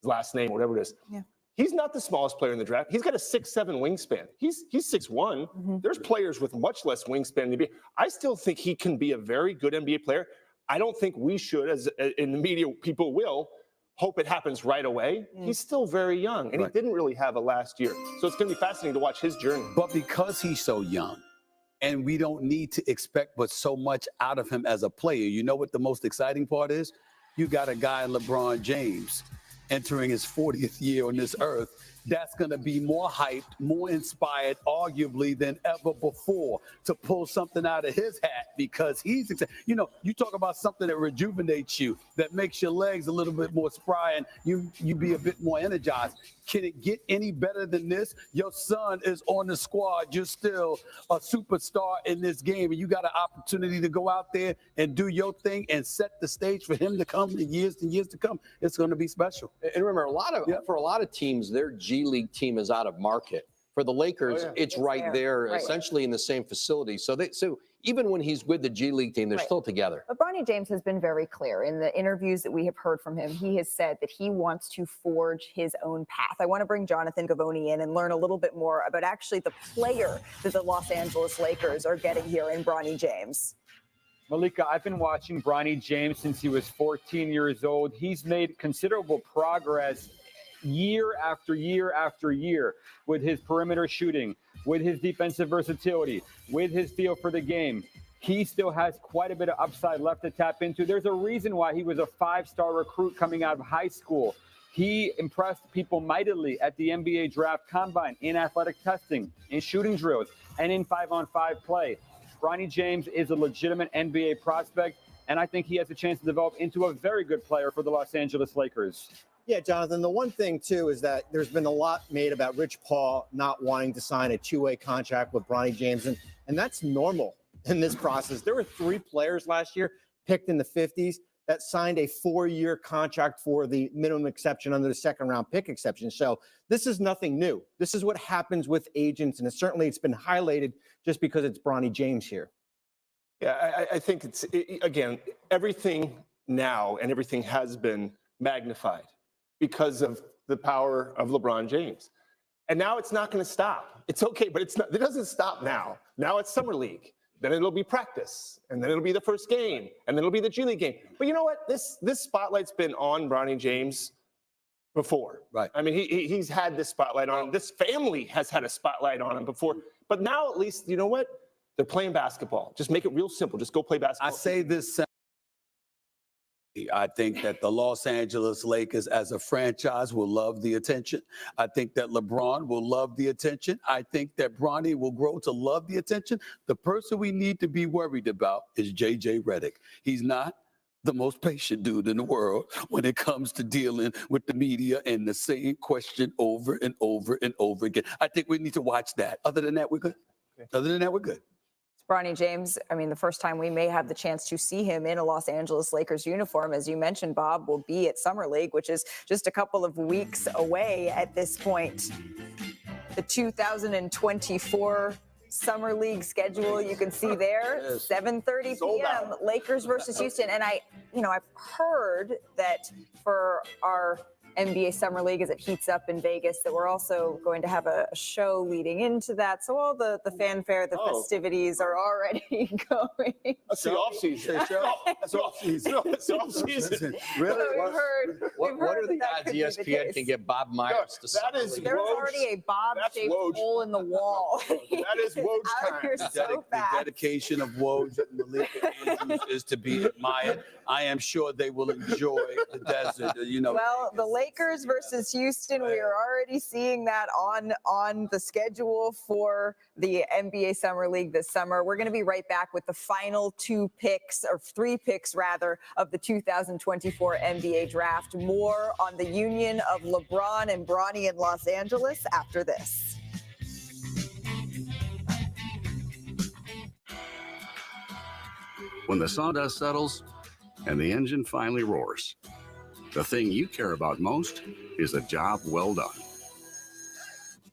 his last name, whatever it is. Yeah. He's not the smallest player in the draft. He's got a 6'7" wingspan. He's 6'1". There's players with much less wingspan in the NBA. I still think he can be a very good NBA player. I don't think we should, as in the media, people will hope it happens right away. He's still very young, and he didn't really have a last year. So it's going to be fascinating to watch his journey. But because he's so young, and we don't need to expect but so much out of him as a player, you know what the most exciting part is? You got a guy, LeBron James, entering his 40th year on this earth, that's going to be more hyped, more inspired, arguably, than ever before to pull something out of his hat because he's, you talk about something that rejuvenates you, that makes your legs a little bit more spry and you be a bit more energized. Can it get any better than this? Your son is on the squad. You're still a superstar in this game, and you got an opportunity to go out there and do your thing and set the stage for him to come in years and years to come. It's going to be special. And remember, for a lot of teams, their G League team is out of market. For the Lakers, it's right there, essentially in the same facility. So even when he's with the G League team, they're still together. But Bronny James has been very clear in the interviews that we have heard from him. He has said that he wants to forge his own path. I want to bring Jonathan Gavoni in and learn a little bit more about actually the player that the Los Angeles Lakers are getting here in Bronny James. Malika, I've been watching Bronny James since he was 14 years old. He's made considerable progress year after year after year with his perimeter shooting, with his defensive versatility, with his feel for the game. He still has quite a bit of upside left to tap into. There's a reason why he was a 5-star recruit coming out of high school. He impressed people mightily at the NBA Draft Combine, in athletic testing, in shooting drills, and in 5-on-5 play. Bronny James is a legitimate NBA prospect, and I think he has a chance to develop into a very good player for the Los Angeles Lakers. Yeah, Jonathan, the one thing, too, is that there's been a lot made about Rich Paul not wanting to sign a two-way contract with Bronny James, and that's normal in this process. There were 3 players last year picked in the 50s that signed a 4-year contract for the minimum exception under the second-round pick exception. So this is nothing new. This is what happens with agents, and it's been highlighted just because it's Bronny James here. Yeah, I think again, everything now and everything has been magnified because of the power of LeBron James. And now it's not going to stop. It's okay, but it doesn't stop now. Now it's Summer League. Then it'll be practice. And then it'll be the first game. And then it'll be the G League game. But you know what? This spotlight's been on Bronny James before. Right. I mean, he's had this spotlight on him. This family has had a spotlight on him before. But now at least, you know what? They're playing basketball. Just make it real simple. Just go play basketball. I say this. I think that the Los Angeles Lakers as a franchise will love the attention. I think that LeBron will love the attention. I think that Bronny will grow to love the attention. The person we need to be worried about is JJ Redick. He's not the most patient dude in the world when it comes to dealing with the media and the same question over and over and over again. I think we need to watch that. Other than that, we're good. Other than that, we're good. Bronny James, I mean, the first time we may have the chance to see him in a Los Angeles Lakers uniform, as you mentioned, Bob, will be at Summer League, which is just a couple of weeks away at this point. The 2024 Summer League schedule, you can see there, 7:30 p.m., Lakers versus Houston. And I've heard that for our NBA Summer League as it heats up in Vegas, that we're also going to have a show leading into that. So all the fanfare, the festivities are already going. That's the off-season. That's off-season. That's off-season. Really? So What are the odds ESPN can get Bob Myers to that is There's already a Bob-shaped hole in the wall. That is Woj time. The dedication of Woj and Malik Andrews is to be admired. I am sure they will enjoy the desert. Well, the Lakers versus Houston, we are already seeing that on the schedule for the NBA Summer League this summer. We're going to be right back with the final 3 picks rather, of the 2024 NBA draft. More on the union of LeBron and Bronny in Los Angeles after this. When the sawdust settles and the engine finally roars, the thing you care about most is a job well done.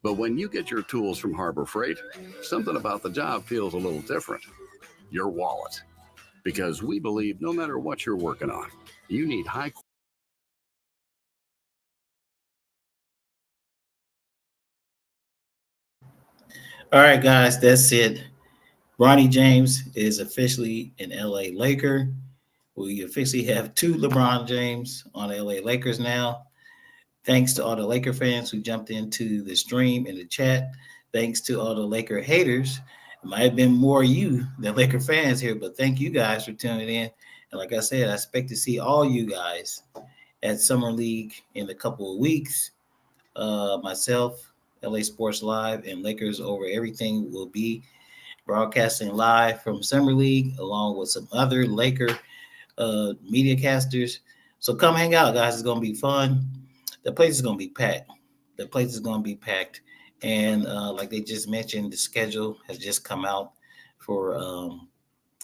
But when you get your tools from Harbor Freight, something about the job feels a little different. Your wallet. Because we believe no matter what you're working on, you need high. All right, guys, that's it. Bronny James is officially an LA Laker. We officially have 2 LeBron James on the LA Lakers now. Thanks to all the Laker fans who jumped into the stream and the chat. Thanks to all the Laker haters. It might have been more you than Laker fans here, but thank you guys for tuning in. And like I said, I expect to see all you guys at Summer League in a couple of weeks. Myself, LA Sports Live, and Lakers Over Everything will be broadcasting live from Summer League along with some other Laker media casters. So come hang out, guys. It's going to be fun. The place is going to be packed. And like they just mentioned, the schedule has just come out for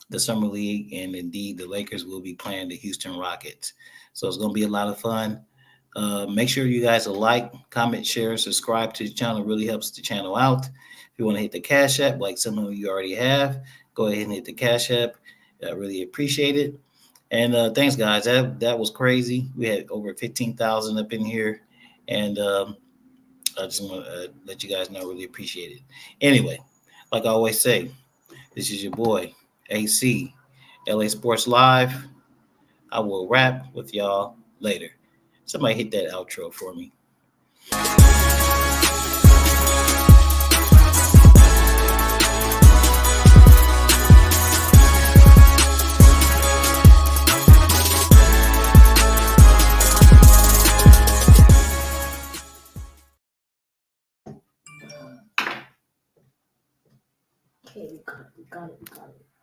the Summer League. And indeed, the Lakers will be playing the Houston Rockets. So it's going to be a lot of fun. Make sure you guys will like, comment, share, subscribe to the channel. It really helps the channel out. If you want to hit the Cash App, like some of you already have, go ahead and hit the Cash App. I really appreciate it. And thanks, guys. That was crazy. We had over 15,000 up in here. And I just want to let you guys know I really appreciate it. Anyway, like I always say, this is your boy, AC, LA Sports Live. I will wrap with y'all later. Somebody hit that outro for me. Okay, we got it.